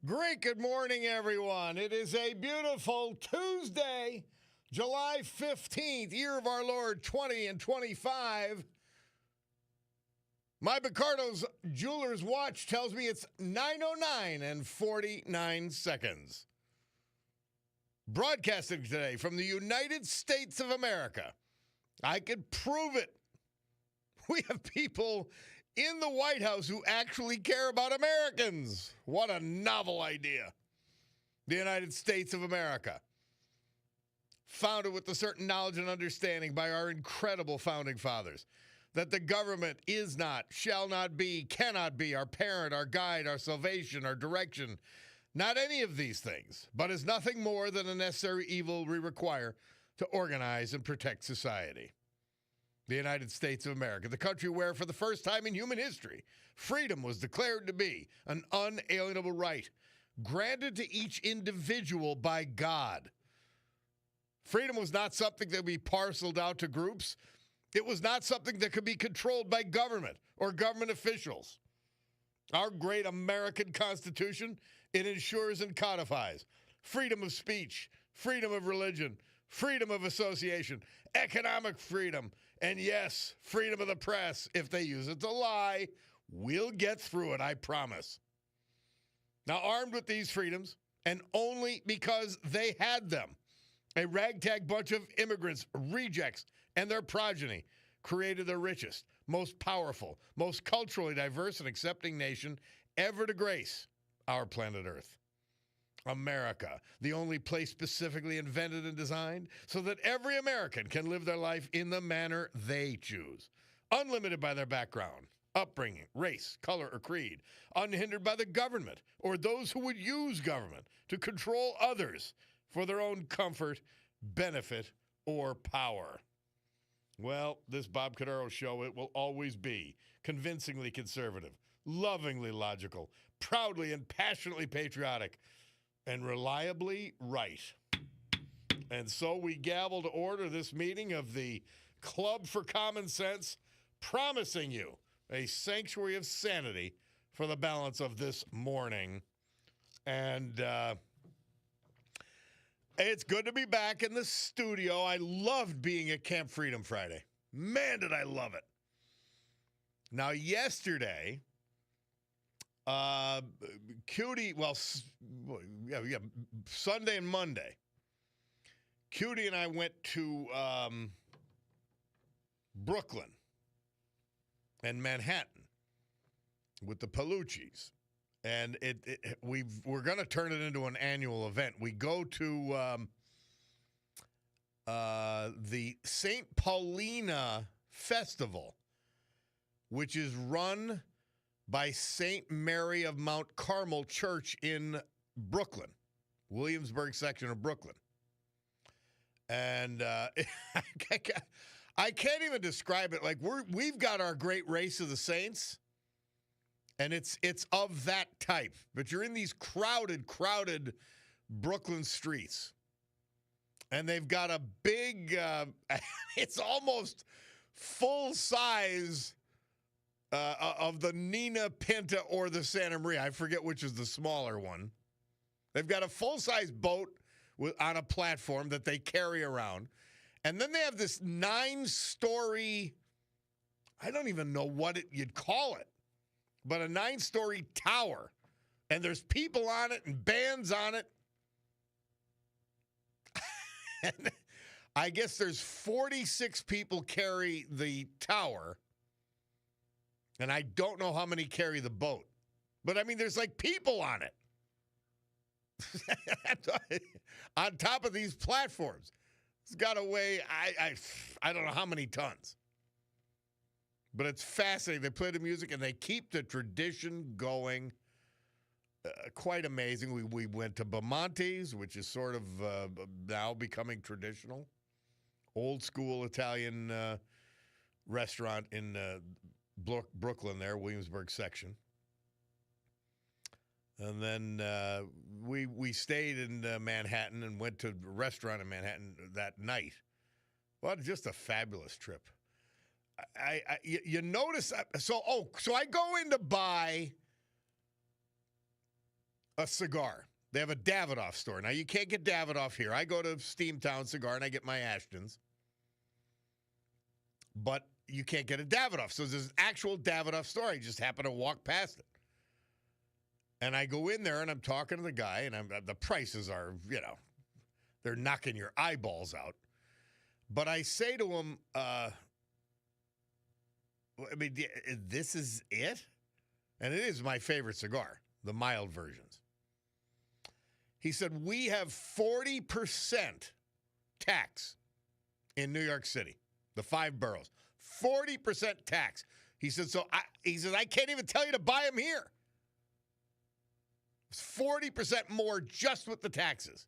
Great good morning, everyone. It is a beautiful Tuesday, July 15th, year of our Lord 20 and 25. My Picardo's jeweler's watch tells me it's 9:09 and 49 seconds. Broadcasting today from the United States of America. I could prove it. We have people in the White House who actually care about Americans. What a novel idea. The United States of America. Founded with a certain knowledge and understanding by our incredible founding fathers that the government is not, shall not be, cannot be our parent, our guide, our salvation, our direction. Not any of these things, but is nothing more than a necessary evil we require to organize and protect society. The United States of America, the country where, for the first time in human history, freedom was declared to be an unalienable right, granted to each individual by God. Freedom was not something that would be parceled out to groups. It was not something that could be controlled by government or government officials. Our great American Constitution, it ensures and codifies freedom of speech, freedom of religion, freedom of association, economic freedom, and yes, freedom of the press. If they use it to lie, we'll get through it, I promise. Now, armed with these freedoms, and only because they had them, a ragtag bunch of immigrants, rejects, and their progeny created the richest, most powerful, most culturally diverse and accepting nation ever to grace our planet Earth. America, the only place specifically invented and designed so that every American can live their life in the manner they choose, unlimited by their background, upbringing, race, color, or creed, unhindered by the government or those who would use government to control others for their own comfort, benefit, or power. Well, this Bob Cordaro show, it will always be convincingly conservative, lovingly logical, proudly and passionately patriotic, and reliably right. And so we gavel to order this meeting of the Club for Common Sense, promising you a sanctuary of sanity for the balance of this morning. And it's good to be back in the studio. I loved being at Camp Freedom Friday. Man, did I love it. Now, yesterday, Sunday and Monday, Cutie and I went to Brooklyn and Manhattan with the Palucci's. And we're going to turn it into an annual event. We go to the St. Paulina Festival, which is run by St. Mary of Mount Carmel Church in Brooklyn, Williamsburg section of Brooklyn. And I can't even describe it. Like we've got our great race of the saints. And it's of that type. But you're in these crowded Brooklyn streets. And they've got a big, it's almost full size of the Nina Pinta or the Santa Maria. I forget which is the smaller one. They've got a full-size boat on a platform that they carry around. And then they have this 9-story, I don't even know what you'd call it, but a 9-story tower, and there's people on it and bands on it. And I guess there's 46 people carry the tower, and I don't know how many carry the boat. But, I mean, there's like people on it. On top of these platforms. It's got to weigh, I don't know how many tons. But it's fascinating. They play the music, and they keep the tradition going. Quite amazing. We went to Bamonte's, which is sort of now becoming traditional. Old school Italian restaurant in Brooklyn there, Williamsburg section. And then we stayed in Manhattan and went to a restaurant in Manhattan that night. Well, just a fabulous trip. You notice, so I go in to buy a cigar. They have a Davidoff store. Now, you can't get Davidoff here. I go to Steamtown Cigar and I get my Ashtons. But you can't get a Davidoff. So there's an actual Davidoff store. I just happen to walk past it. And I go in there and I'm talking to the guy, and the prices are, they're knocking your eyeballs out. But I say to him, this is it? And it is my favorite cigar, the mild versions. He said, we have 40% tax in New York City, the 5 boroughs. 40% tax. He said, I can't even tell you to buy them here. It's 40% more just with the taxes.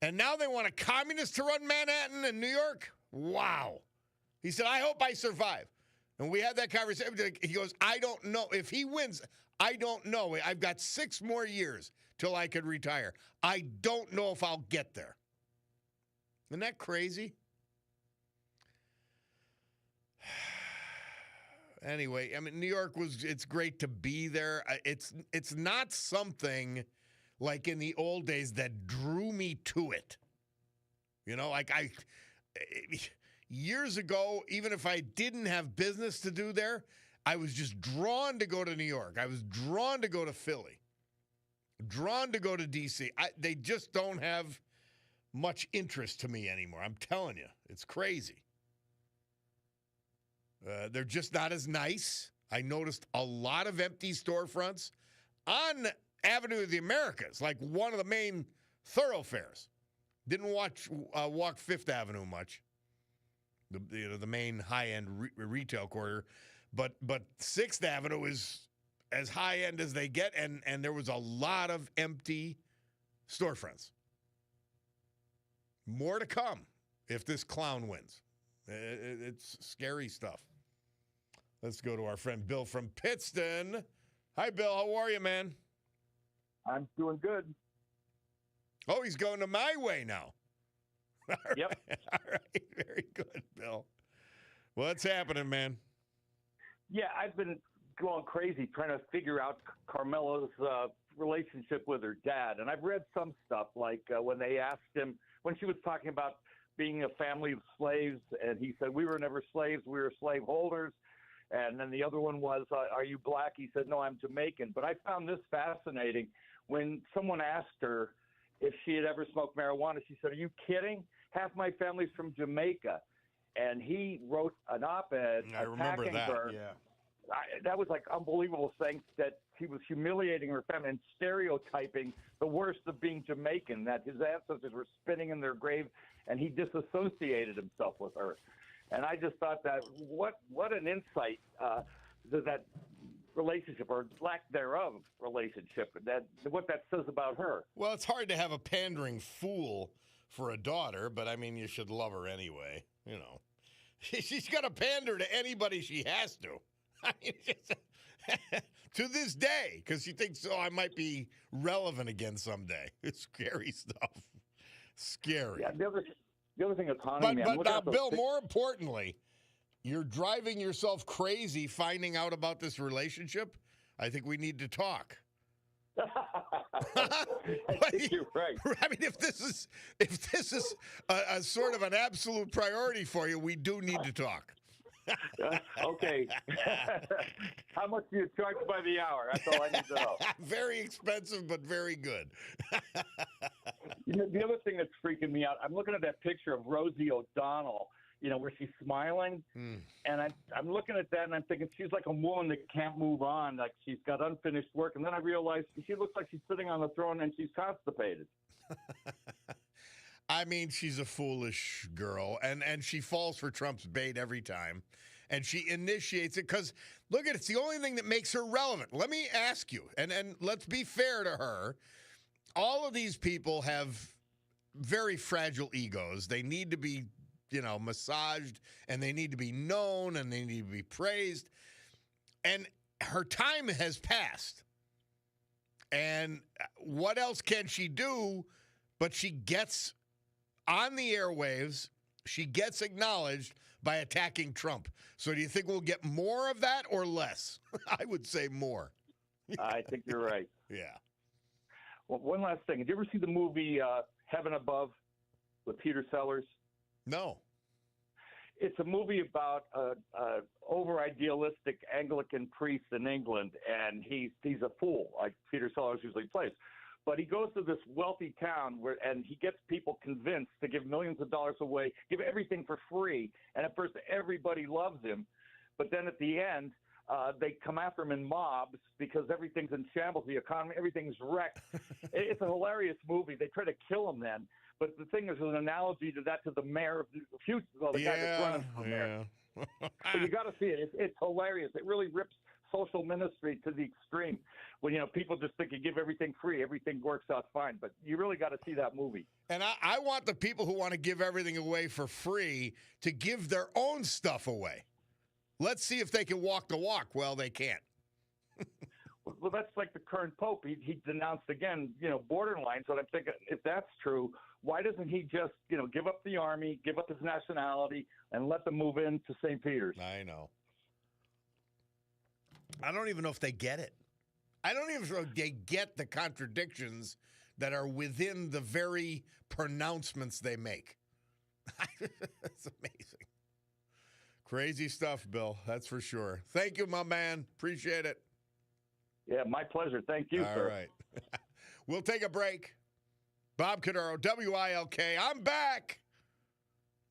And now they want a communist to run Manhattan and New York? Wow. He said, I hope I survive. And we had that conversation. He goes, I don't know. If he wins, I don't know. I've got 6 more years till I could retire. I don't know if I'll get there. Isn't that crazy? Anyway, I mean, New York it's great to be there. It's not something like in the old days that drew me to it. Years ago, even if I didn't have business to do there, I was just drawn to go to New York. I was drawn to go to Philly, drawn to go to D.C. They just don't have much interest to me anymore. I'm telling you, it's crazy. They're just not as nice. I noticed a lot of empty storefronts on Avenue of the Americas, like one of the main thoroughfares. Didn't walk Fifth Avenue much. The main high-end retail corridor, but 6th Avenue is as high-end as they get, and there was a lot of empty storefronts. More to come if this clown wins. It's scary stuff. Let's go to our friend Bill from Pittston. Hi, Bill. How are you, man? I'm doing good. Oh, he's going to my way now. Yep. All right. Very good, Bill. What's happening, man? Yeah, I've been going crazy trying to figure out Carmela's relationship with her dad. And I've read some stuff like when they asked him, when she was talking about being a family of slaves, and he said, we were never slaves, we were slave holders. And then the other one was, are you black? He said, no, I'm Jamaican. But I found this fascinating. When someone asked her if she had ever smoked marijuana, she said, are you kidding? Half my family's from Jamaica. And he wrote an op-ed I remember attacking that, her. yeah. That was like unbelievable, saying that he was humiliating her family and stereotyping the worst of being Jamaican, that his ancestors were spinning in their grave, and he disassociated himself with her. And I just thought that what an insight to that relationship, or lack thereof relationship, what that says about her. Well, it's hard to have a pandering fool for a daughter, but I mean, you should love her anyway. She's got to pander to anybody she has to. I mean, to this day, because she thinks, I might be relevant again someday. It's scary stuff. Scary. Yeah, the other thing that's haunting me. But now, Bill, more importantly, you're driving yourself crazy finding out about this relationship. I think we need to talk. I think you're right. I mean, if this is a sort of an absolute priority for you, we do need to talk. Okay. How much do you charge by the hour? That's all I need to know. Very expensive, but very good. The other thing that's freaking me out, I'm looking at that picture of Rosie O'Donnell, where she's smiling. And I'm looking at that, and I'm thinking she's like a woman that can't move on, like she's got unfinished work. And then I realized she looks like she's sitting on the throne and she's constipated. I mean, she's a foolish girl, and she falls for Trump's bait every time, and she initiates it because, look at it, it's the only thing that makes her relevant. Let me ask you, and let's be fair to her, all of these people have very fragile egos. They need to be, massaged, and they need to be known, and they need to be praised, and her time has passed, and what else can she do? But she gets on the airwaves, she gets acknowledged by attacking Trump. So do you think we'll get more of that or less? I would say more. I think you're right. Yeah. Well, one last thing. Did you ever see the movie Heaven Above with Peter Sellers? No. It's a movie about a over idealistic Anglican priest in England, and he's a fool, like Peter Sellers usually plays. But he goes to this wealthy town and he gets people convinced to give millions of dollars away, give everything for free. And at first, everybody loves him, but then at the end, they come after him in mobs because everything's in shambles. The economy, everything's wrecked. It's a hilarious movie. They try to kill him then. But the thing is, there's an analogy to that to the mayor of the future, well, the guy that's running for mayor. So you got to see it. It's hilarious. It really rips social ministry to the extreme. When people just think you give everything free, everything works out fine. But you really got to see that movie. And I want the people who want to give everything away for free to give their own stuff away. Let's see if they can walk the walk. Well, they can't. Well, that's like the current pope. He denounced again, borderline. So I'm thinking, if that's true, why doesn't he just, give up the army, give up his nationality, and let them move into St. Peter's? I know. I don't even know if they get it. I don't even know if they get the contradictions that are within the very pronouncements they make. It's amazing. Crazy stuff, Bill. That's for sure. Thank you, my man. Appreciate it. Yeah, my pleasure. Thank you, sir. All right. We'll take a break. Bob Cordaro, WILK. I'm back.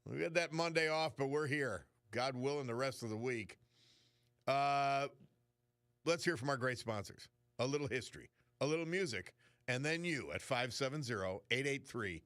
We had that Monday off, but we're here. God willing, the rest of the week. Let's hear from our great sponsors. A little history, a little music, and then you at 570-883-0098.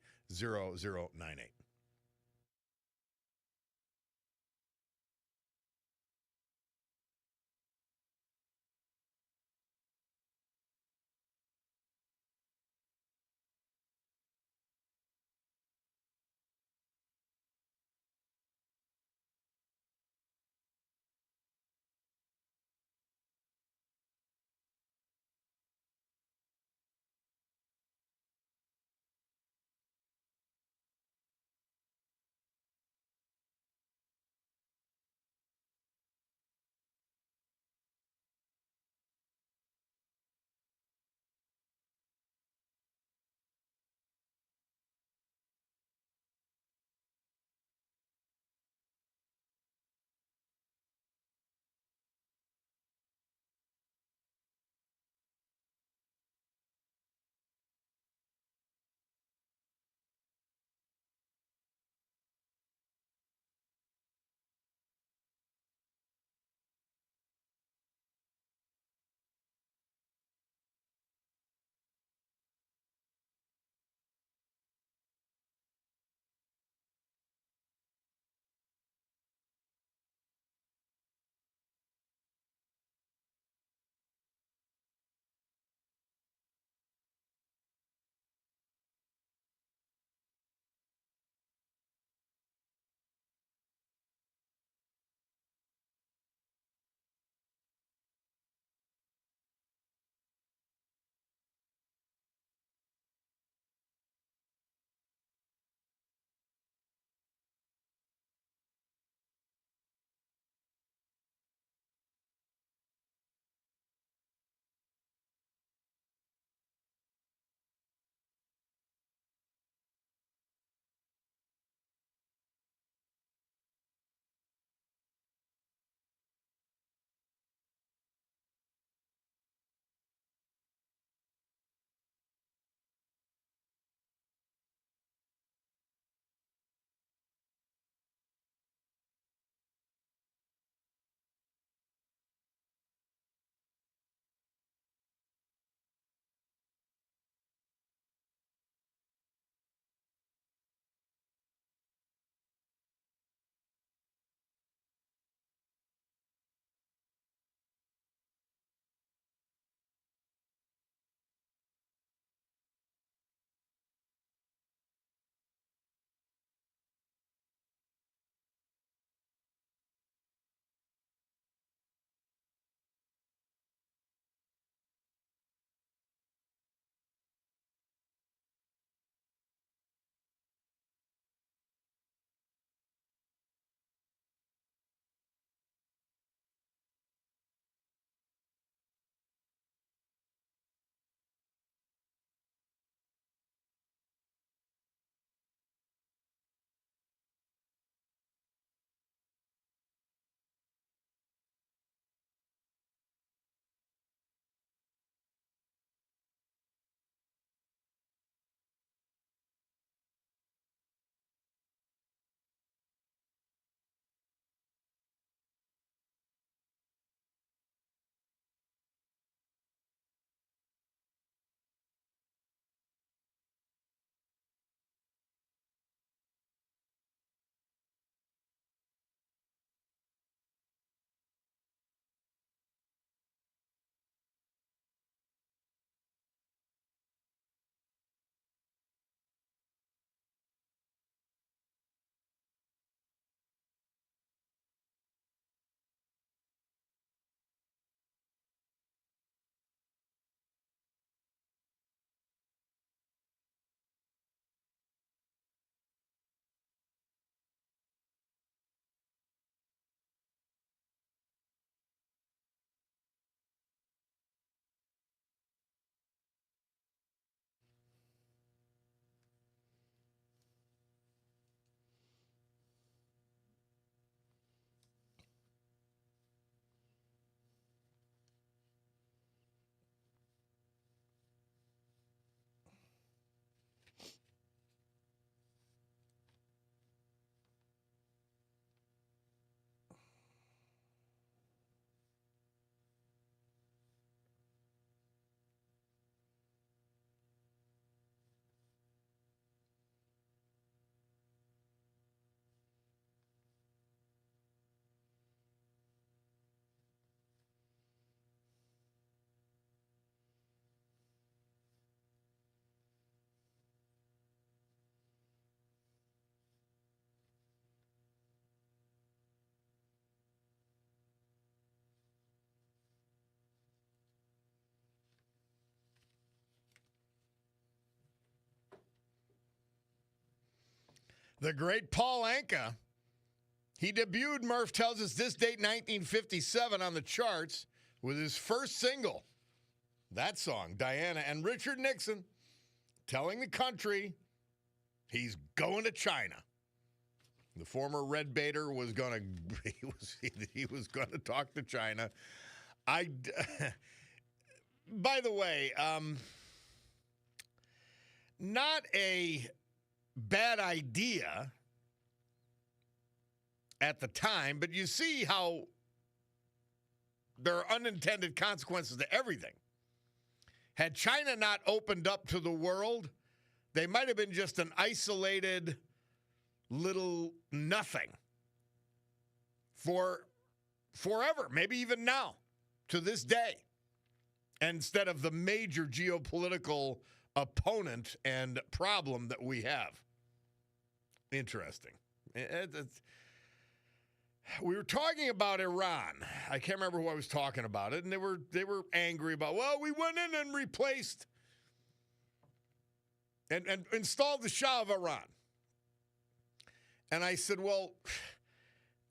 The great Paul Anka. He debuted, Murph tells us, this date, 1957, on the charts with his first single. That song, Diana, and Richard Nixon telling the country he's going to China. The former Red Baiter was going to he was going to talk to China. By the way, not a bad idea at the time, but you see how there are unintended consequences to everything. Had China not opened up to the world, they might have been just an isolated little nothing for forever, maybe even now, to this day, instead of the major geopolitical opponent and problem that we have. Interesting. We were talking about Iran. I can't remember who I was talking about it, and they were angry about, well, we went in and replaced and installed the Shah of Iran. And I said, well,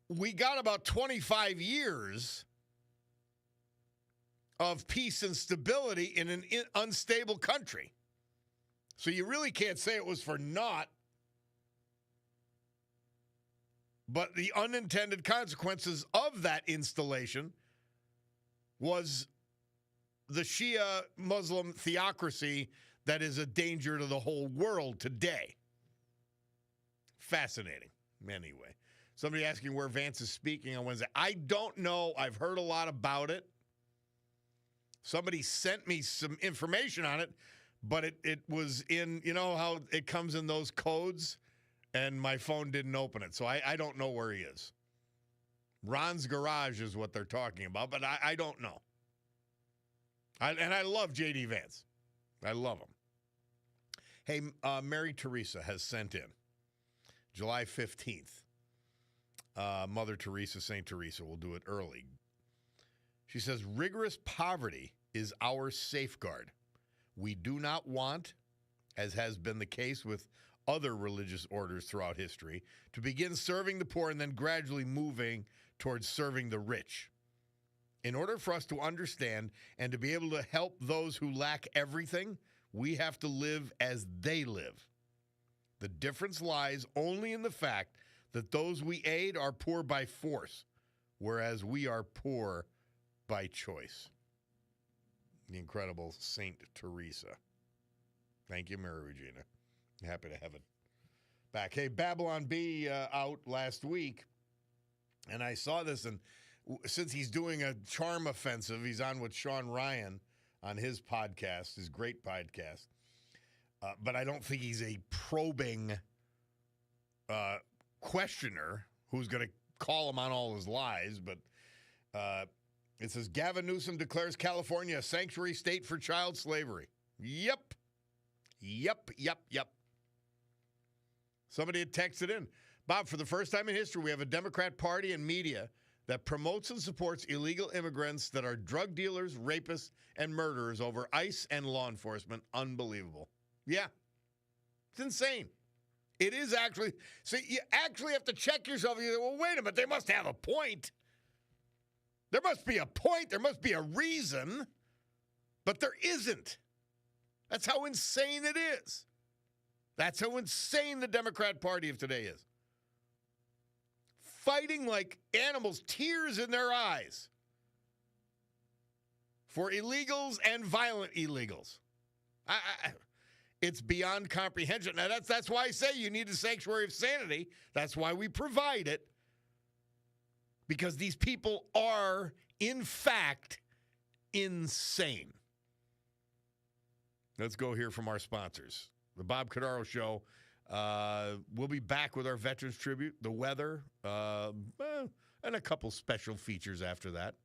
we got about 25 years of peace and stability in an unstable country. So you really can't say it was for naught. But the unintended consequences of that installation was the Shia Muslim theocracy that is a danger to the whole world today. Fascinating. Anyway, somebody asking where Vance is speaking on Wednesday. I don't know. I've heard a lot about it. Somebody sent me some information on it, but it was in, you know how it comes in those codes? And my phone didn't open it, so I don't know where he is. Ron's Garage is what they're talking about, but I don't know. And I love J.D. Vance. I love him. Hey, Mary Teresa has sent in July 15th. Mother Teresa, St. Teresa, will do it early. She says, rigorous poverty is our safeguard. We do not want, as has been the case with other religious orders throughout history, to begin serving the poor and then gradually moving towards serving the rich. In order for us to understand and to be able to help those who lack everything, we have to live as they live. The difference lies only in the fact that those we aid are poor by force, whereas we are poor by choice. The incredible Saint Teresa. Thank you, Mary Regina. Happy to have it back. Hey, Babylon Bee out last week, and I saw this, and since he's doing a charm offensive, he's on with Sean Ryan on his podcast, his great podcast, but I don't think he's a probing questioner who's going to call him on all his lies, but it says, Gavin Newsom declares California a sanctuary state for child slavery. Yep. Somebody had texted in, Bob, for the first time in history, we have a Democrat Party and media that promotes and supports illegal immigrants that are drug dealers, rapists, and murderers over ICE and law enforcement. Unbelievable. Yeah. It's insane. It is actually. See, you actually have to check yourself. You say, well, wait a minute. They must have a point. There must be a point. There must be a reason. But there isn't. That's how insane it is. That's how insane the Democrat Party of today is. Fighting like animals, tears in their eyes for illegals and violent illegals. It's beyond comprehension. Now, that's why I say you need a sanctuary of sanity. That's why we provide it. Because these people are, in fact, insane. Let's go hear from our sponsors. The Bob Cordaro Show. We'll be back with our Veterans Tribute, the weather, and a couple special features after that.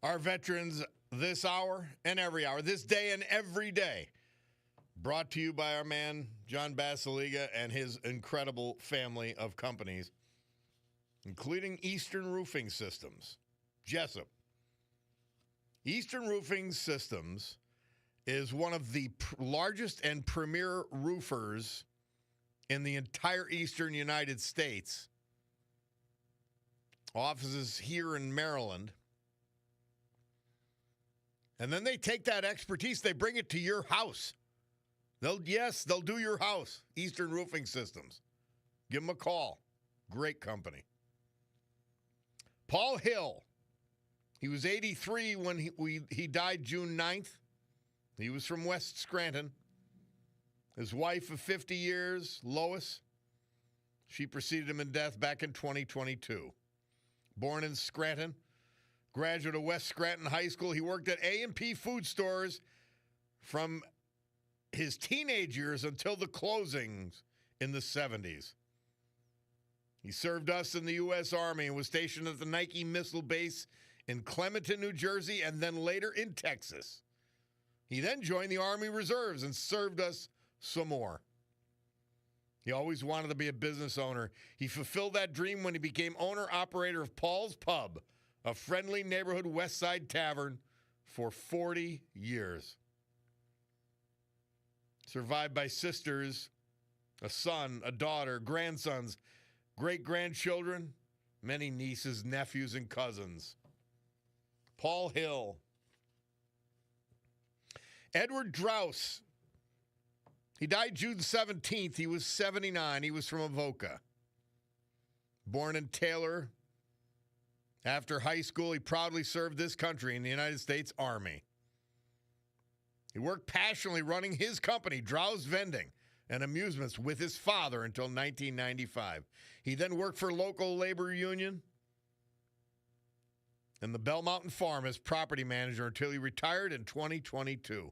Our veterans this hour and every hour, this day and every day. Brought to you by our man, John Basiliga, and his incredible family of companies, including Eastern Roofing Systems, Jessup. Eastern Roofing Systems is one of the largest and premier roofers in the entire eastern United States. Offices here in Maryland. And then they take that expertise, they bring it to your house. They'll do your house. Eastern Roofing Systems. Give them a call. Great company. Paul Hill. He was 83 when he died June 9th. He was from West Scranton. His wife of 50 years, Lois, she preceded him in death back in 2022. Born in Scranton, graduate of West Scranton High School. He worked at A&P food stores from his teenage years until the closings in the 70s. He served us in the U.S. Army and was stationed at the Nike Missile Base in Clementon, New Jersey, and then later in Texas. He then joined the Army Reserves and served us some more. He always wanted to be a business owner. He fulfilled that dream when he became owner-operator of Paul's Pub, a friendly neighborhood West Side tavern, for 40 years. Survived by sisters, a son, a daughter, grandsons, great-grandchildren, many nieces, nephews, and cousins. Paul Hill. Edward Drouse. He died June 17th. He was 79. He was from Avoca. Born in Taylor. After high school, he proudly served this country in the United States Army. He worked passionately running his company, Drouse Vending and Amusements, with his father until 1995. He then worked for local labor union and the Bell Mountain Farm as property manager until he retired in 2022.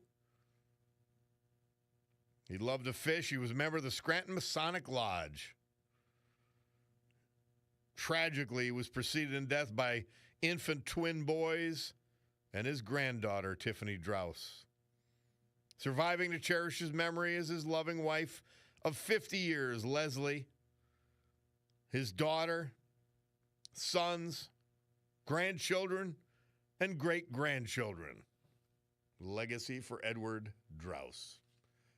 He loved to fish. He was a member of the Scranton Masonic Lodge. Tragically, he was preceded in death by infant twin boys and his granddaughter, Tiffany Drouse. Surviving to cherish his memory is his loving wife of 50 years, Leslie, his daughter, sons, grandchildren, and great-grandchildren. Legacy for Edward Drouse.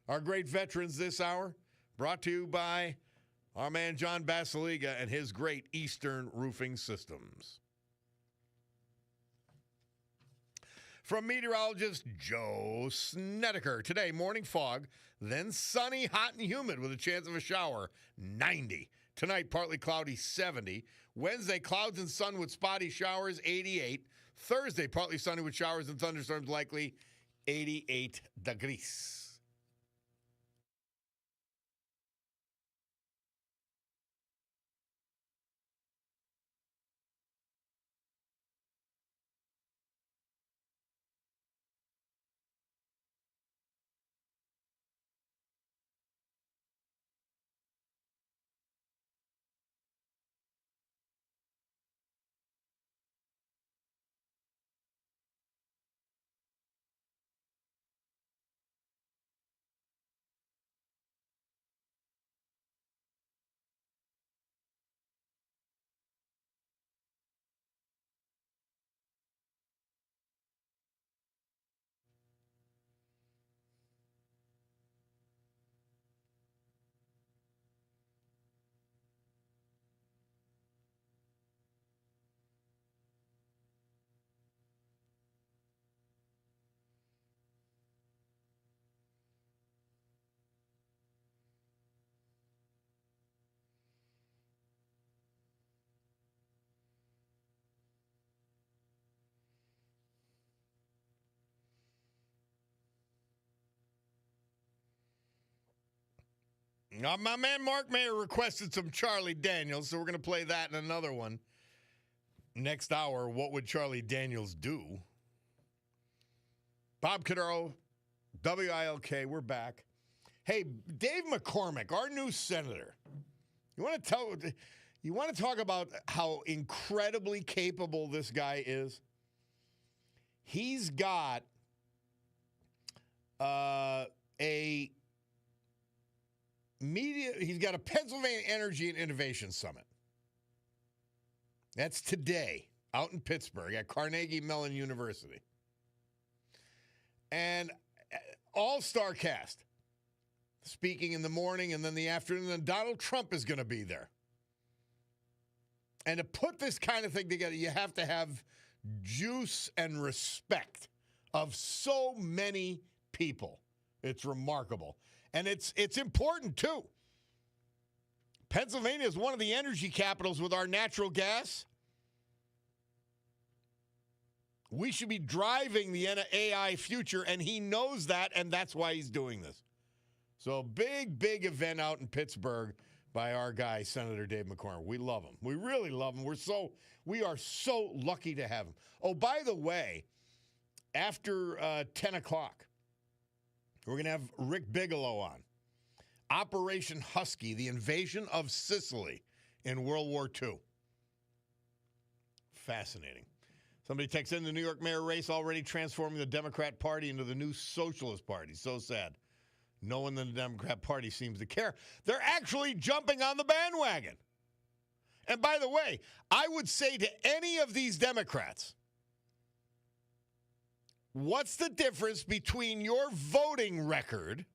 Our great veterans this hour, brought to you by our man John Basiliga and his great Eastern Roofing Systems. From meteorologist Joe Snedeker. Today, morning fog, then sunny, hot, and humid with a chance of a shower, 90. Tonight, partly cloudy, 70. Wednesday, clouds and sun with spotty showers, 88. Thursday, partly sunny with showers and thunderstorms likely, 88 degrees. Now, my man Mark Mayer requested some Charlie Daniels, so we're going to play that in another one. Next hour, what would Charlie Daniels do? Bob Cordaro, WILK, we're back. Hey, Dave McCormick, our new senator. You want to talk about how incredibly capable this guy is? He's got a Pennsylvania Energy and Innovation Summit. That's today out in Pittsburgh at Carnegie Mellon University. And all-star cast speaking in the morning and then the afternoon. And Donald Trump is going to be there. And to put this kind of thing together, you have to have juice and respect of so many people. It's remarkable. And it's important, too. Pennsylvania is one of the energy capitals with our natural gas. We should be driving the AI future, and he knows that, and that's why he's doing this. So big event out in Pittsburgh by our guy, Senator Dave McCormick. We love him. We really love him. We are so lucky to have him. Oh, by the way, after 10 o'clock, we're going to have Rick Bigelow on. Operation Husky, the invasion of Sicily in World War II. Fascinating. Somebody texts in the New York mayor race already transforming the Democrat Party into the new Socialist Party. So sad. No one in the Democrat Party seems to care. They're actually jumping on the bandwagon. And by the way, I would say to any of these Democrats, what's the difference between your voting record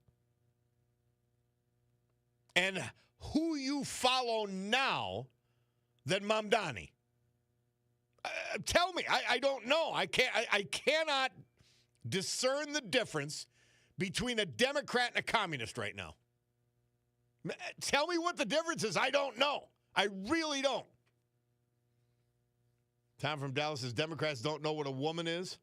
and who you follow now than Mamdani? Tell me. I don't know. I cannot discern the difference between a Democrat and a communist right now. Tell me what the difference is. I don't know. I really don't. Tom from Dallas says Democrats don't know what a woman is.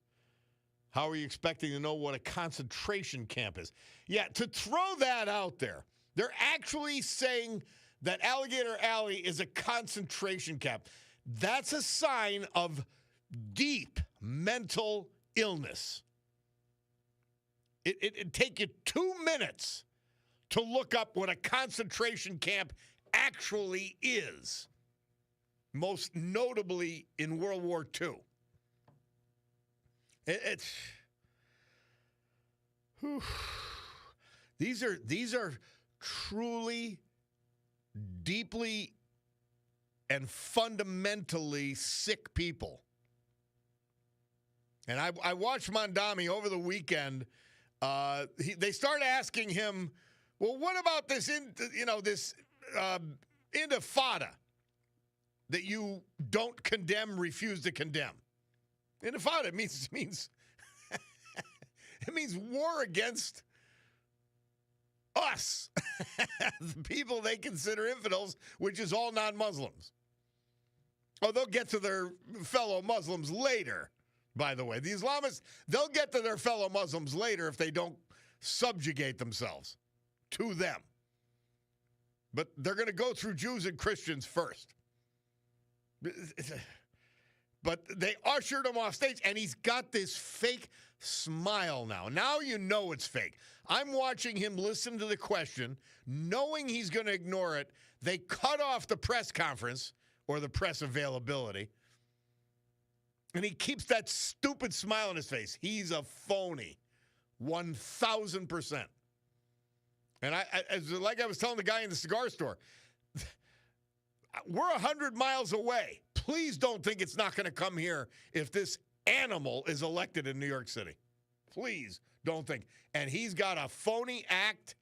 How are you expecting to know what a concentration camp is? Yeah, to throw that out there, they're actually saying that Alligator Alley is a concentration camp. That's a sign of deep mental illness. It'd take you 2 minutes to look up what a concentration camp actually is, most notably in World War II. These are truly, deeply, and fundamentally sick people. And I watched Mamdani over the weekend. They started asking him, well, what about this intifada that you don't condemn, refuse to condemn? Intifada means it means war against us, the people they consider infidels, which is all non-Muslims. Oh, they'll get to their fellow Muslims later. By the way, the Islamists, they'll get to their fellow Muslims later if they don't subjugate themselves to them. But they're going to go through Jews and Christians first. But they ushered him off stage, and he's got this fake smile now. Now you know it's fake. I'm watching him listen to the question, knowing he's going to ignore it. They cut off the press conference or the press availability. And he keeps that stupid smile on his face. He's a phony, 1,000%. And like I was telling the guy in the cigar store, we're 100 miles away. Please don't think it's not going to come here if this animal is elected in New York City. Please don't think. And he's got a phony act.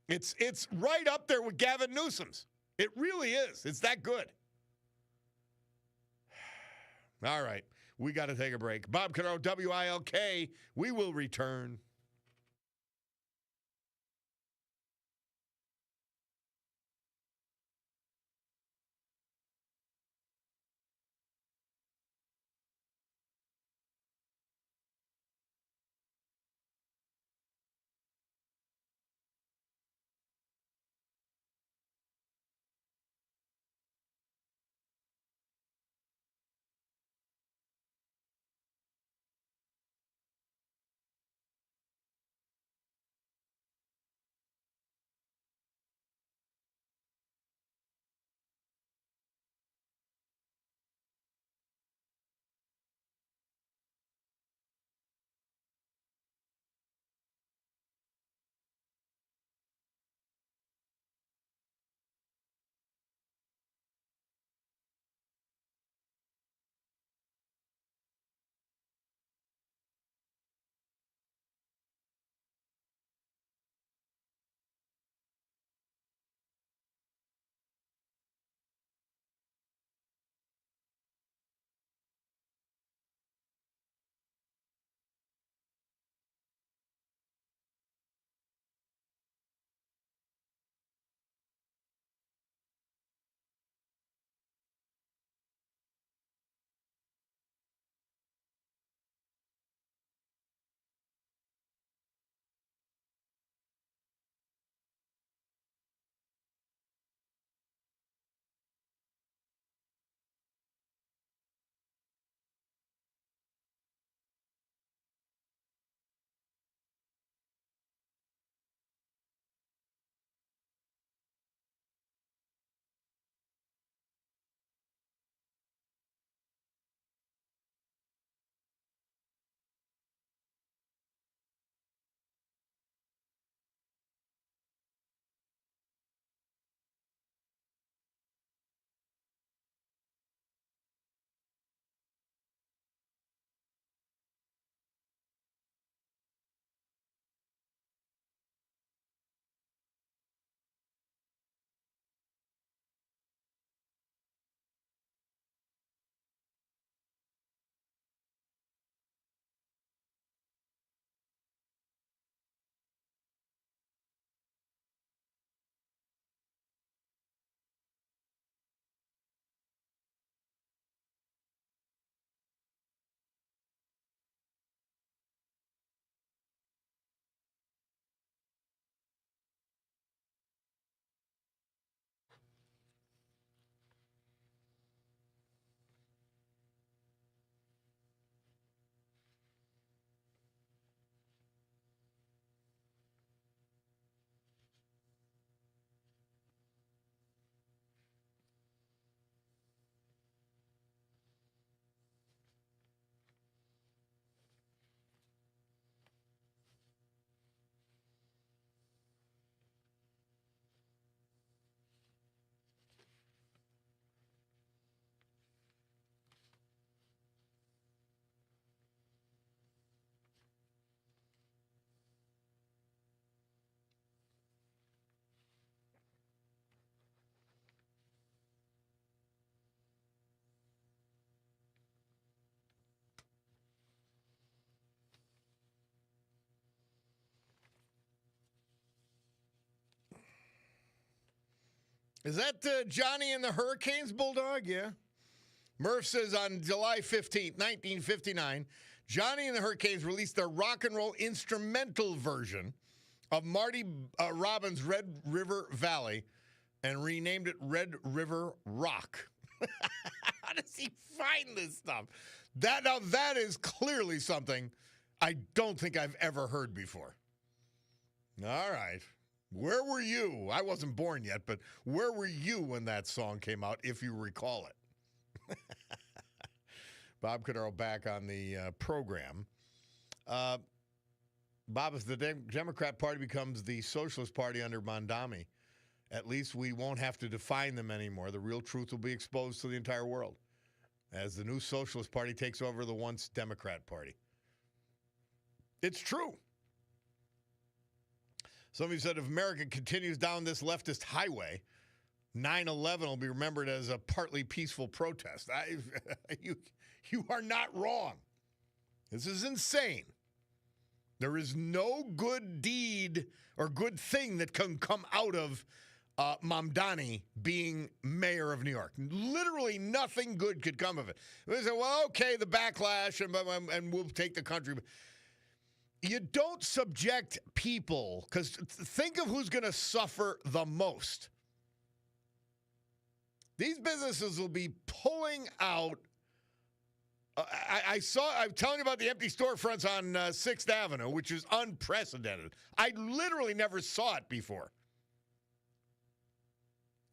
It's right up there with Gavin Newsom's. It really is. It's that good. All right. We got to take a break. Bob Cordaro, WILK. We will return. Is that Johnny and the Hurricanes Bulldog? Yeah. Murph says on July 15th, 1959, Johnny and the Hurricanes released their rock and roll instrumental version of Marty Robbins' Red River Valley and renamed it Red River Rock. How does he find this stuff? That is clearly something I don't think I've ever heard before. All right. Where were you? I wasn't born yet, but where were you when that song came out, if you recall it? Bob Cordaro back on the program. Bob, if the Democrat Party becomes the Socialist Party under Mondami, at least we won't have to define them anymore. The real truth will be exposed to the entire world as the new Socialist Party takes over the once Democrat Party. It's true. Somebody said if America continues down this leftist highway, 9/11 will be remembered as a partly peaceful protest. You are not wrong. This is insane. There is no good deed or good thing that can come out of Mamdani being mayor of New York. Literally nothing good could come of it. They say, well, okay, the backlash, and we'll take the country. You don't subject people, because think of who's going to suffer the most. These businesses will be pulling out. I'm telling you about the empty storefronts on 6th Avenue, which is unprecedented. I literally never saw it before.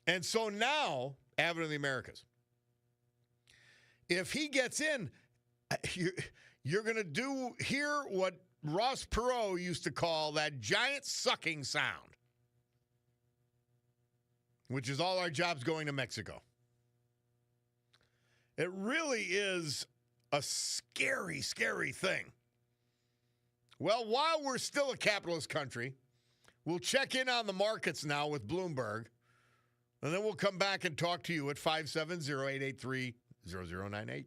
And so now, Avenue of the Americas, if he gets in, you're going to hear what Ross Perot used to call that giant sucking sound, which is all our jobs going to Mexico. It really is a scary, scary thing. Well, while we're still a capitalist country, we'll check in on the markets now with Bloomberg, and then we'll come back and talk to you at 570-883-0098.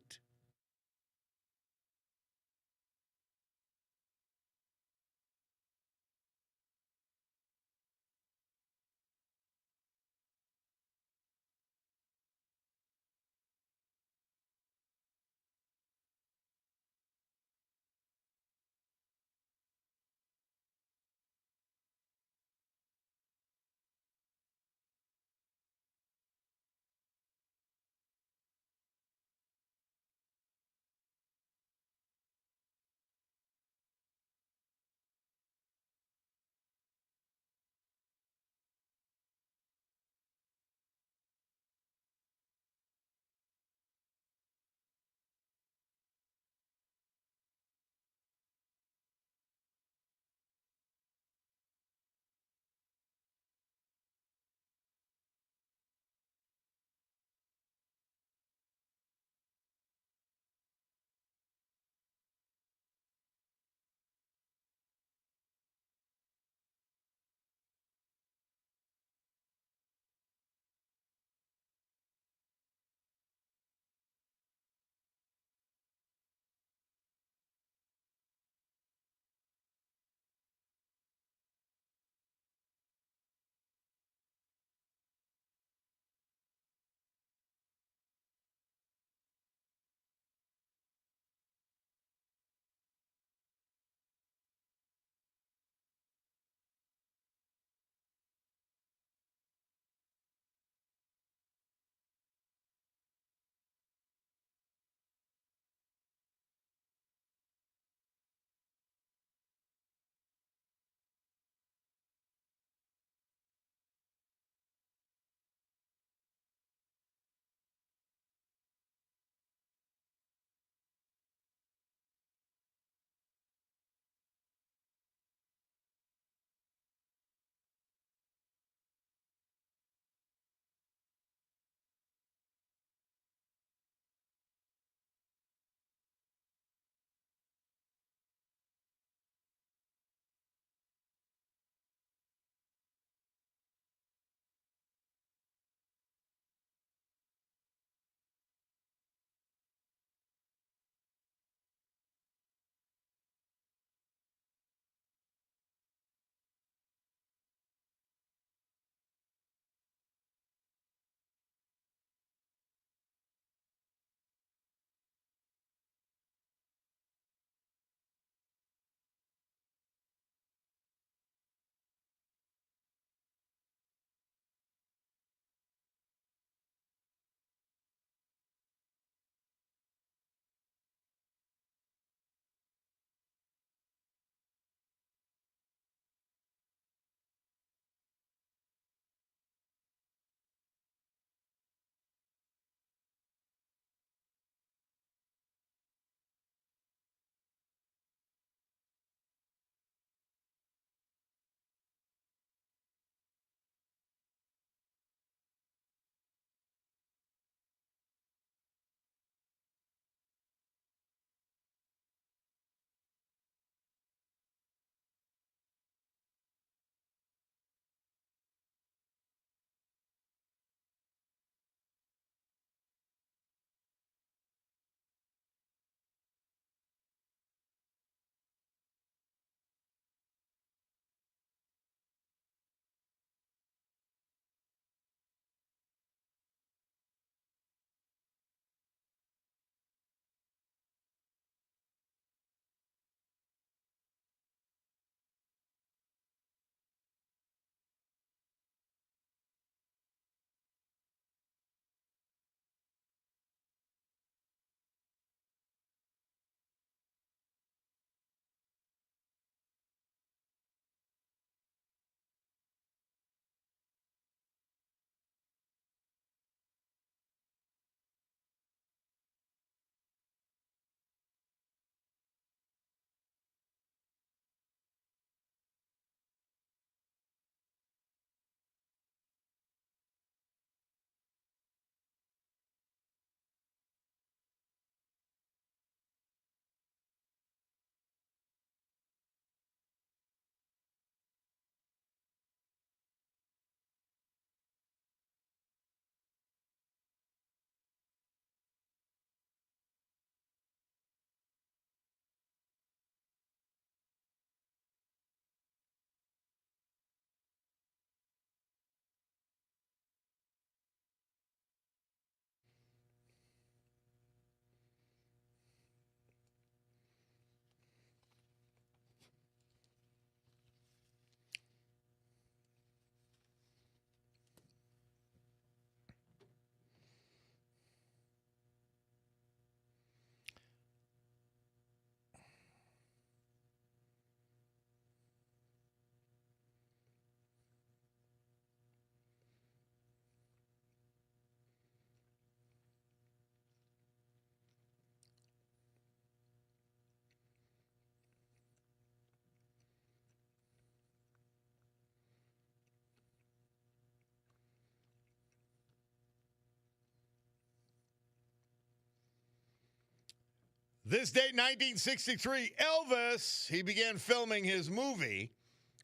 This date, 1963, Elvis, he began filming his movie,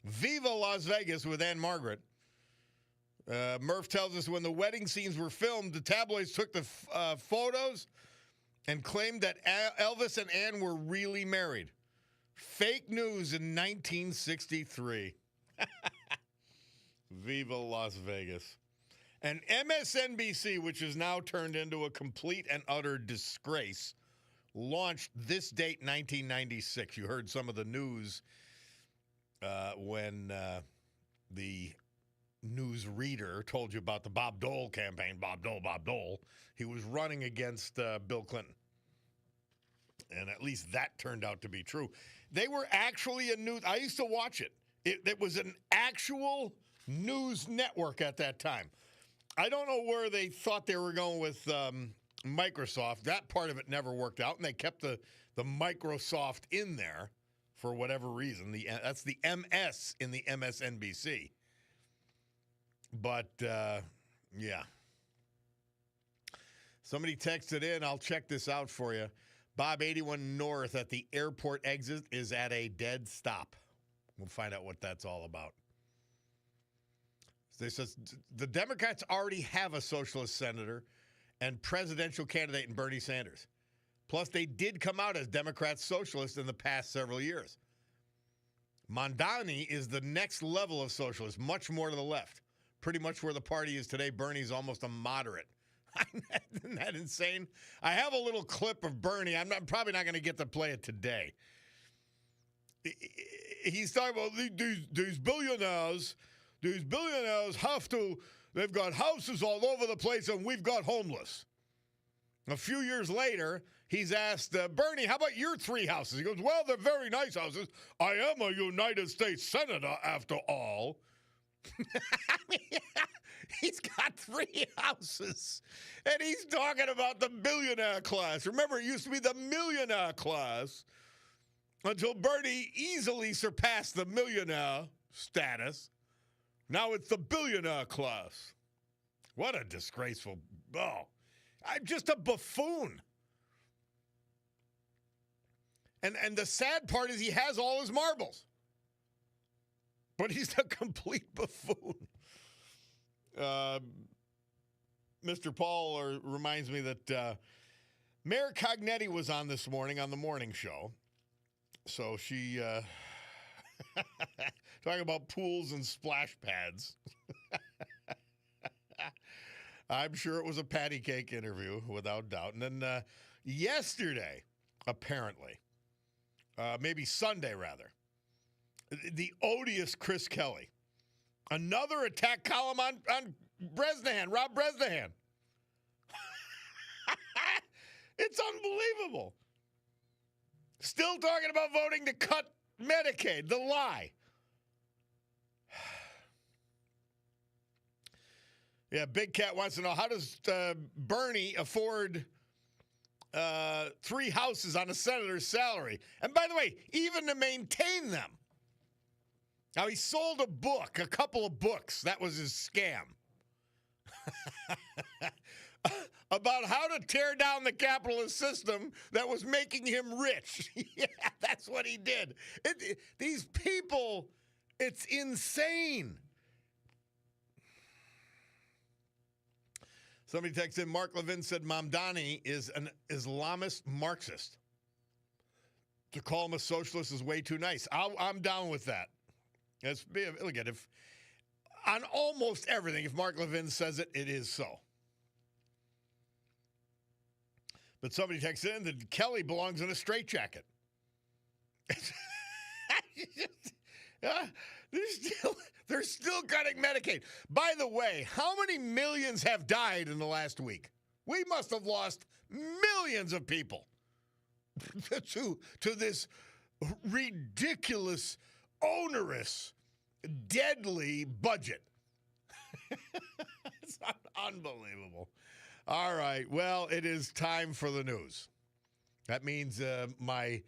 Viva Las Vegas, with Anne Margaret. Murph tells us when the wedding scenes were filmed, the tabloids took the photos and claimed that Elvis and Anne were really married. Fake news in 1963. Viva Las Vegas. And MSNBC, which is now turned into a complete and utter disgrace, launched this date, 1996. You heard some of the news when the news reader told you about the Bob Dole campaign. Bob Dole. He was running against Bill Clinton. And at least that turned out to be true. They were actually a news. I used to watch it. It was an actual news network at that time. I don't know where they thought they were going with Microsoft. That part of it never worked out, and they kept the Microsoft in there for whatever reason. That's the MS in the MSNBC. But, yeah. Somebody texted in. I'll check this out for you. Bob, 81 North at the airport exit is at a dead stop. We'll find out what that's all about. They says the Democrats already have a socialist senator and presidential candidate in Bernie Sanders. Plus, they did come out as Democrat socialists in the past several years. Mondani is the next level of socialist, much more to the left. Pretty much where the party is today, Bernie's almost a moderate. Isn't that insane? I have a little clip of Bernie. I'm probably not going to get to play it today. He's talking about these billionaires. These billionaires they've got houses all over the place, and we've got homeless. A few years later, he's asked, Bernie, how about your 3 houses? He goes, well, they're very nice houses. I am a United States Senator, after all. I mean, he's got 3 houses, and he's talking about the billionaire class. Remember, it used to be the millionaire class until Bernie easily surpassed the millionaire status. Now it's the billionaire class. What a disgraceful, I'm just a buffoon. And the sad part is he has all his marbles. But he's a complete buffoon. Mr. Paul reminds me that Mayor Cognetti was on this morning on the morning show. So she talking about pools and splash pads. I'm sure it was a patty cake interview, without doubt. And then yesterday, apparently, maybe Sunday rather, the odious Chris Kelly. Another attack column on Bresnahan, Rob Bresnahan. It's unbelievable. Still talking about voting to cut Medicaid, the lie. Yeah, Big Cat wants to know, how does Bernie afford 3 houses on a senator's salary? And by the way, even to maintain them. Now, he sold a couple of books. That was his scam. About how to tear down the capitalist system that was making him rich. Yeah, that's what he did. These people, it's insane. Somebody texted in, Mark Levin said Mamdani is an Islamist Marxist. To call him a socialist is way too nice. I'm down with that. Look at if on almost everything, if Mark Levin says it, it is so. But somebody texted in that Kelly belongs in a straitjacket. They're still cutting Medicaid. By the way, how many millions have died in the last week? We must have lost millions of people to this ridiculous, onerous, deadly budget. It's unbelievable. All right. Well, it is time for the news. That means my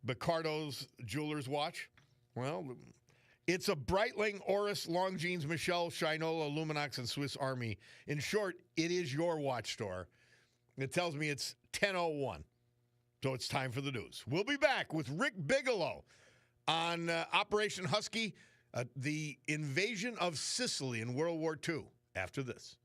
Bicardo's Jewelers watch. Well, it's a Breitling, Oris, Longines, Michelle, Shinola, Luminox, and Swiss Army. In short, it is your watch store. It tells me it's 10:01. So it's time for the news. We'll be back with Rick Bigelow on Operation Husky, the invasion of Sicily in World War II, after this.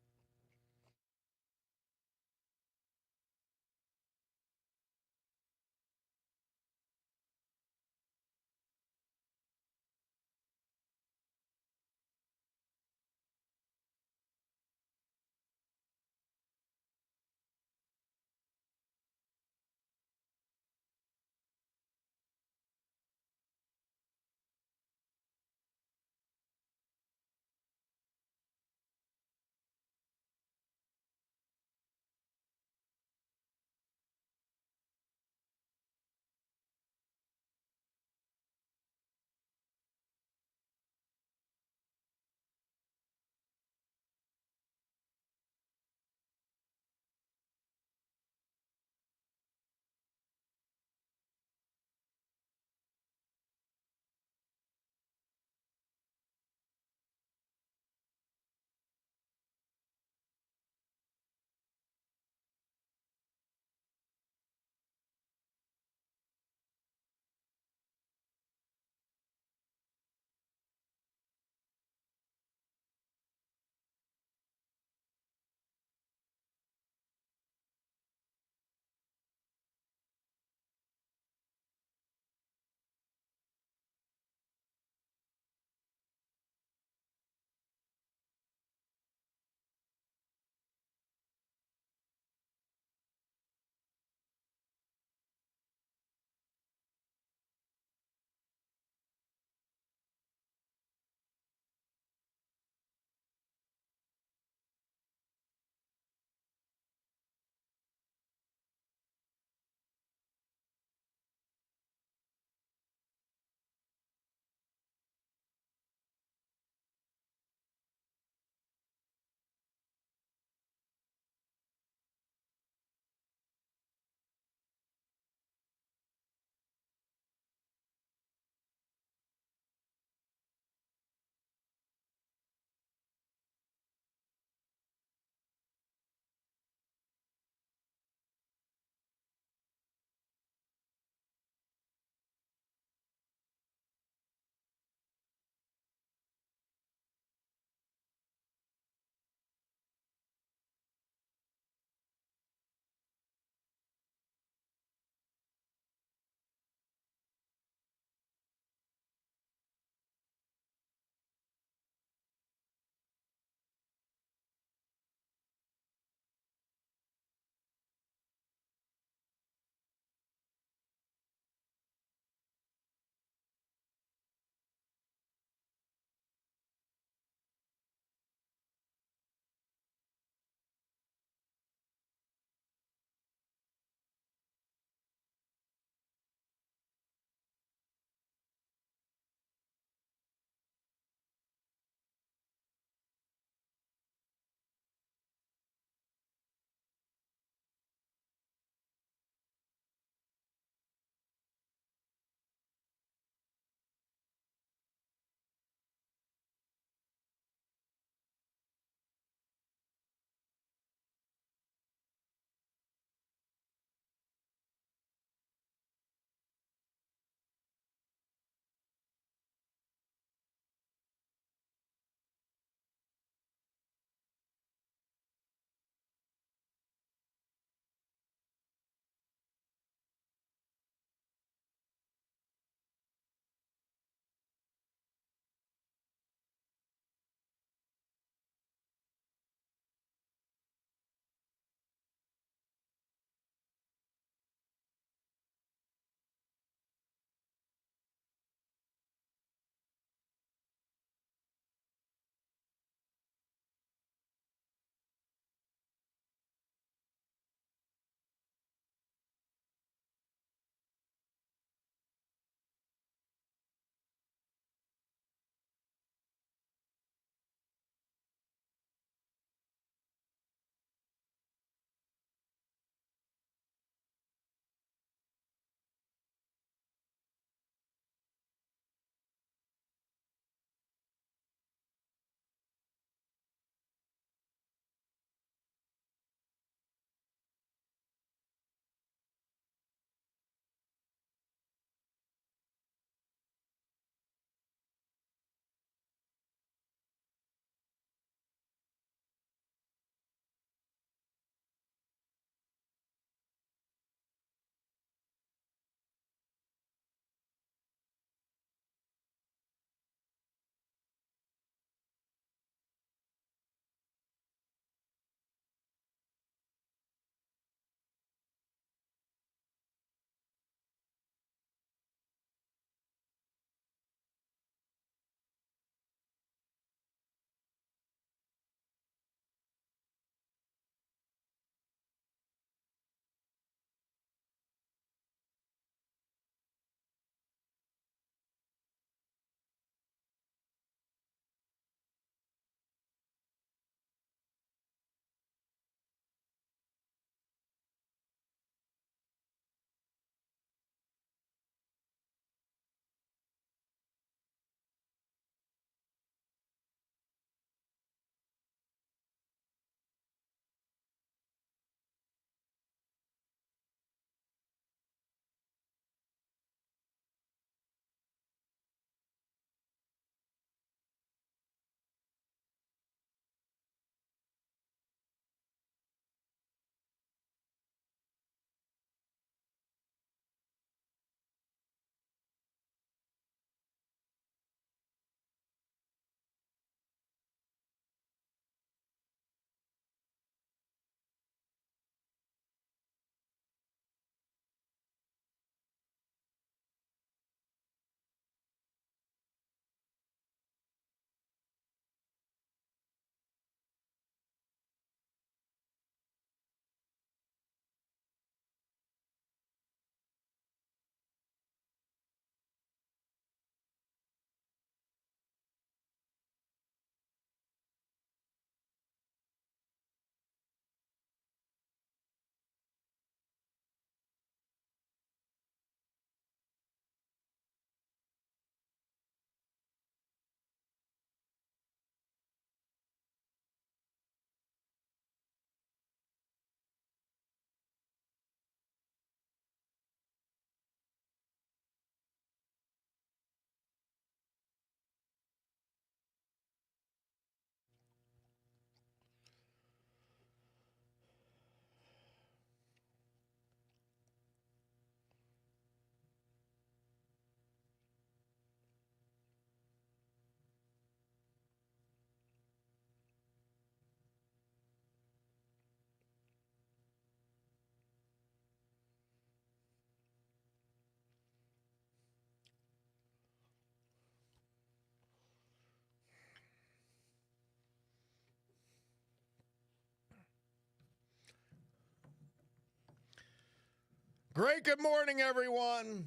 Great good morning, everyone.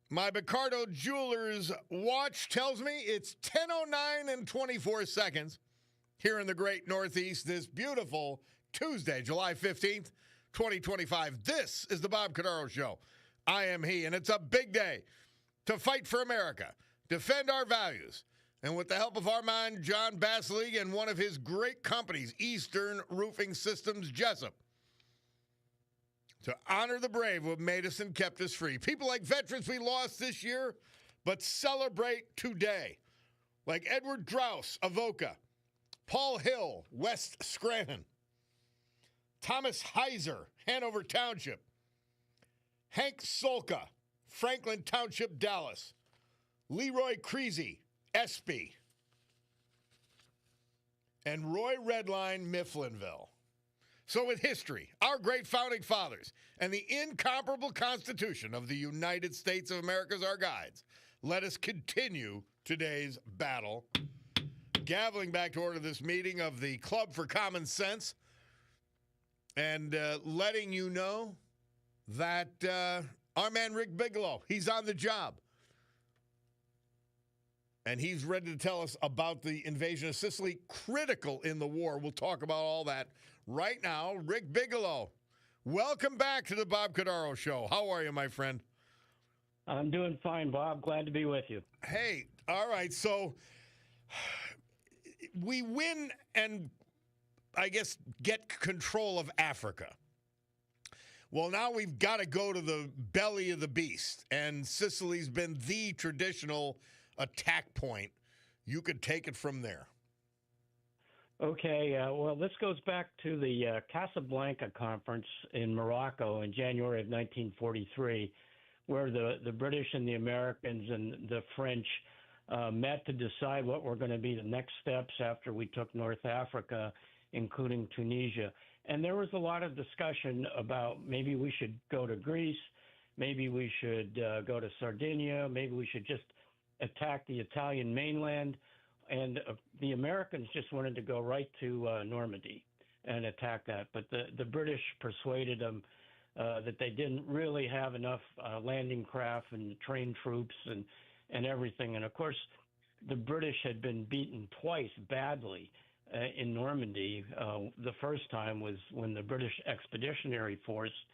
My Picardo Jewelers watch tells me it's 10:09 and 24 seconds here in the great Northeast this beautiful Tuesday, July 15th, 2025. This is the Bob Cordaro Show. I am he, and it's a big day to fight for America, defend our values, and with the help of our man, John Basseleg, and one of his great companies, Eastern Roofing Systems, Jessup, to honor the brave who have made us and kept us free. People like veterans we lost this year, but celebrate today. Like Edward Drouse, Avoca, Paul Hill, West Scranton, Thomas Heiser, Hanover Township, Hank Solka, Franklin Township, Dallas, Leroy Creasy, Espy, and Roy Redline, Mifflinville. So with history, our great founding fathers, and the incomparable Constitution of the United States of America as our guides, let us continue today's battle. Gaveling back to order this meeting of the Club for Common Sense, and letting you know that our man Rick Bigelow, he's on the job. And he's ready to tell us about the invasion of Sicily, critical in the war. We'll talk about all that right now. Rick Bigelow, welcome back to the Bob Cordaro Show. How are you, my friend? I'm doing fine, Bob. Glad to be with you. Hey, all right. So we win and, I guess, get control of Africa. Well, now we've got to go to the belly of the beast, and Sicily's been the traditional attack point. You could take it from there. Okay, well, this goes back to the Casablanca conference in Morocco in January of 1943, where the British and the Americans and the French met to decide what were going to be the next steps after we took North Africa, including Tunisia. And there was a lot of discussion about maybe we should go to Greece, maybe we should go to Sardinia, maybe we should just attack the Italian mainland. And the Americans just wanted to go right to Normandy and attack that. But the British persuaded them that they didn't really have enough landing craft and trained troops and everything. And, of course, the British had been beaten twice badly in Normandy. The first time was when the British Expeditionary Force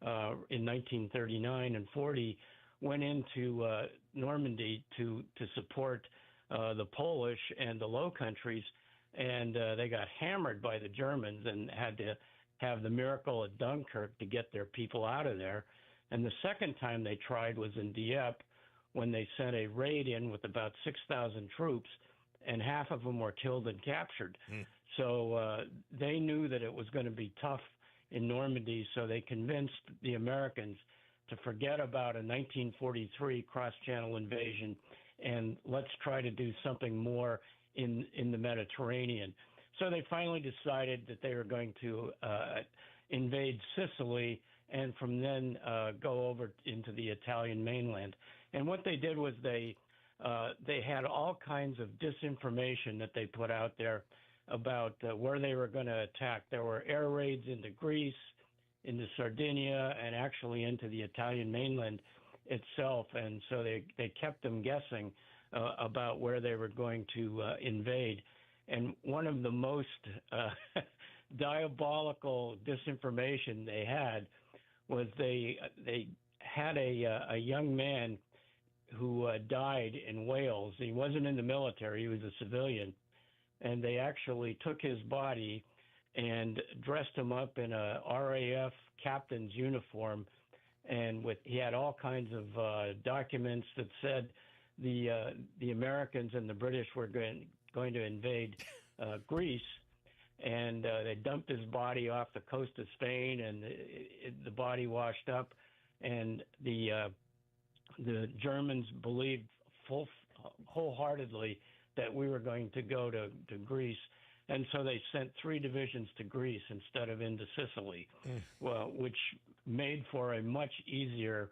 in 1939 and 40 went into Normandy to support the Polish and the Low Countries, and they got hammered by the Germans and had to have the miracle at Dunkirk to get their people out of there. And the second time they tried was in Dieppe, when they sent a raid in with about 6,000 troops, and half of them were killed and captured. So they knew that it was going to be tough in Normandy, so they convinced the Americans to forget about a 1943 cross-channel invasion and let's try to do something more in the Mediterranean. So they finally decided that they were going to invade Sicily and from then go over into the Italian mainland. And what they did was they had all kinds of disinformation that they put out there about where they were going to attack. There were air raids into Greece, into Sardinia, and actually into the Italian mainland itself. And so they kept them guessing about where they were going to invade. And one of the most diabolical disinformation they had was they had a young man who died in Wales. He wasn't in the military, he was a civilian. And they actually took his body and dressed him up in a RAF captain's uniform. And he had all kinds of documents that said the Americans and the British were going to invade Greece. And they dumped his body off the coast of Spain, and the body washed up. And the Germans believed wholeheartedly that we were going to go to Greece. And so they sent 3 divisions to Greece instead of into Sicily, well, which made for a much easier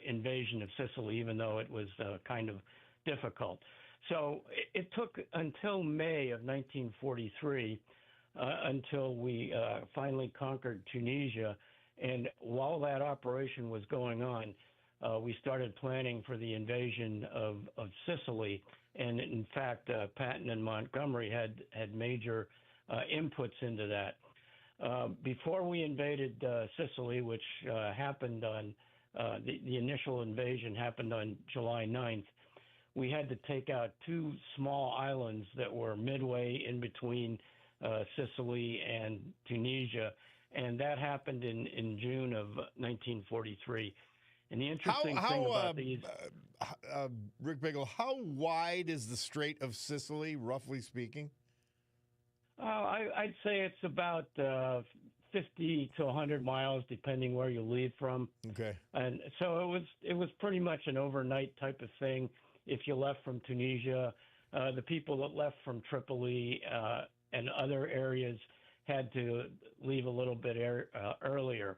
invasion of Sicily, even though it was kind of difficult. So it took until May of 1943 until we finally conquered Tunisia. And while that operation was going on, we started planning for the invasion of Sicily. And in fact, Patton and Montgomery had major inputs into that. Before we invaded Sicily, which happened on the initial invasion happened on July 9th, we had to take out two small islands that were midway in between Sicily and Tunisia, and that happened in June of 1943. And the interesting thing about these... Rick Bigelow, how wide is the Strait of Sicily, roughly speaking? I'd say it's about 50 to 100 miles, depending where you leave from. Okay. And so it was pretty much an overnight type of thing. If you left from Tunisia, the people that left from Tripoli and other areas had to leave a little bit earlier.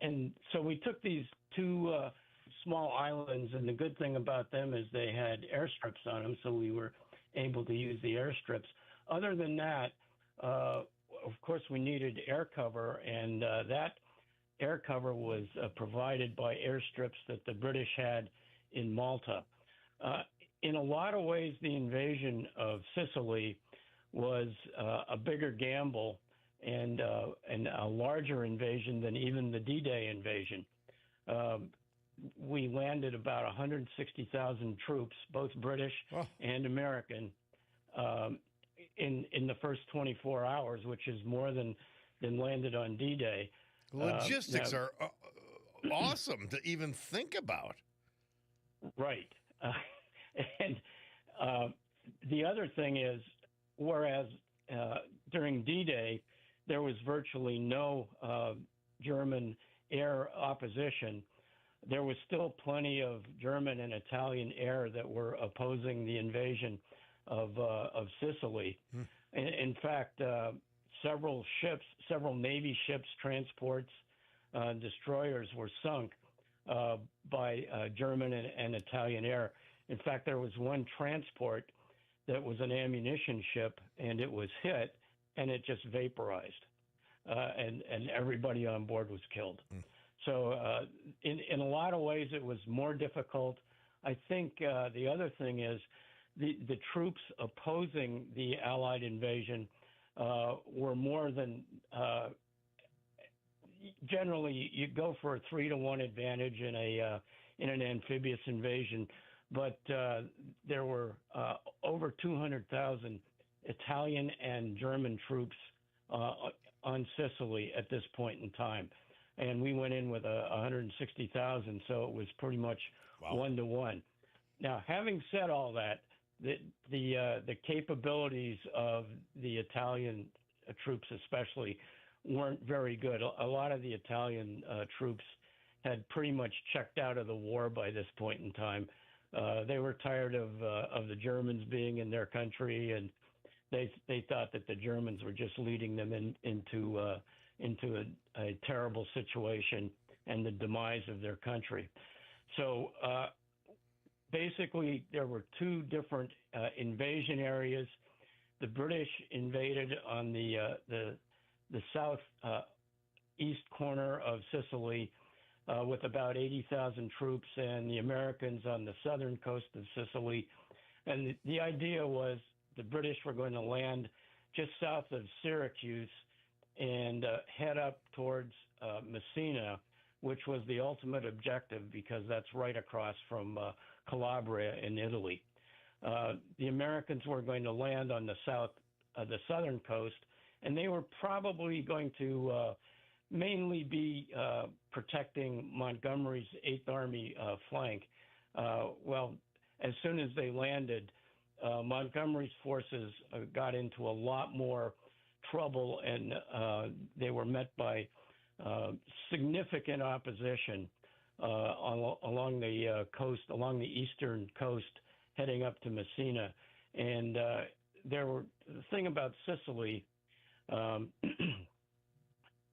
And so we took these two small islands, and the good thing about them is they had airstrips on them, so we were able to use the airstrips. Other than that, of course, we needed air cover, and that air cover was provided by airstrips that the British had in Malta. In a lot of ways, the invasion of Sicily was a bigger gamble and a larger invasion than even the D-Day invasion. We landed about 160,000 troops, both British and American, in the first 24 hours, which is more than landed on D-Day. Logistics are awesome to even think about. Right. And the other thing is, whereas during D-Day, there was virtually no German air opposition, there was still plenty of German and Italian air that were opposing the invasion of Sicily. In fact, several Navy ships, transports, destroyers were sunk by German and Italian air. In fact, there was one transport that was an ammunition ship, and it was hit, and it just vaporized, and everybody on board was killed. So in a lot of ways, it was more difficult. I think the other thing is the troops opposing the Allied invasion were more than generally you go for a 3-to-1 advantage in an amphibious invasion, but there were over 200,000 Italian and German troops on Sicily at this point in time. And we went in with 160,000, so it was pretty much 1-to-1. Now, having said all that, the capabilities of the Italian troops especially weren't very good. A lot of the Italian troops had pretty much checked out of the war by this point in time. They were tired of the Germans being in their country, and they thought that the Germans were just leading them into a terrible situation and the demise of their country. So basically, there were two different invasion areas. The British invaded on the south east corner of Sicily with about 80,000 troops, and the Americans on the southern coast of Sicily. And the idea was the British were going to land just south of Syracuse and head up towards Messina, which was the ultimate objective because that's right across from Calabria in Italy. The Americans were going to land on the southern coast, and they were probably going to mainly be protecting Montgomery's 8th Army flank. Well, as soon as they landed, Montgomery's forces got into a lot more trouble, and they were met by significant opposition along the coast, along the eastern coast, heading up to Messina. And the thing about Sicily,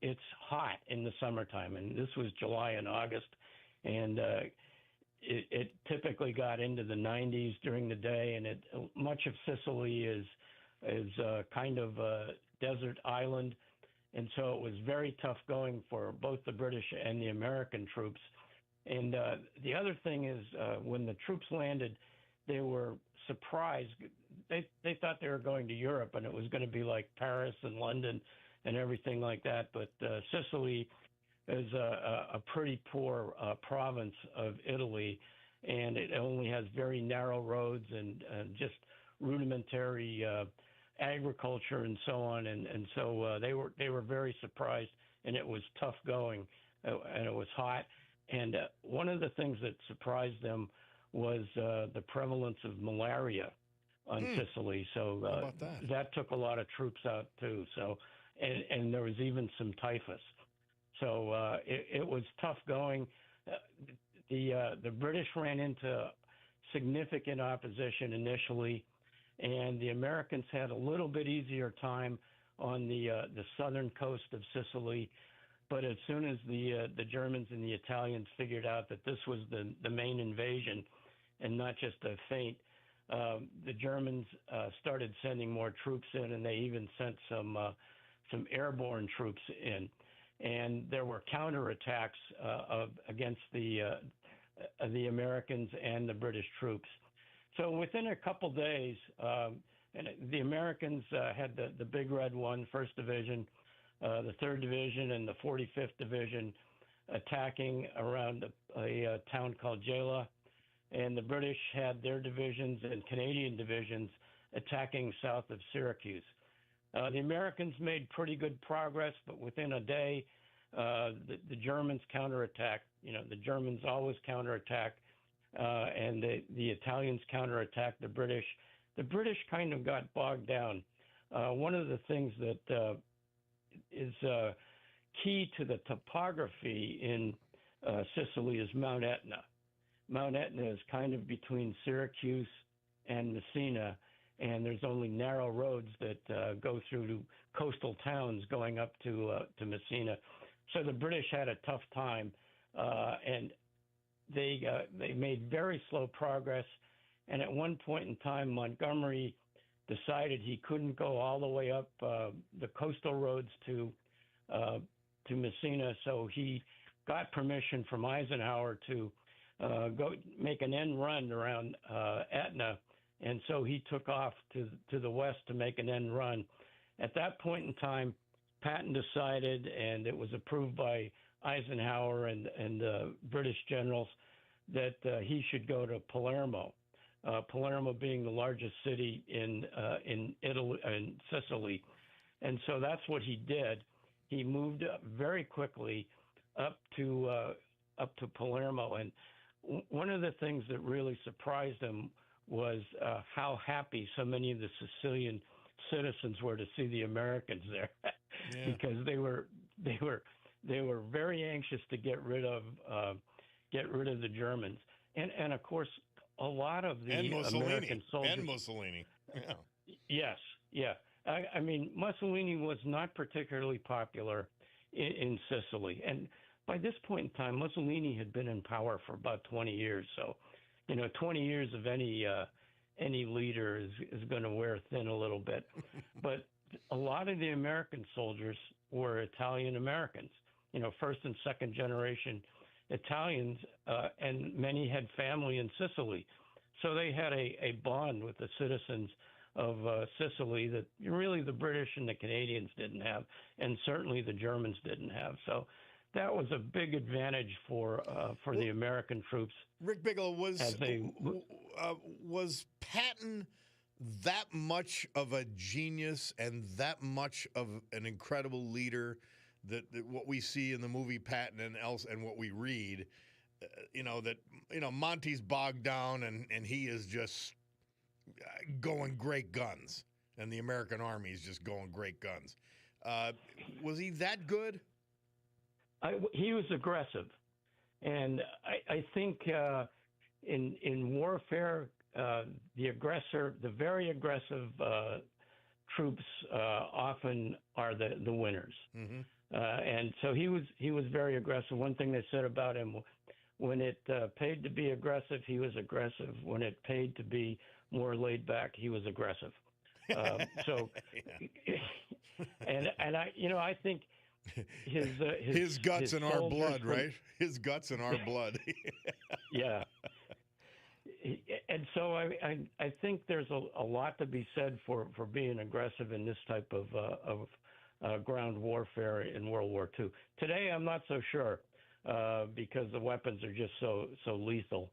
it's hot in the summertime, and this was July and August, and it typically got into the 90s during the day, and much of Sicily is kind of a desert island, And so it was very tough going for both the British and the American troops. And the other thing is, when the troops landed, they were surprised. They thought they were going to Europe, and it was going to be like Paris and London and everything like that. But Sicily is a pretty poor province of Italy, and it only has very narrow roads and just rudimentary agriculture and so on. And so they were very surprised, and it was tough going, and it was hot. And one of the things that surprised them was the prevalence of malaria on Sicily. So How about that? That took a lot of troops out too. So and there was even some typhus. So it was tough going. The British ran into significant opposition initially, and the Americans had a little bit easier time on the southern coast of Sicily. But as soon as the Germans and the Italians figured out that this was the main invasion and not just a feint, the Germans started sending more troops in, and they even sent some airborne troops in. And there were counterattacks against the Americans and the British troops. So within a couple days, and the Americans had the Big Red One, 1st Division, the 3rd Division, and the 45th Division attacking around a town called Gela. And the British had their divisions and Canadian divisions attacking south of Syracuse. The Americans made pretty good progress, but within a day, the Germans counterattacked. The Germans always counterattack, and the Italians counterattacked the British. The British kind of got bogged down. One of the things that is key to the topography in Sicily is Mount Etna. Mount Etna is kind of between Syracuse and Messina, and there's only narrow roads that go through to coastal towns going up to Messina. So the British had a tough time, and they made very slow progress. And at one point in time, Montgomery decided he couldn't go all the way up the coastal roads to Messina, so he got permission from Eisenhower to go make an end run around Etna, and so he took off to the west to make an end run. At that point in time, Patton decided, and it was approved by Eisenhower and British generals, that he should go to Palermo. Palermo being the largest city in Italy and Sicily, and so that's what he did. He moved up very quickly up to Palermo, and one of the things that really surprised him was how happy so many of the Sicilian citizens were to see the Americans there, because they were very anxious to get rid of the Germans, and of course a lot of the American soldiers and Mussolini. Yeah. Yes, yeah. I mean, Mussolini was not particularly popular in Sicily, and by this point in time, Mussolini had been in power for about 20 years. So, 20 years of any leader is going to wear thin a little bit. But a lot of the American soldiers were Italian Americans, first and second generation Italians, and many had family in Sicily. So they had a bond with the citizens of Sicily that really the British and the Canadians didn't have, and certainly the Germans didn't have. So that was a big advantage for the American troops. Rick Bigelow, was Patton that much of a genius and that much of an incredible leader that what we see in the movie Patton and what we read, Monty's bogged down and he is just going great guns, and the American Army is just going great guns. Was he that good? He was aggressive, and I think in warfare, the very aggressive troops often are the winners. Mm-hmm. And so he was very aggressive. One thing they said about him, when it paid to be aggressive, he was aggressive. When it paid to be more laid back, he was aggressive. So, and I think his guts in our blood, right? His guts in our blood. Yeah. And so I think there's a lot to be said for being aggressive in this type of ground warfare in World War II. Today, I'm not so sure because the weapons are just so lethal.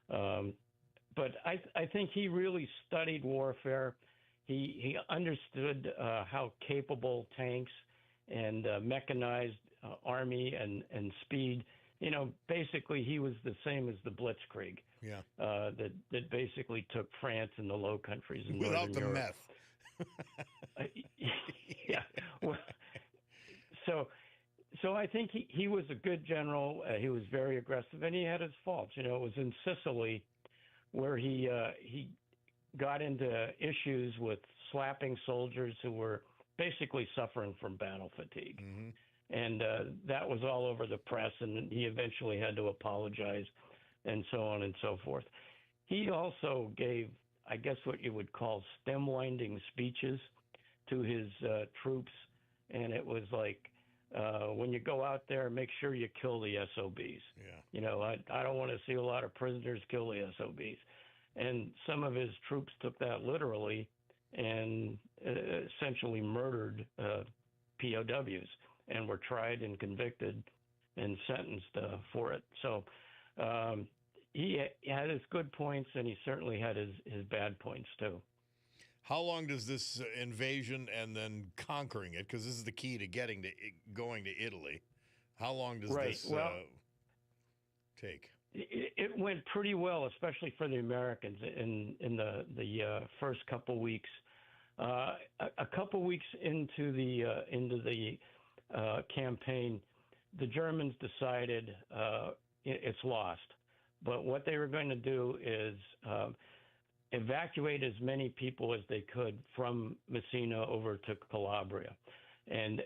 But I think he really studied warfare. He understood how capable tanks and mechanized army and speed. Basically he was the same as the Blitzkrieg. Yeah. That basically took France and the Low Countries in without Northern the Europe. meth. Yeah. Well, so I think he was a good general. He was very aggressive, and he had his faults. It was in Sicily where he got into issues with slapping soldiers who were basically suffering from battle fatigue. Mm-hmm. And that was all over the press, and he eventually had to apologize and so on and so forth. He also gave, I guess, what you would call stem-winding speeches to his troops, and it was like, when you go out there, make sure you kill the SOBs. Yeah. I don't want to see a lot of prisoners kill the SOBs. And some of his troops took that literally and essentially murdered POWs and were tried and convicted and sentenced for it. So he had his good points, and he certainly had his bad points too. How long does this invasion and then conquering it, because this is the key to going to Italy, how long does this take? It went pretty well, especially for the Americans in the first couple weeks. A couple weeks into the campaign, the Germans decided it's lost. But what they were going to do is evacuate as many people as they could from Messina over to Calabria. And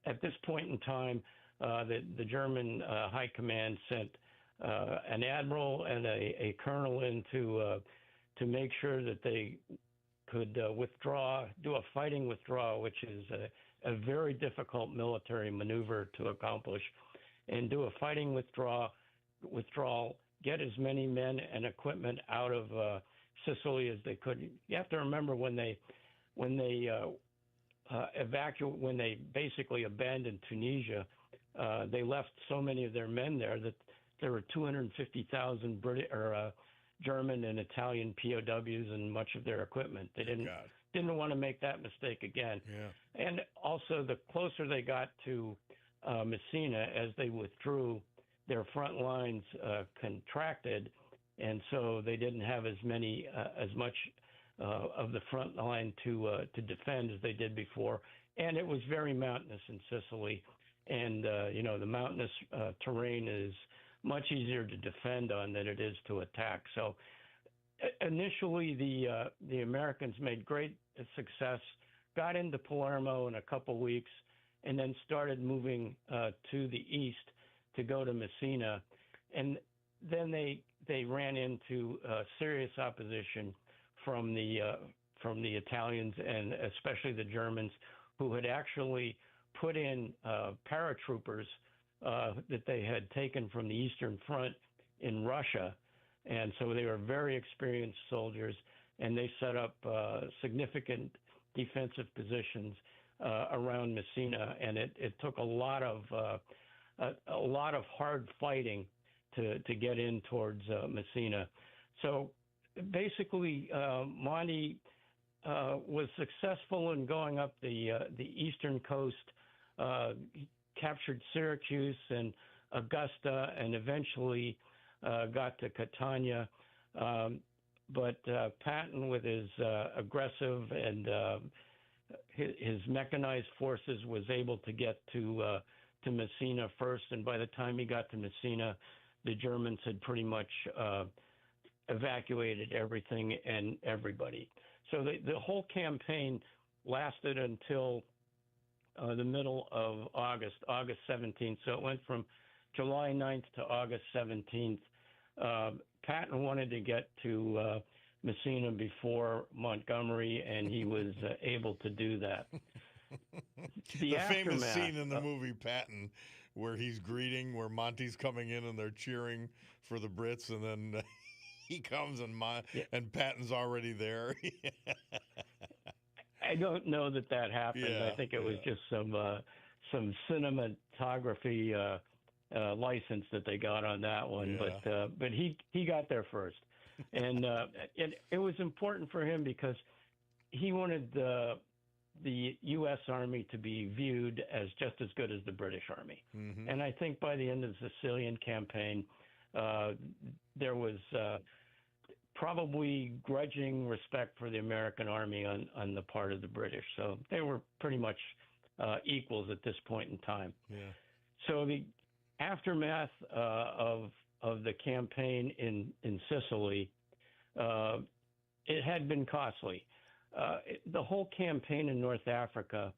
at this point in time, the German High Command sent an admiral and a colonel in to make sure that they could withdraw, do a fighting withdrawal, which is a very difficult military maneuver to accomplish, and do a fighting withdrawal, get as many men and equipment out of Sicily as they could. You have to remember when they basically abandoned Tunisia, they left so many of their men there that there were 250,000 German and Italian POWs and much of their equipment. They didn't want to make that mistake again. Yeah. And also, the closer they got to Messina, as they withdrew, their front lines contracted, and so they didn't have as much of the front line to defend as they did before. And it was very mountainous in Sicily, and the mountainous terrain is much easier to defend on than it is to attack. So initially, the Americans made great success, got into Palermo in a couple weeks, and then started moving to the east to go to Messina. And then they ran into serious opposition from the Italians and especially the Germans, who had actually put in paratroopers that they had taken from the Eastern Front in Russia. And so they were very experienced soldiers, and they set up significant defensive positions around Messina. And it took a lot of hard fighting to get in towards Messina. So basically, Monty was successful in going up the eastern coast, captured Syracuse and Augusta, and eventually got to Catania. But Patton, with his aggressive and his mechanized forces, was able to get to Messina first. And by the time he got to Messina, the Germans had pretty much evacuated everything and everybody. So the whole campaign lasted until the middle of August 17th. So it went from July 9th to August 17th. Patton wanted to get to Messina before Montgomery, and he was able to do that. The famous scene in the movie Patton, where he's greeting, where Monty's coming in and they're cheering for the Brits, and then he comes and Patton's already there. I don't know that happened. Yeah, I think it was just some cinematography license that they got on that one. Yeah. But he got there first, and it was important for him because he wanted the U.S. Army to be viewed as just as good as the British Army. Mm-hmm. And I think by the end of the Sicilian campaign, there was probably grudging respect for the American Army on the part of the British. So they were pretty much equals at this point in time. Yeah. So the aftermath of the campaign in Sicily, it had been costly. The whole campaign in North Africa,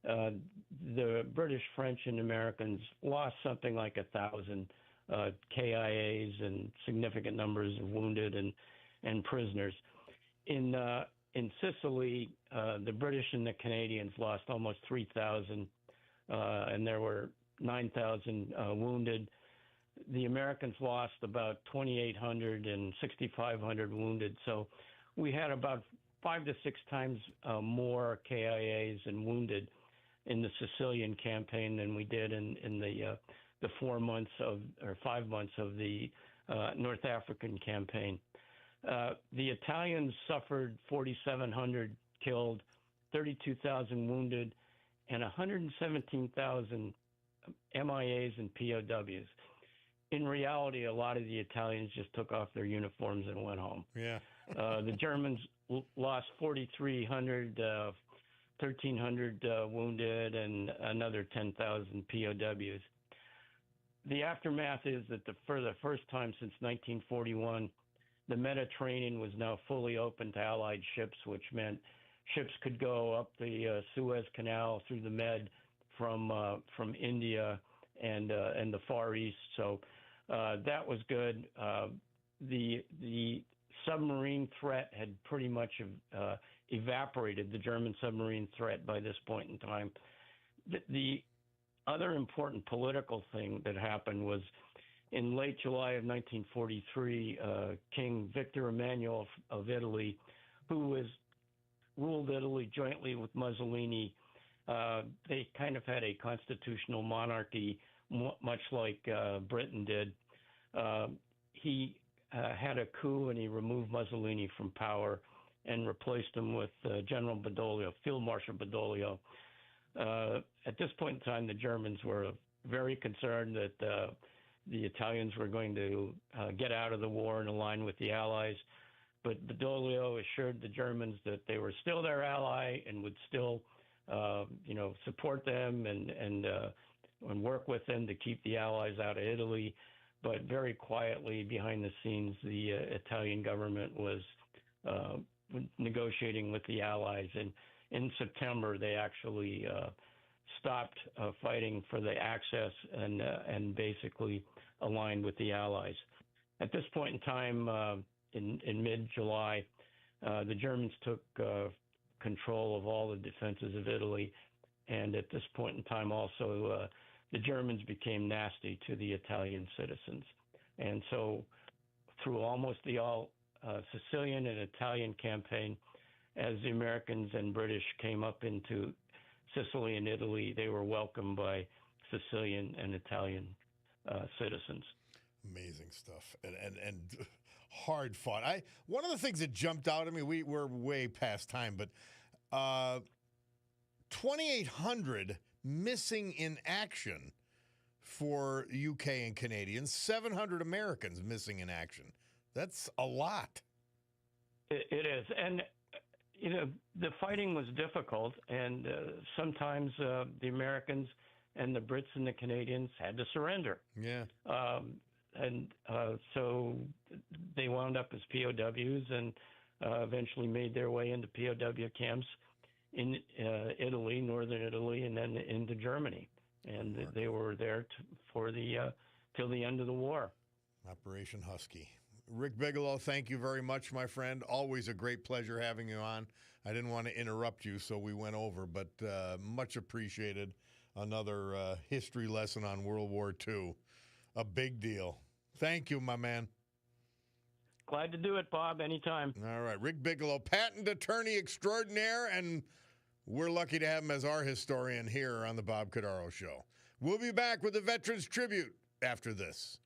the British, French, and Americans lost something like 1,000 KIAs and significant numbers of wounded and prisoners. In Sicily, the British and the Canadians lost almost 3,000, and there were 9,000 wounded. The Americans lost about 2,800 and 6,500 wounded. So we had about 5 to 6 times more KIAs and wounded in the Sicilian campaign than we did in the 4 months or 5 months of the North African campaign. The Italians suffered 4,700 killed, 32,000 wounded, and 117,000 MIAs and POWs. In reality, a lot of the Italians just took off their uniforms and went home. Yeah. The Germans lost 4,300, 1,300 wounded, and another 10,000 POWs. The aftermath is that for the first time since 1941, the Mediterranean was now fully open to Allied ships, which meant ships could go up the Suez Canal through the Med from India and the Far East. So that was good. The submarine threat had pretty much evaporated, the German submarine threat, by this point in time. The other important political thing that happened was in late July of 1943, King Victor Emmanuel of Italy, who ruled Italy jointly with Mussolini, they kind of had a constitutional monarchy, much like Britain did. He had a coup and he removed Mussolini from power and replaced him with General Badoglio, Field Marshal Badoglio. At this point in time, the Germans were very concerned that the Italians were going to get out of the war and align with the Allies. But Badoglio assured the Germans that they were still their ally and would still, support them and work with them to keep the Allies out of Italy. But very quietly behind the scenes, the Italian government was negotiating with the Allies. And in September, they actually stopped fighting for the Axis and basically aligned with the Allies. At this point in time, in mid-July, the Germans took control of all the defenses of Italy. And at this point in time also, the Germans became nasty to the Italian citizens. And so through almost the Sicilian and Italian campaign, as the Americans and British came up into Sicily and Italy, they were welcomed by Sicilian and Italian citizens. Amazing stuff, and hard fought. One of the things that jumped out at me, we're way past time, but 2,800 missing in action for UK and Canadians, 700 Americans missing in action. That's a lot. It is, and the fighting was difficult, and sometimes the Americans and the Brits and the Canadians had to surrender. Yeah. So they wound up as POWs and eventually made their way into POW camps in Italy, northern Italy, and then into Germany. And they were there till the end of the war. Operation Husky. Rick Bigelow, thank you very much, my friend. Always a great pleasure having you on. I didn't want to interrupt you, so we went over, but much appreciated. Another history lesson on World War II. A big deal. Thank you, my man. Glad to do it, Bob, anytime. All right. Rick Bigelow, patent attorney extraordinaire, and we're lucky to have him as our historian here on the Bob Cordaro Show. We'll be back with the Veterans Tribute after this.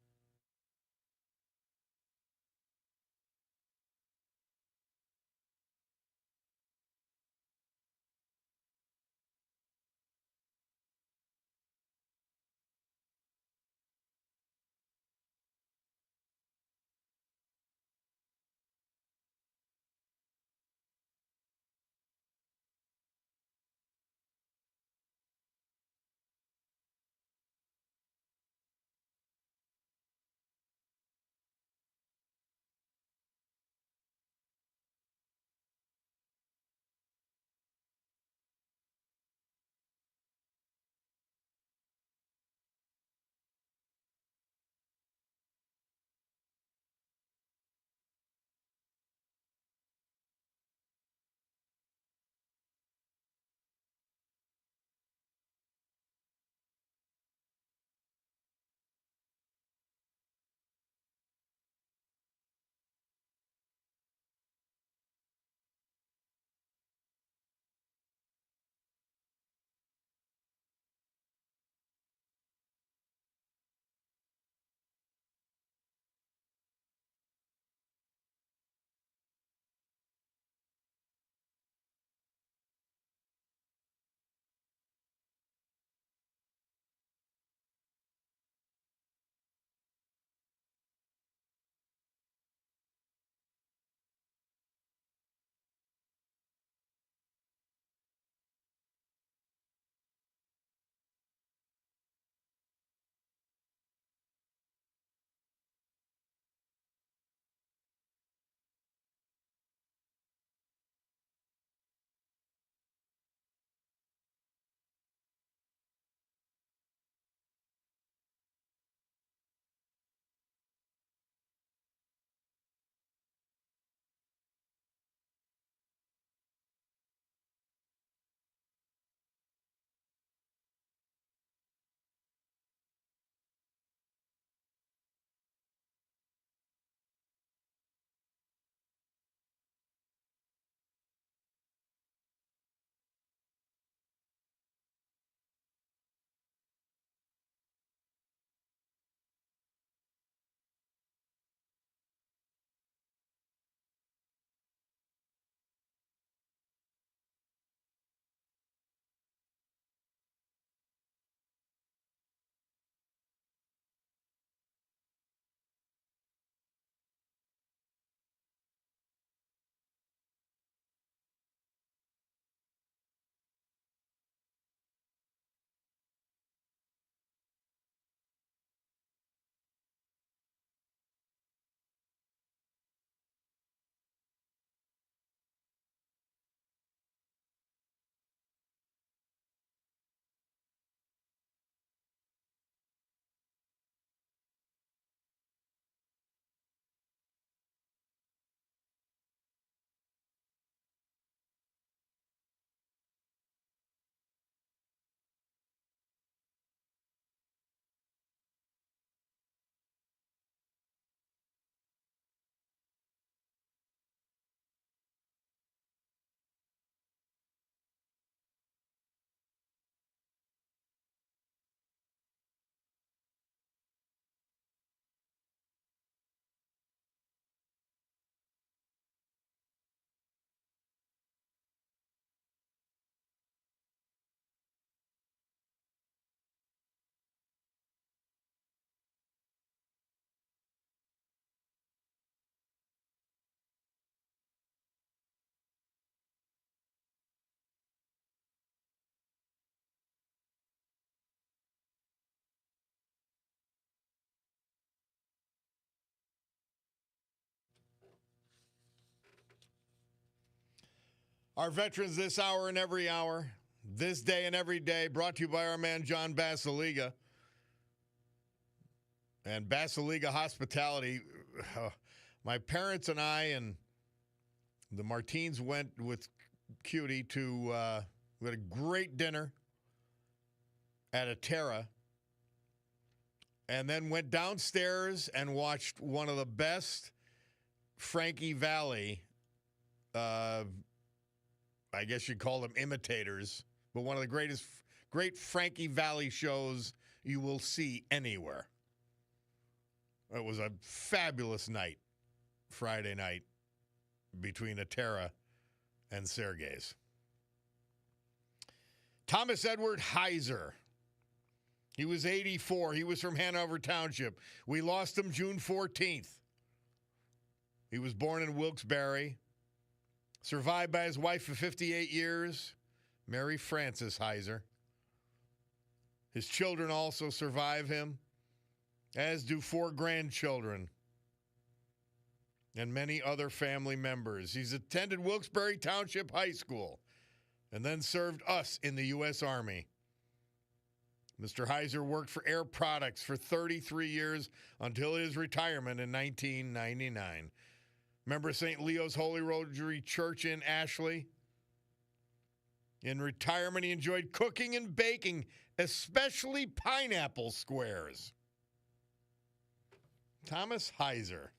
Our veterans this hour and every hour, this day and every day, brought to you by our man John Basiliga. And Basiliga Hospitality, My parents and I and the Martins went with Cutie to, we had a great dinner at a Terra, and then went downstairs and watched one of the best Frankie Valli, I guess you'd call them imitators, but one of the great Frankie Valli shows you will see anywhere. It was a fabulous night, Friday night, between Atera and Sergey's. Thomas Edward Heiser. He was 84. He was from Hanover Township. We lost him June 14th. He was born in Wilkes-Barre, survived by his wife for 58 years, Mary Frances Heiser. His children also survive him, as do 4 grandchildren and many other family members. He's attended Wilkes-Barre Township High School and then served us in the U.S. Army. Mr. Heiser worked for Air Products for 33 years until his retirement in 1999. Member of St. Leo's Holy Rosary Church in Ashley. In retirement, he enjoyed cooking and baking, especially pineapple squares. Thomas Heiser.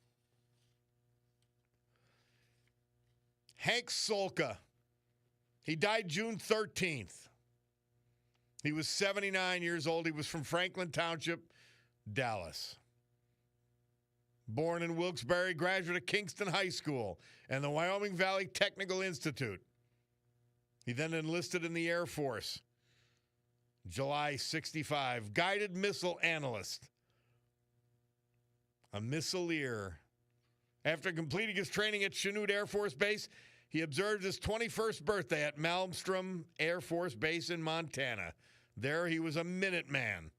Hank Solka. He died June 13th. He was 79 years old. He was from Franklin Township, Dallas. Born in Wilkes-Barre, graduate of Kingston High School and the Wyoming Valley Technical Institute. He then enlisted in the Air Force. July 65, guided missile analyst. A missileer. After completing his training at Chanute Air Force Base, he observed his 21st birthday at Malmstrom Air Force Base in Montana. There he was a Minuteman.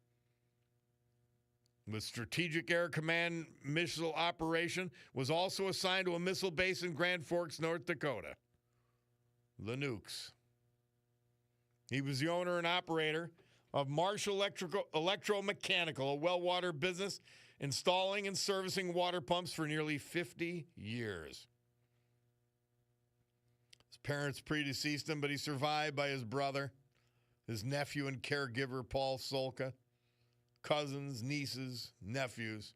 With Strategic Air Command missile operation, was also assigned to a missile base in Grand Forks, North Dakota. The Nukes. He was the owner and operator of Marshall Electromechanical, a well-water business installing and servicing water pumps for nearly 50 years. His parents predeceased him, but he survived by his brother, his nephew and caregiver, Paul Solka, cousins, nieces, nephews,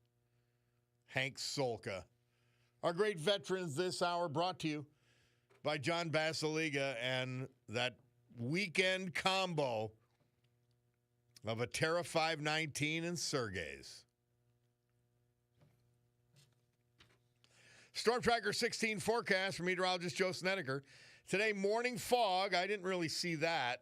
Hank Solka. Our great veterans this hour brought to you by John Basiliga and that weekend combo of a Terra 519 and Sergey's. Storm Tracker 16 forecast from meteorologist Joe Snedeker. Today, morning fog. I didn't really see that.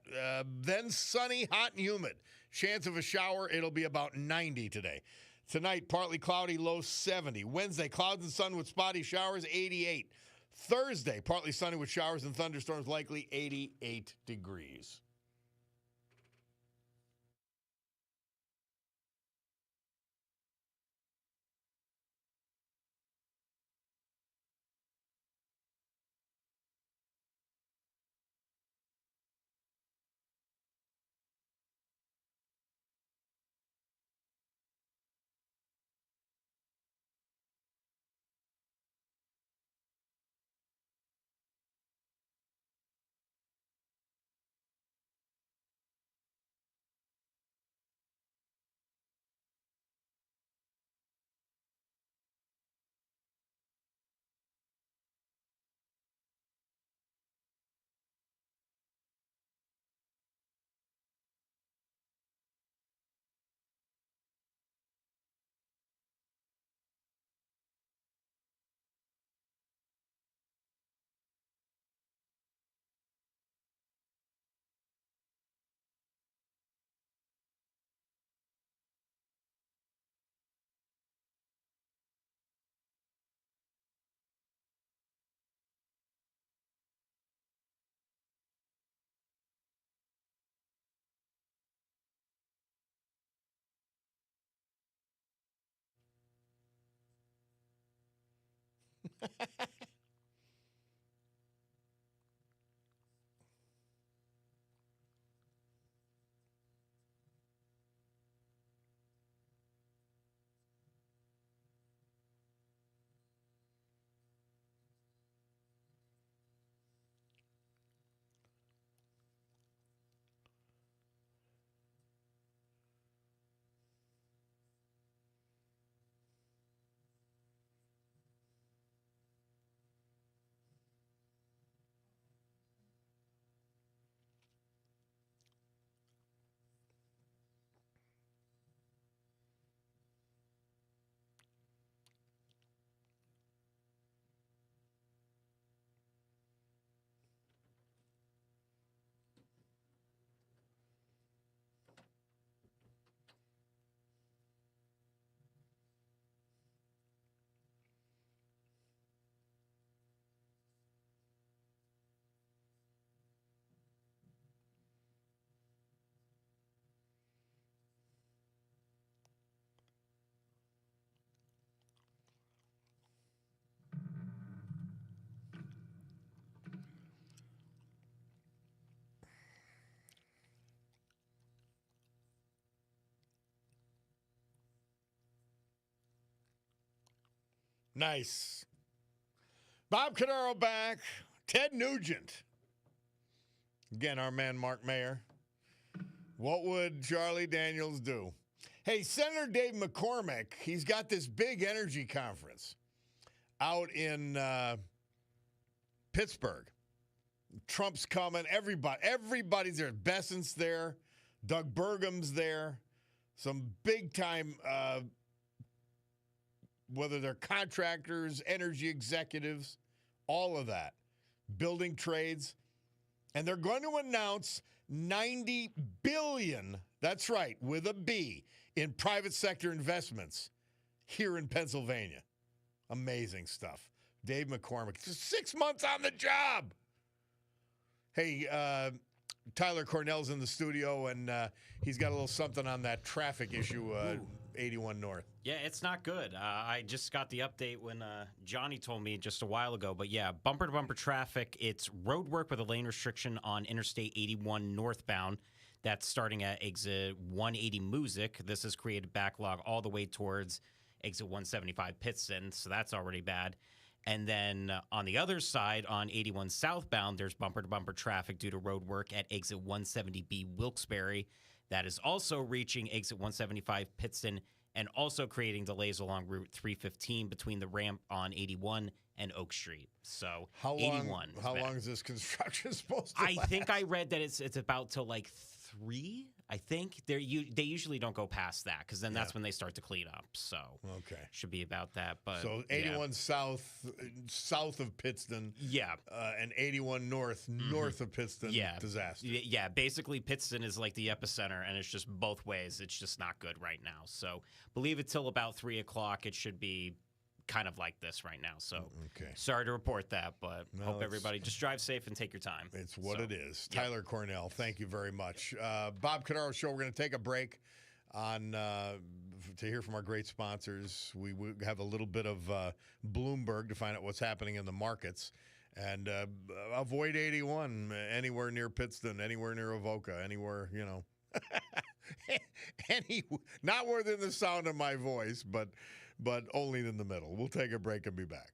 Then sunny, hot, and humid. Chance of a shower. It'll be about 90 today. Tonight, partly cloudy, low 70. Wednesday, clouds and sun with spotty showers, 88. Thursday, partly sunny with showers and thunderstorms, likely 88 degrees. Nice. Bob Cordaro back. Ted Nugent. Again, our man Mark Mayer. What would Charlie Daniels do? Hey, Senator Dave McCormick, he's got this big energy conference out in Pittsburgh. Trump's coming. Everybody's there. Bessent's there. Doug Burgum's there. Some big-time, whether they're contractors, energy executives, all of that. Building trades. And they're going to announce $90 billion, that's right, with a B, in private sector investments here in Pennsylvania. Amazing stuff. Dave McCormick, 6 months on the job. Hey, Tyler Cornell's in the studio, and he's got a little something on that traffic issue, 81 North. Yeah, it's not good. I just got the update when Johnny told me just a while ago. But yeah, bumper-to-bumper traffic. It's road work with a lane restriction on Interstate 81 northbound. That's starting at exit 180 Music. This has created backlog all the way towards exit 175 Pittston, so that's already bad. And then on the other side, on 81 southbound, there's bumper-to-bumper traffic due to road work at exit 170B Wilkes-Barre. That is also reaching exit 175 Pittston and also creating delays along Route 315 between the ramp on 81 and Oak Street. So How 81 long is this construction supposed to I last? think I read that it's about to like 3. I think they usually don't go past that because then that's when they start to clean up. So Okay. should be about that. But So 81 south of Pittston. yeah. And 81 north of Pittston. Disaster. Yeah, basically Pittston is like the epicenter, and it's just both ways. It's just not good right now. So believe it till about 3 o'clock. It should be kind of like this right now. So sorry to report that, but hope everybody just drive safe and take your time. It's what it is. Tyler Cornell, thank you very much. Bob Cordaro Show, we're going to take a break on to hear from our great sponsors. We have a little bit of Bloomberg to find out what's happening in the markets. And avoid 81 anywhere near Pittston, anywhere near Avoca, anywhere, not within the sound of my voice, but only in the middle. We'll take a break and be back.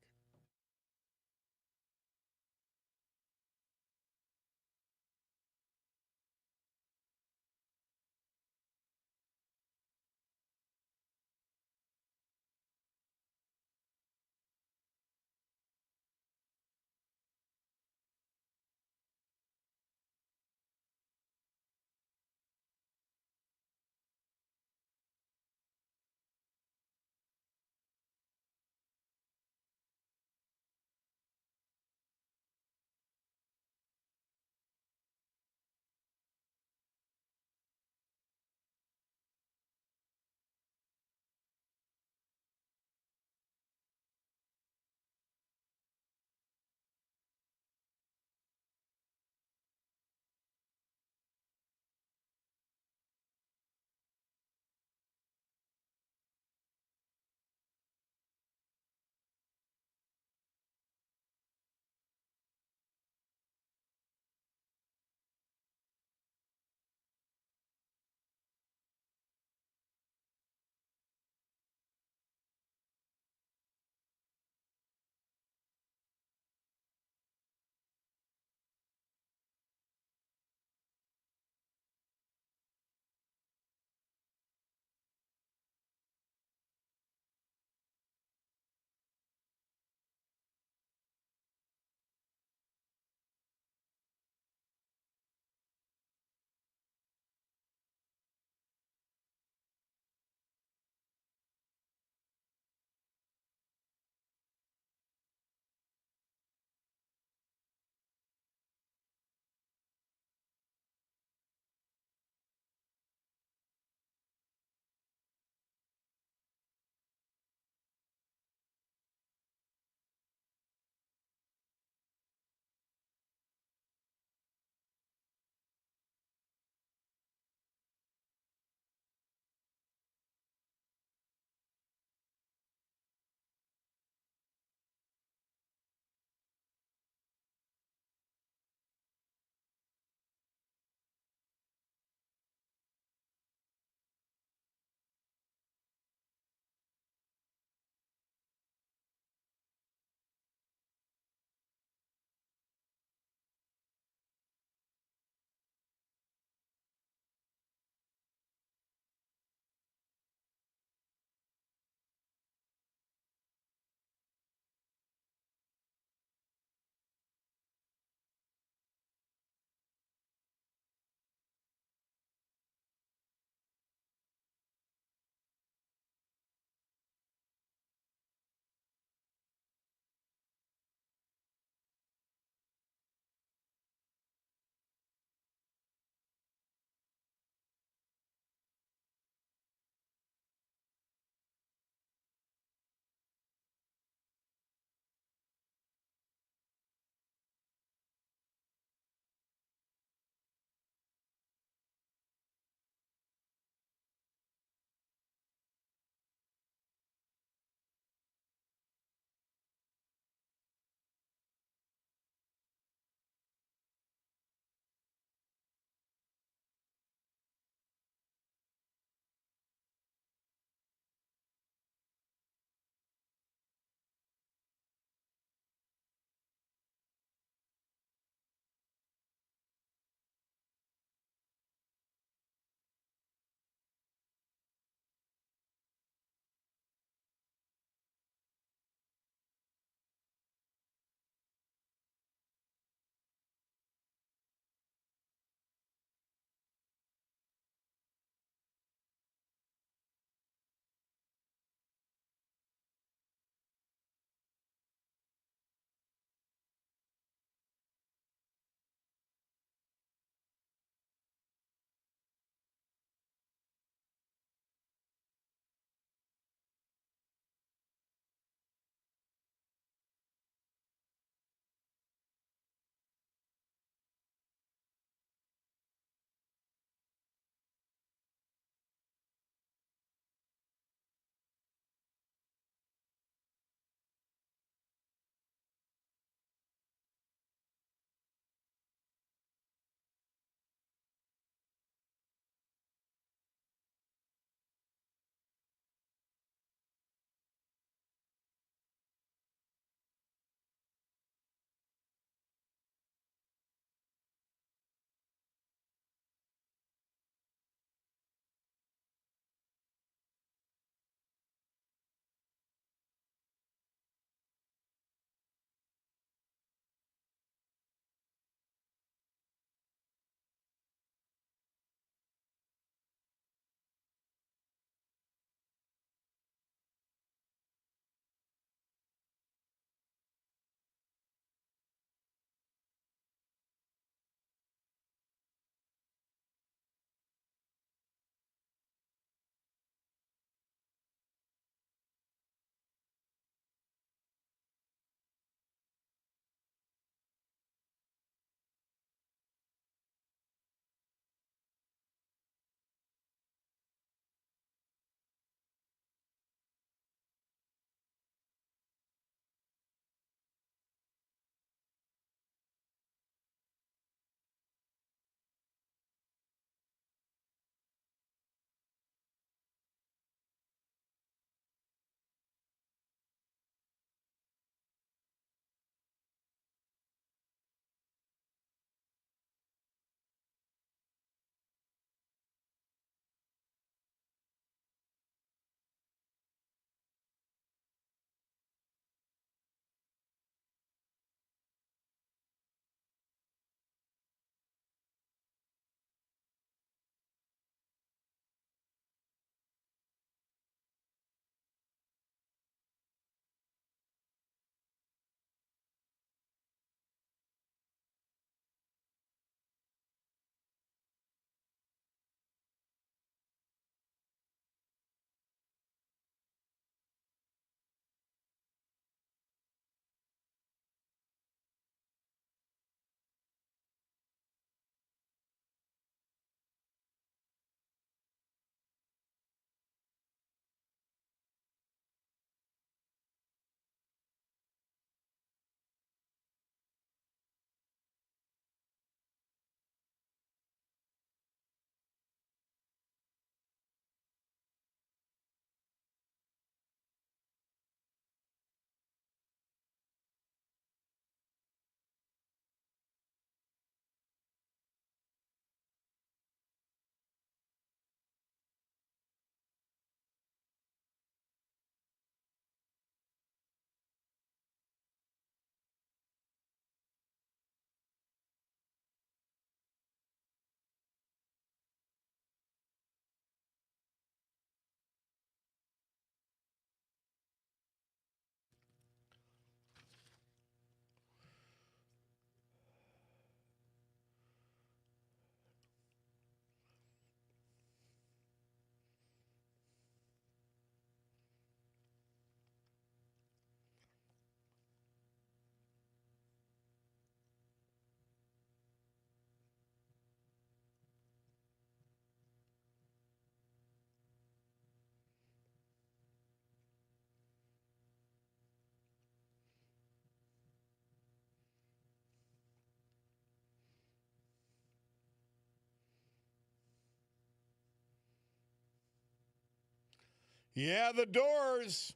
Yeah, the Doors.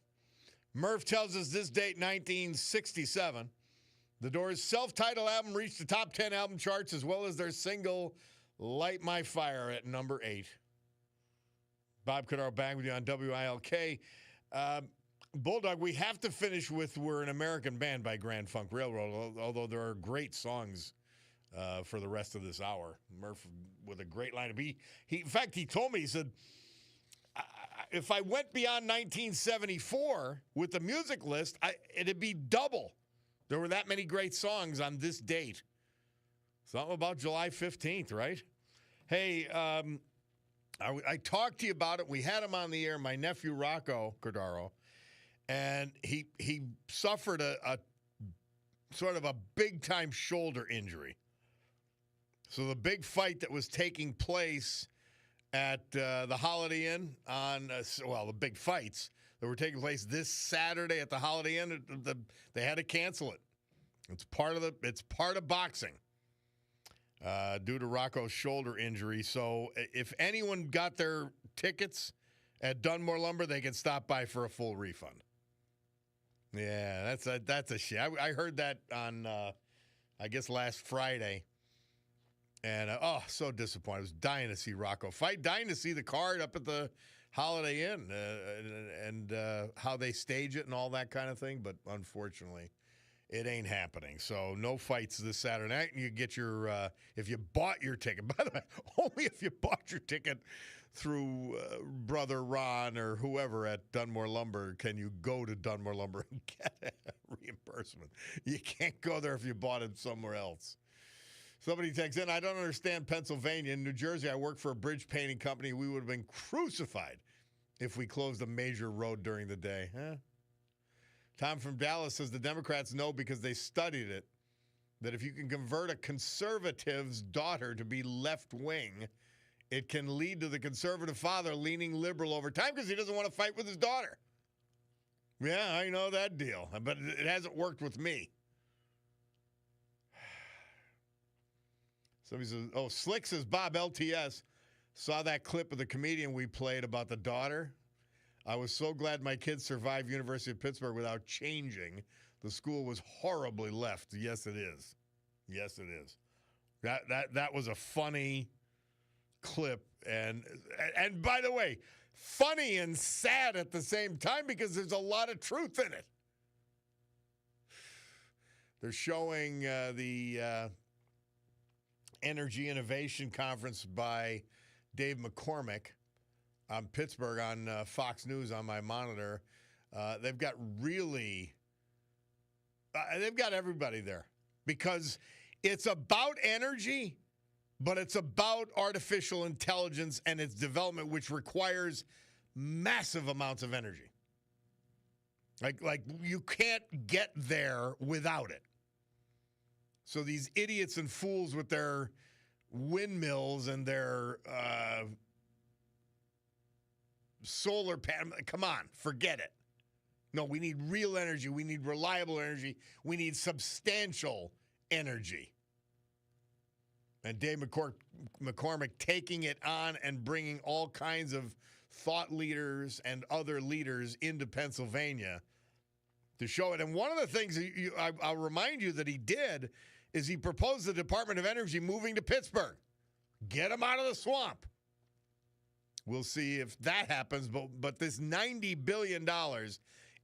Murph tells us this date, 1967. The Doors' self-titled album reached the top 10 album charts as well as their single, Light My Fire, at number 8. Bob Cordaro back with you on WILK. Bulldog, we have to finish with We're an American Band by Grand Funk Railroad, although there are great songs for the rest of this hour. Murph with a great line. In fact, he told me, he said, if I went beyond 1974 with the music list, it'd be double. There were that many great songs on this date. Something about July 15th, right? Hey, I talked to you about it. We had him on the air, my nephew Rocco Cordaro, and he suffered a sort of a big-time shoulder injury. So the big fight that was taking place at the Holiday Inn the big fights that were taking place this Saturday at the Holiday Inn, they had to cancel it. It's part of boxing due to Rocco's shoulder injury. So if anyone got their tickets at Dunmore Lumber, they can stop by for a full refund. Yeah, that's a shit. I heard that on I guess last Friday. And, so disappointed. I was dying to see Rocco fight, dying to see the card up at the Holiday Inn and how they stage it and all that kind of thing. But unfortunately, it ain't happening. So no fights this Saturday night. And you get your, if you bought your ticket, by the way, only if you bought your ticket through Brother Ron or whoever at Dunmore Lumber can you go to Dunmore Lumber and get a reimbursement. You can't go there if you bought it somewhere else. Somebody texts in, I don't understand Pennsylvania. In New Jersey, I work for a bridge painting company. We would have been crucified if we closed a major road during the day. Huh? Tom from Dallas says the Democrats know because they studied it, that if you can convert a conservative's daughter to be left-wing, it can lead to the conservative father leaning liberal over time because he doesn't want to fight with his daughter. Yeah, I know that deal, but it hasn't worked with me. Somebody says, Slick says, Bob, LTS, saw that clip of the comedian we played about the daughter. I was so glad my kids survived University of Pittsburgh without changing. The school was horribly left. Yes, it is. Yes, it is. That was a funny clip. And by the way, funny and sad at the same time because there's a lot of truth in it. They're showing the Energy Innovation Conference by Dave McCormick on Pittsburgh on Fox News on my monitor. They've got everybody there because it's about energy, but it's about artificial intelligence and its development, which requires massive amounts of energy. Like you can't get there without it. So these idiots and fools with their windmills and their solar panel, come on, forget it. No, we need real energy. We need reliable energy. We need substantial energy. And Dave McCormick taking it on and bringing all kinds of thought leaders and other leaders into Pennsylvania to show it. And one of the things I'll remind you that he did is he proposed the Department of Energy moving to Pittsburgh. Get them out of the swamp. We'll see if that happens. But this $90 billion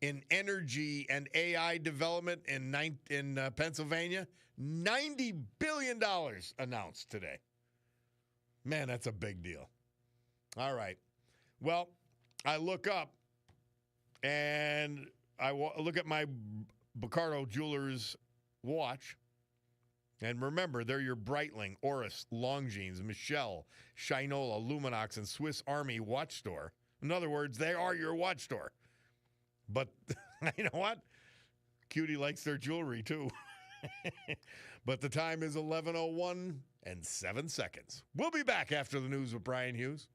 in energy and AI development in Pennsylvania, $90 billion announced today. Man, that's a big deal. All right. Well, I look up and I look at my Bacardo Jewelers watch. And remember, they're your Breitling, Oris, Longines, Michelle, Shinola, Luminox, and Swiss Army watch store. In other words, they are your watch store. But you know what? Cutie likes their jewelry, too. But the time is 11:01 and 7 seconds. We'll be back after the news with Brian Hughes.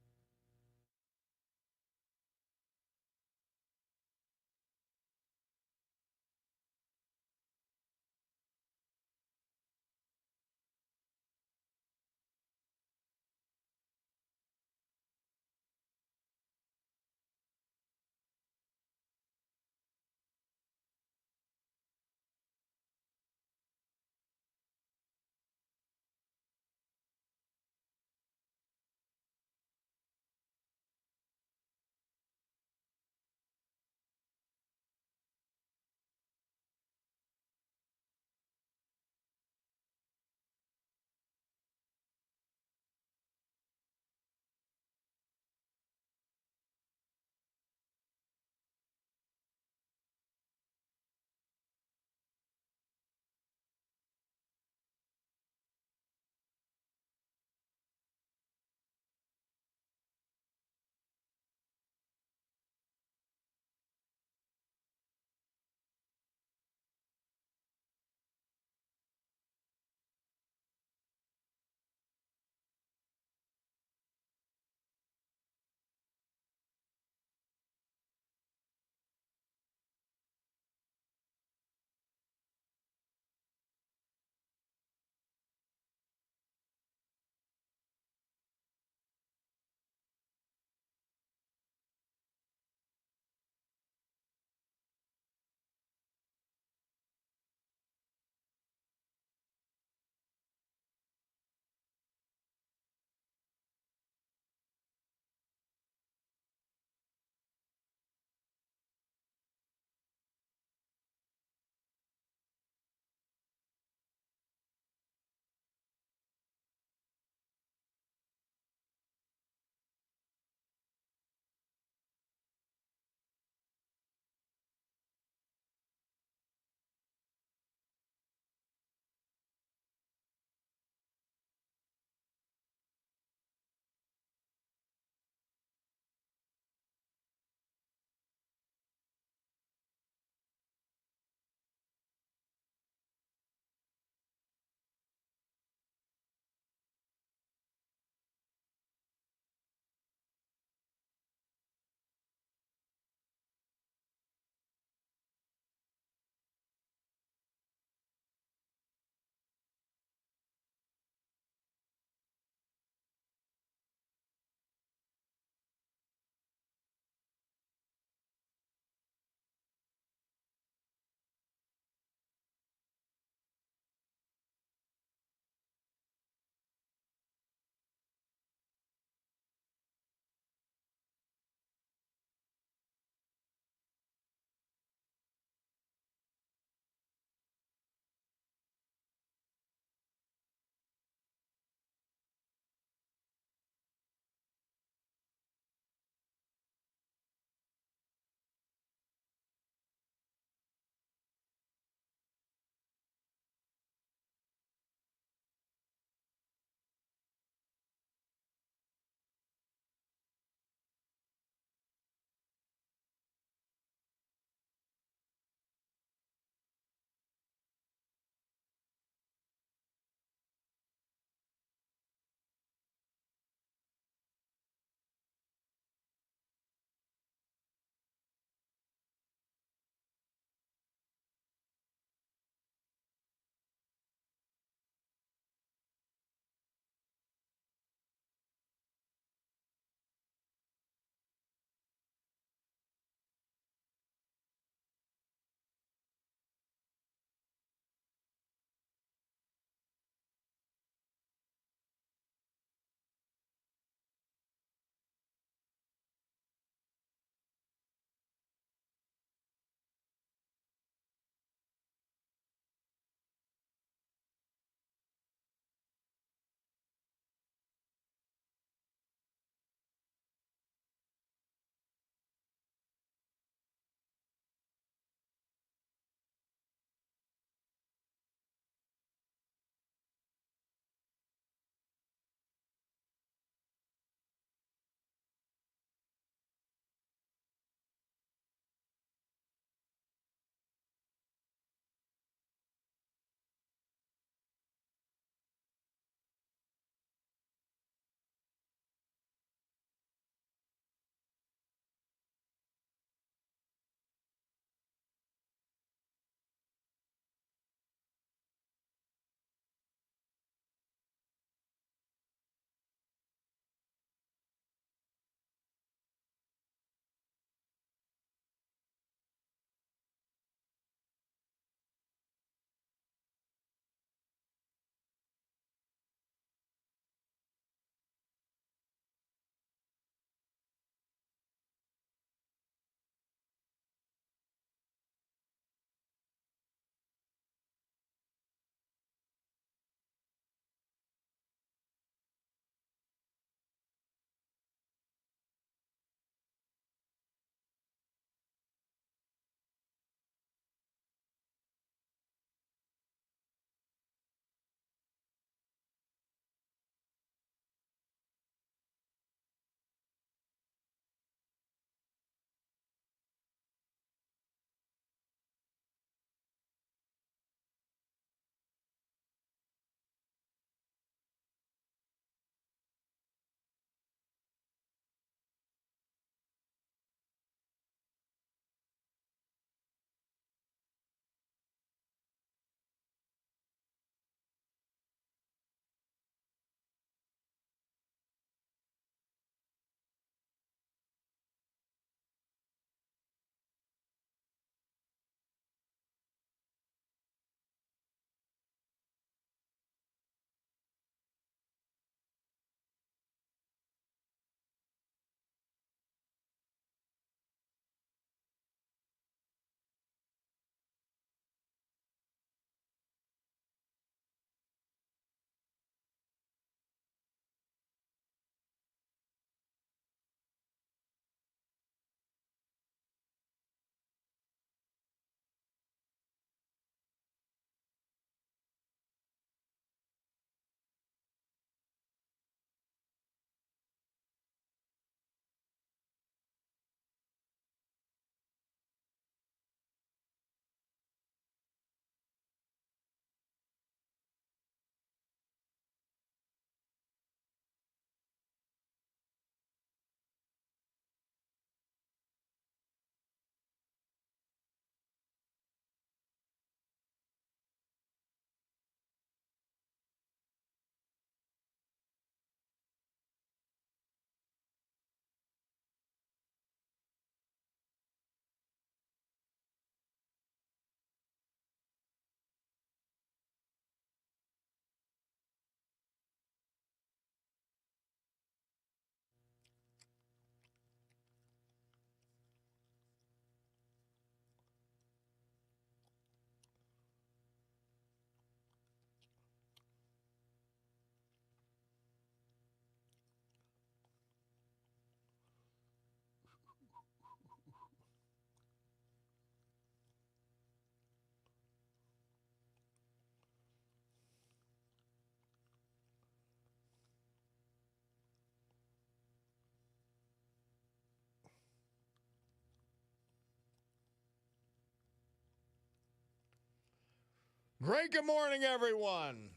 Great good morning, everyone.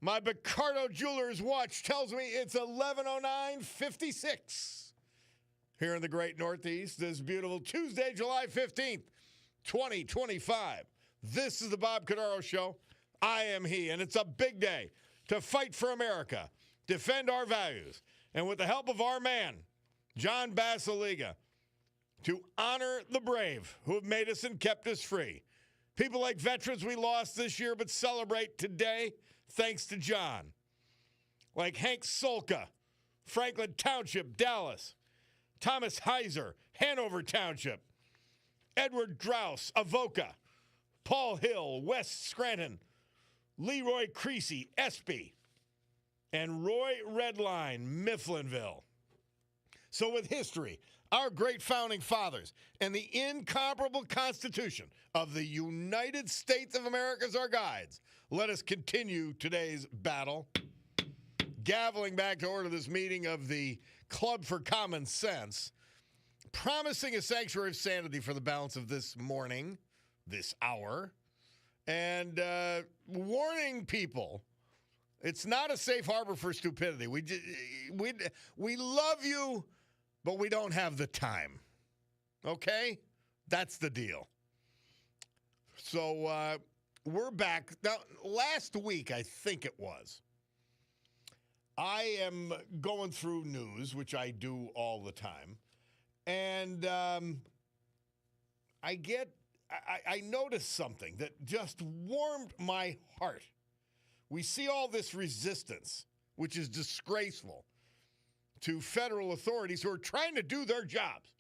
My Cordaro Jewelers watch tells me it's 11:09:56 here in the great Northeast this beautiful Tuesday, July 15th, 2025. This is the Bob Cordaro Show. I am he, and it's a big day to fight for America, defend our values, and with the help of our man, John Basiliga, to honor the brave who have made us and kept us free. People like veterans we lost this year but celebrate today thanks to John. Like Hank Solka, Franklin Township, Dallas. Thomas Heiser, Hanover Township. Edward Drouse, Avoca. Paul Hill, West Scranton. Leroy Creasy, Espy. And Roy Redline, Mifflinville. So with history, our great founding fathers, and the incomparable Constitution of the United States of America as our guides, let us continue today's battle. Gaveling back to order this meeting of the Club for Common Sense, promising a sanctuary of sanity for the balance of this morning, this hour, and warning people it's not a safe harbor for stupidity. We love you, but we don't have the time. Okay? That's the deal. So we're back. Now, last week, I think it was, I am going through news, which I do all the time, and I noticed something that just warmed my heart. We see all this resistance, which is disgraceful, to federal authorities who are trying to do their jobs.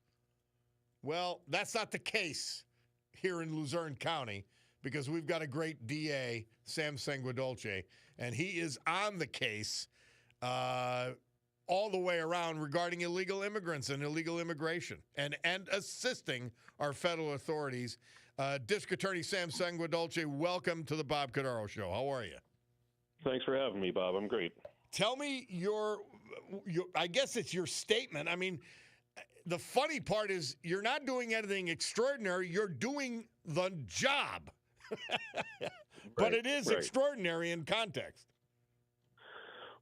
Well, that's not the case here in Luzerne County because we've got a great DA, Sam Sanguadolce, and he is on the case all the way around regarding illegal immigrants and illegal immigration and assisting our federal authorities. District Attorney Sam Sanguadolce, welcome to the Bob Cordaro Show. How are you? Thanks for having me, Bob. I'm great. Tell me your I guess it's your statement. I mean, the funny part is you're not doing anything extraordinary. You're doing the job. But it is extraordinary in context.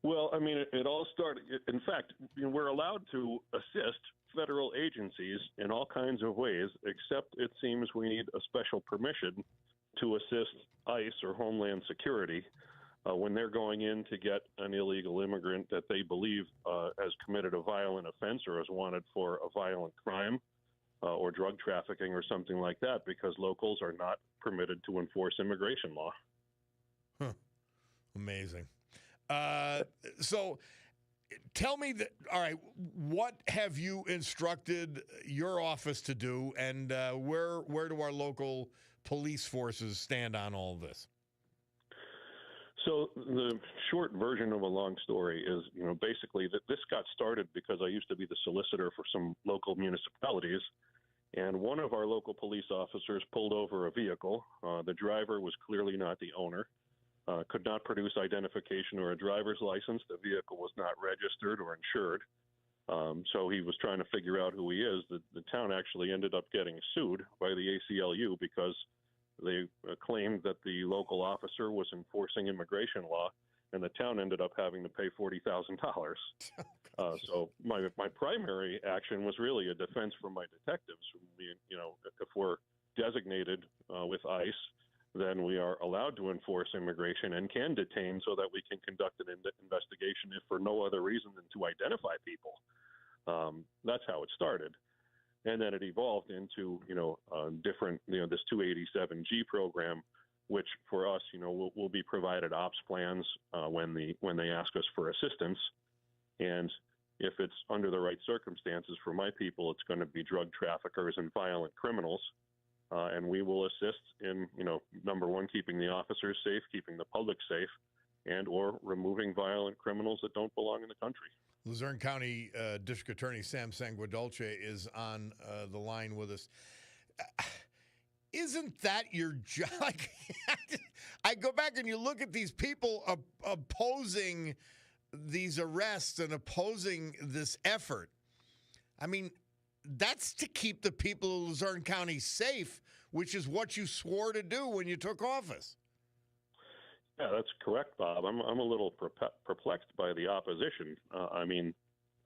Well, I mean, it all started. In fact, we're allowed to assist federal agencies in all kinds of ways, except it seems we need a special permission to assist ICE or Homeland Security when they're going in to get an illegal immigrant that they believe has committed a violent offense or is wanted for a violent crime or drug trafficking or something like that, because locals are not permitted to enforce immigration law. Huh. Amazing. So tell me that, all right, what have you instructed your office to do, and where do our local police forces stand on all of this? So the short version of a long story is, basically that this got started because I used to be the solicitor for some local municipalities, and one of our local police officers pulled over a vehicle. The driver was clearly not the owner, could not produce identification or a driver's license. The vehicle was not registered or insured. So he was trying to figure out who he is. The town actually ended up getting sued by the ACLU because they claimed that the local officer was enforcing immigration law, and the town ended up having to pay $40,000. So my primary action was really a defense from my detectives. If we're designated with ICE, then we are allowed to enforce immigration and can detain so that we can conduct an investigation if for no other reason than to identify people. That's how it started. And then it evolved into, different, this 287G program, which for us, we'll be provided ops plans when they ask us for assistance. And if it's under the right circumstances for my people, it's going to be drug traffickers and violent criminals. And we will assist in, number one, keeping the officers safe, keeping the public safe, and or removing violent criminals that don't belong in the country. Luzerne County District Attorney Sam Sanguadolce is on the line with us. Isn't that your job? I go back and you look at these people opposing these arrests and opposing this effort. I mean, that's to keep the people of Luzerne County safe which is what you swore to do when you took office. Yeah, that's correct, Bob. I'm a little perplexed by the opposition. I mean,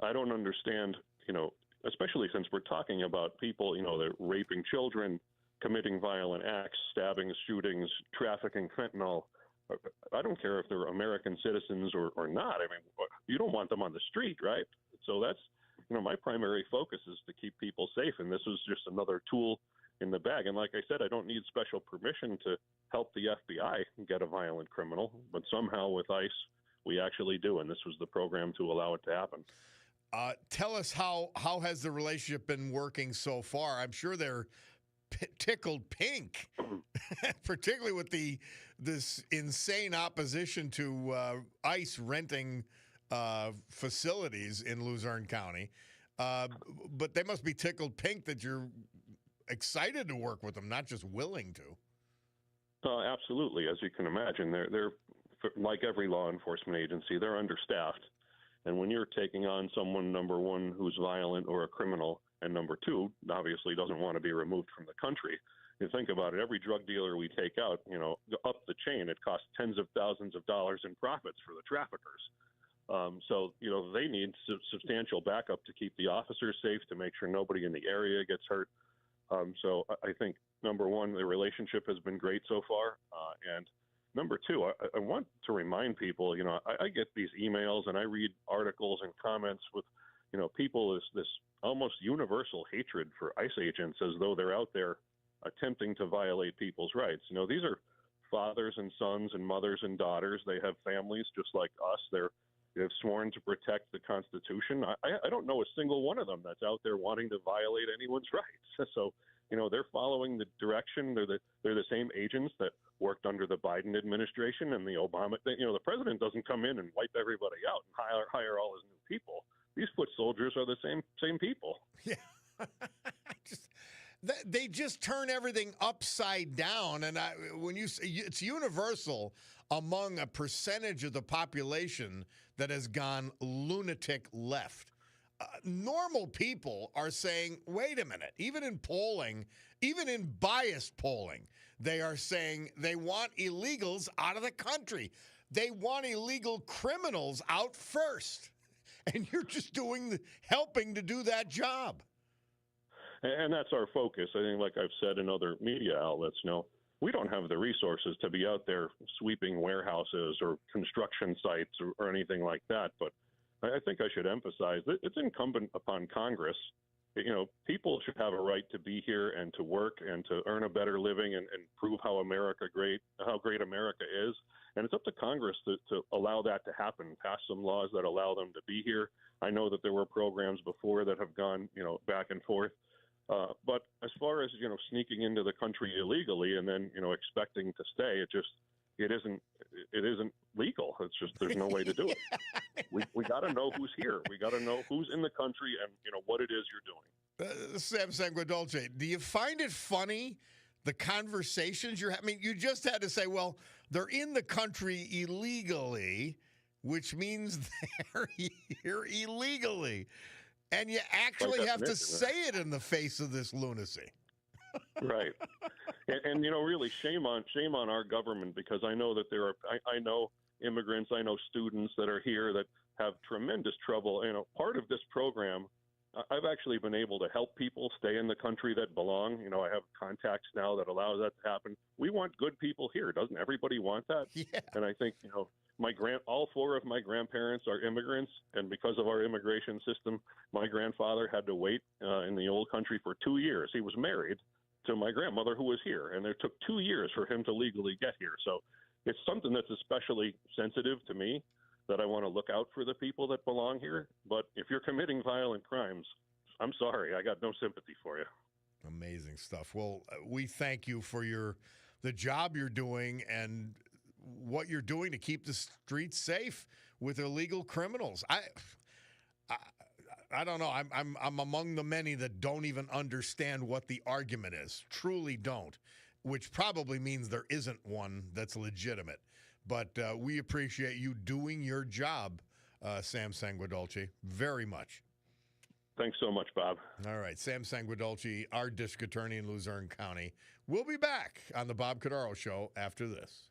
I don't understand, especially since we're talking about people, they're raping children, committing violent acts, stabbings, shootings, trafficking fentanyl. I don't care if they're American citizens or not. I mean, you don't want them on the street, right? So that's, my primary focus is to keep people safe. And this was just another tool in the bag. And like I said, I don't need special permission to help the FBI get a violent criminal, but somehow with ICE, we actually do. And this was the program to allow it to happen. Tell us how has the relationship been working so far? I'm sure they're tickled pink, particularly with this insane opposition to ICE renting facilities in Luzerne County. But they must be tickled pink that you're excited to work with them, not just willing to. Absolutely. As you can imagine, they're like every law enforcement agency, they're understaffed. And when you're taking on someone, number one, who's violent or a criminal, and number two, obviously doesn't want to be removed from the country, you think about it, every drug dealer we take out, up the chain, it costs tens of thousands of dollars in profits for the traffickers. So, they need substantial backup to keep the officers safe, to make sure nobody in the area gets hurt. So I think, number one, the relationship has been great so far. And number two, I want to remind people, I get these emails and I read articles and comments with, people this almost universal hatred for ICE agents as though they're out there attempting to violate people's rights. These are fathers and sons and mothers and daughters. They have families just like us. They have sworn to protect the Constitution. I don't know a single one of them that's out there wanting to violate anyone's rights. So, they're following the direction. They're the same agents that worked under the Biden administration and the Obama. The president doesn't come in and wipe everybody out and hire all his new people. These foot soldiers are the same people. Yeah. They just turn everything upside down. And when you say it's universal among a percentage of the population that has gone lunatic left. Normal people are saying, wait a minute, even in polling, even in biased polling, they are saying they want illegals out of the country. They want illegal criminals out first. And you're just helping to do that job. And that's our focus. I think, like I've said in other media outlets, we don't have the resources to be out there sweeping warehouses or construction sites or anything like that. But I think I should emphasize that it's incumbent upon Congress. People should have a right to be here and to work and to earn a better living and prove how great America is. And it's up to Congress to allow that to happen, pass some laws that allow them to be here. I know that there were programs before that have gone, back and forth. But as far as, sneaking into the country illegally and then, expecting to stay, it isn't legal. It's just, there's no way to do it. We got to know who's here. We got to know who's in the country and, what it is you're doing. Sam Sanguadolce, do you find it funny, the conversations you're having? You just had to say, well, they're in the country illegally, which means they're here illegally. And you actually have to say it in the face of this lunacy. Right. And really shame on our government, because I know that I know immigrants, I know students that are here that have tremendous trouble. Part of this program, I've actually been able to help people stay in the country that belong. I have contacts now that allows that to happen. We want good people here. Doesn't everybody want that? Yeah. And I think, all four of my grandparents are immigrants, and because of our immigration system, my grandfather had to wait in the old country for 2 years. He was married to my grandmother who was here, and it took 2 years for him to legally get here. So it's something that's especially sensitive to me, that I want to look out for the people that belong here. But if you're committing violent crimes, I'm sorry, I got no sympathy for you. Amazing stuff. Well, we thank you for the job you're doing and what you're doing to keep the streets safe with illegal criminals. I don't know. I'm among the many that don't even understand what the argument is. Truly don't, which probably means there isn't one that's legitimate. But we appreciate you doing your job, Sam Sanguadolce, very much. Thanks so much, Bob. All right. Sam Sanguidolci, our district attorney in Luzerne County. We'll be back on the Bob Cordaro Show after this.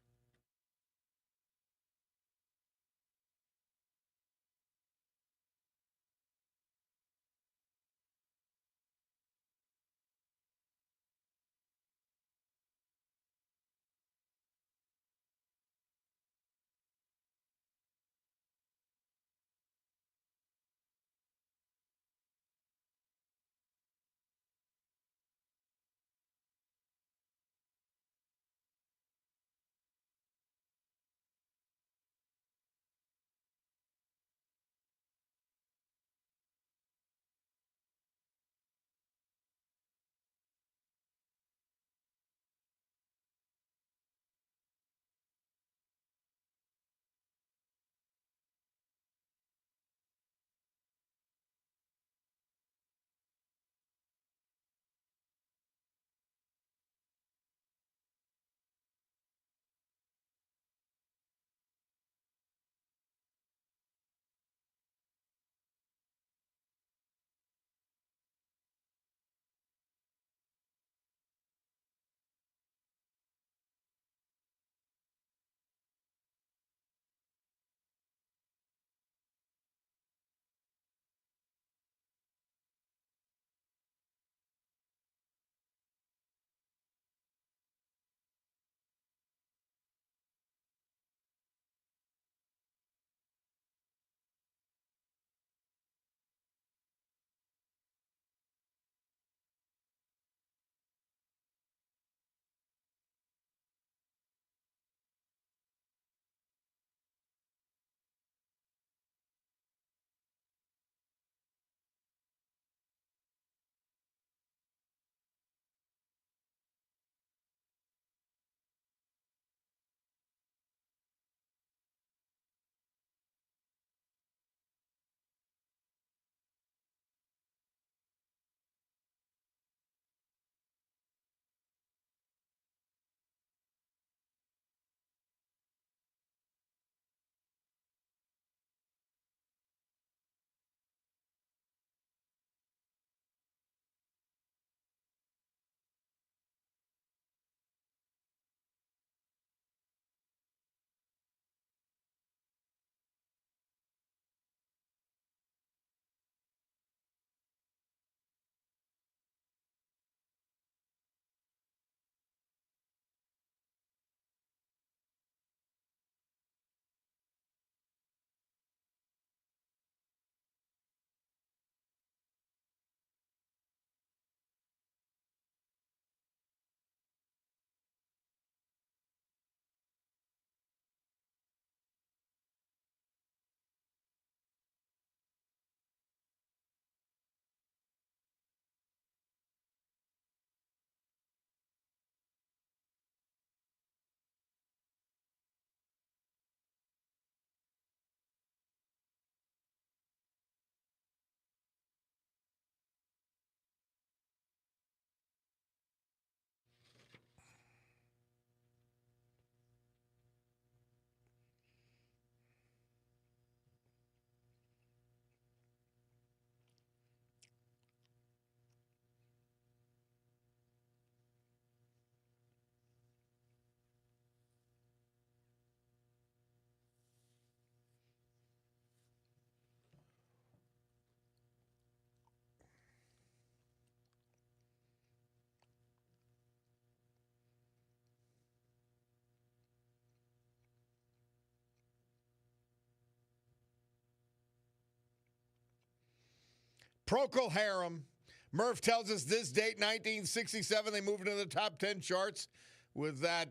Procol Harum. Murph tells us this date, 1967, they moved into the top 10 charts with that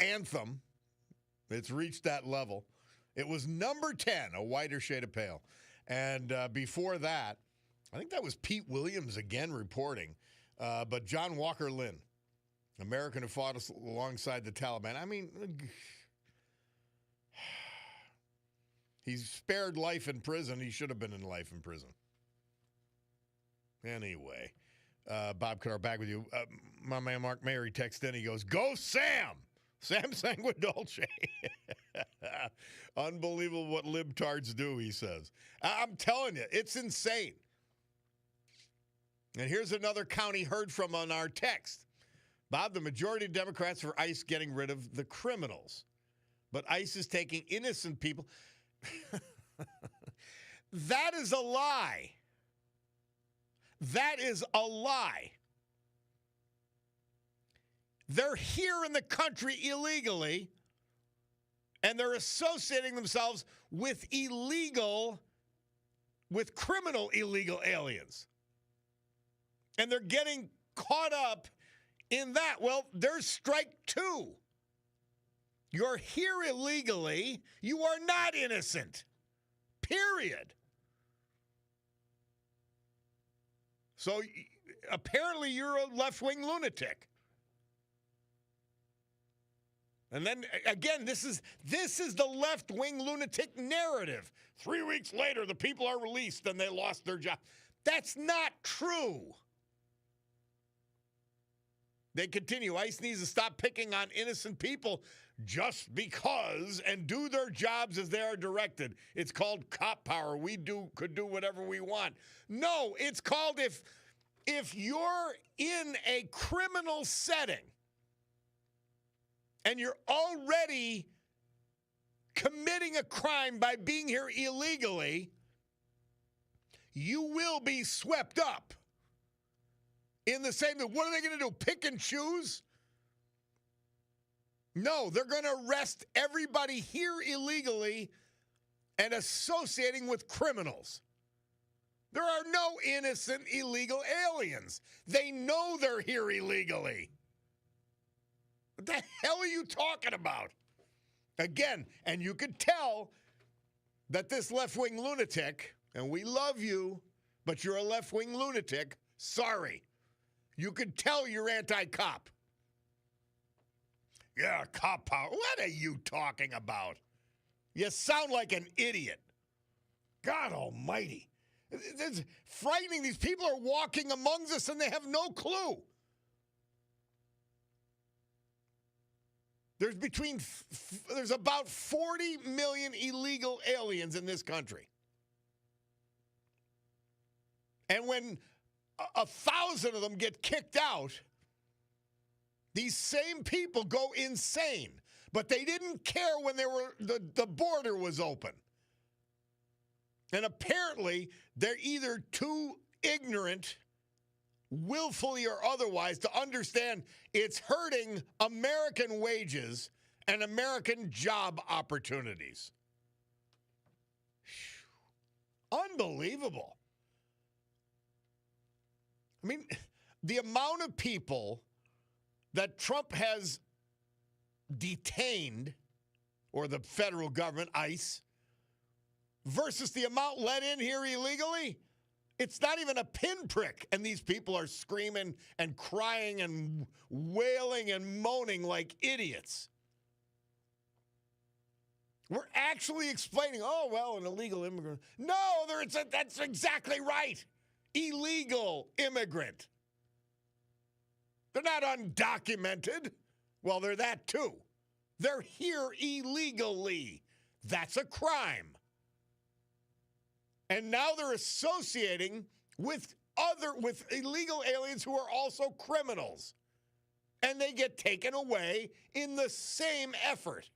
anthem. It's reached that level. It was number 10, A Whiter Shade of Pale. And before that, I think that was Pete Williams again reporting, but John Walker Lynn, American who fought alongside the Taliban. I mean, he's spared life in prison. He should have been in life in prison. Anyway, Bob Cordaro back with you. My man Mark Mary texts in. He goes, "Go Sam! Sam Sanguidolce." Unbelievable what libtards do, he says. I'm telling you, it's insane. And here's another county heard from on our text. Bob, the majority of Democrats for ICE getting rid of the criminals. But ICE is taking innocent people. That is a lie. That is a lie. They're here in the country illegally, and they're associating themselves with criminal illegal aliens. And they're getting caught up in that. Well, there's strike two. You're here illegally. You are not innocent. Period. So apparently you're a left-wing lunatic. And then again, this is the left-wing lunatic narrative. 3 weeks later, the people are released and they lost their job. That's not true. They continue. ICE needs to stop picking on innocent people just because and do their jobs as they are directed. It's called cop power. We could do whatever we want. No, it's called if you're in a criminal setting and you're already committing a crime by being here illegally, you will be swept up. In the same, what are they going to do? Pick and choose? No, they're going to arrest everybody here illegally and associating with criminals. There are no innocent illegal aliens. They know they're here illegally. What the hell are you talking about? Again, and you could tell that this left-wing lunatic, and we love you, but you're a left-wing lunatic. Sorry. You could tell you're anti-cop. Yeah, cop power. What are you talking about? You sound like an idiot. God almighty. It's frightening. These people are walking among us and they have no clue. There's about 40 million illegal aliens in this country. And when 1,000 of them get kicked out, these same people go insane. But they didn't care when the border was open. And apparently, they're either too ignorant, willfully or otherwise, to understand it's hurting American wages and American job opportunities. Unbelievable. I mean, the amount of people that Trump has detained, or the federal government, ICE, versus the amount let in here illegally, it's not even a pinprick. And these people are screaming and crying and wailing and moaning like idiots. We're actually explaining, oh, well, an illegal immigrant. No, that's exactly right. Illegal immigrant. They're not undocumented. Well, they're that too. They're here illegally. That's a crime. And now they're associating with illegal aliens who are also criminals. And they get taken away in the same effort.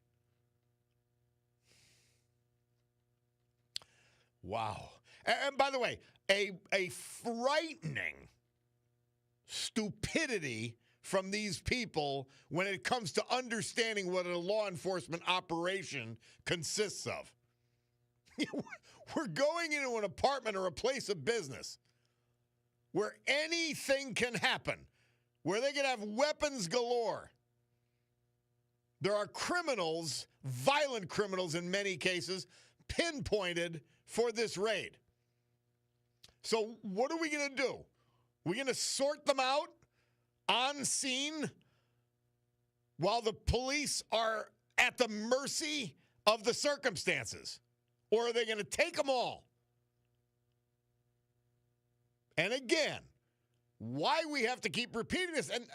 Wow. And by the way, a frightening stupidity from these people when it comes to understanding what a law enforcement operation consists of. We're going into an apartment or a place of business where anything can happen, where they can have weapons galore. There are criminals, violent criminals in many cases, pinpointed for this raid. So what are we going to do? We're going to sort them out on scene while the police are at the mercy of the circumstances? Or are they going to take them all? And again, why we have to keep repeating this? And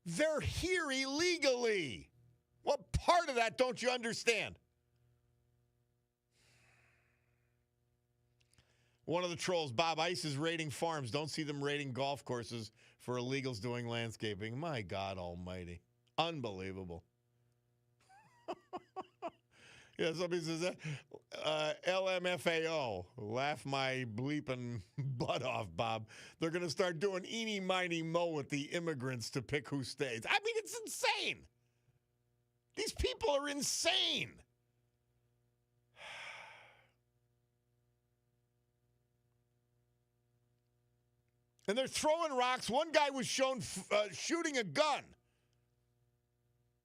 they're here illegally. What part of that don't you understand? One of the trolls, Bob, ICE is raiding farms. Don't see them raiding golf courses for illegals doing landscaping. My God almighty. Unbelievable. Yeah, somebody says that. LMFAO. Laugh my bleeping butt off, Bob. They're going to start doing eeny, miny, mo with the immigrants to pick who stays. I mean, it's insane. These people are insane. And they're throwing rocks. One guy was shown shooting a gun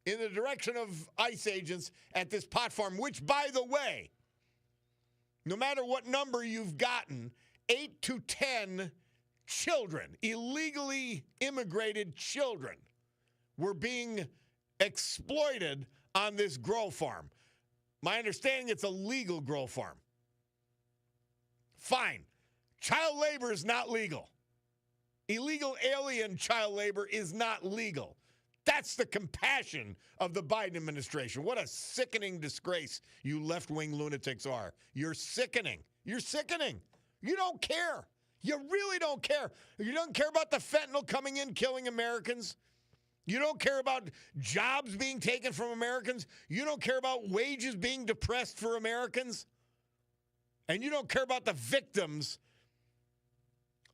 in the direction of ICE agents at this pot farm, which, by the way, no matter what number you've gotten, 8 to 10 children, illegally immigrated children, were being exploited on this grow farm. My understanding, it's a legal grow farm. Fine. Child labor is not legal. Illegal alien child labor is not legal. That's the compassion of the Biden administration. What a sickening disgrace you left-wing lunatics are. You're sickening. You're sickening. You don't care. You really don't care. You don't care about the fentanyl coming in, killing Americans. You don't care about jobs being taken from Americans. You don't care about wages being depressed for Americans. And you don't care about the victims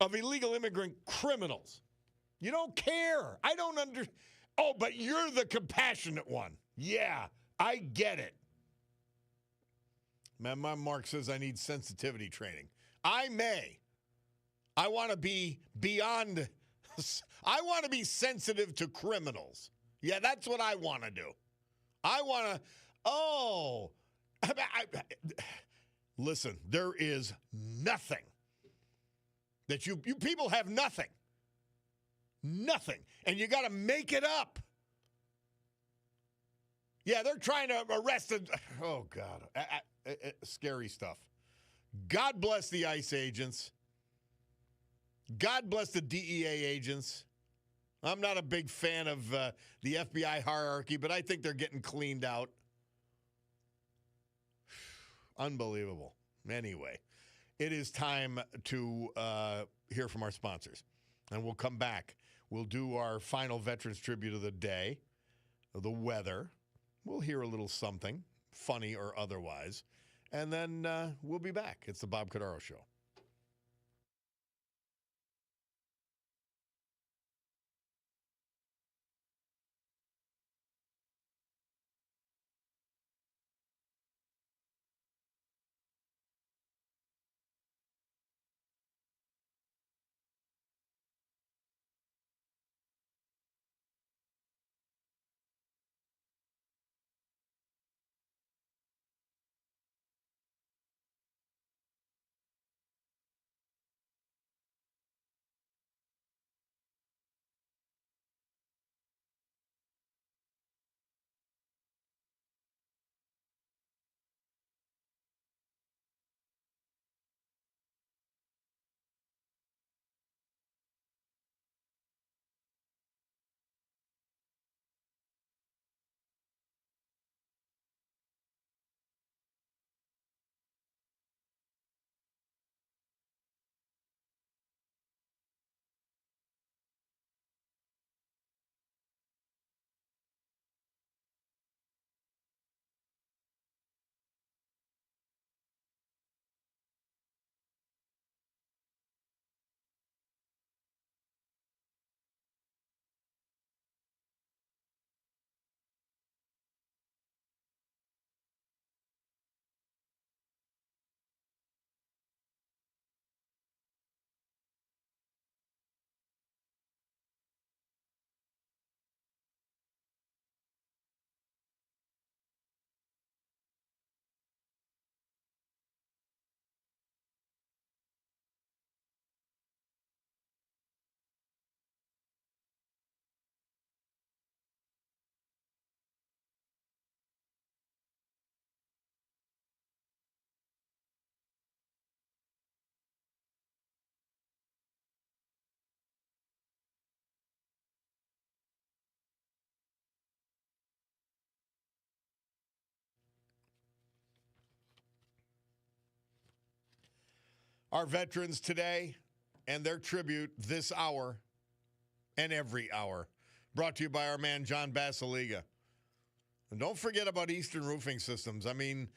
of illegal immigrant criminals. You don't care. I don't understand. Oh, but you're the compassionate one. Yeah, I get it. Man, my Mark says I need sensitivity training. I may. I want to be beyond. I want to be sensitive to criminals. Yeah, that's what I want to do. I want to. Oh. Listen, there is nothing that you people have nothing. Nothing. And you got to make it up. Yeah, they're trying to arrest a. Oh, God. Scary stuff. God bless the ICE agents. God bless the DEA agents. I'm not a big fan of the FBI hierarchy, but I think they're getting cleaned out. Unbelievable. Anyway, it is time to hear from our sponsors. And we'll come back. We'll do our final Veterans Tribute of the day, the weather. We'll hear a little something, funny or otherwise. And then we'll be back. It's the Bob Cordaro Show. our veterans today and their tribute this hour and every hour. Brought to you by our man, John Basiliga. And don't forget about Eastern Roofing Systems. I mean,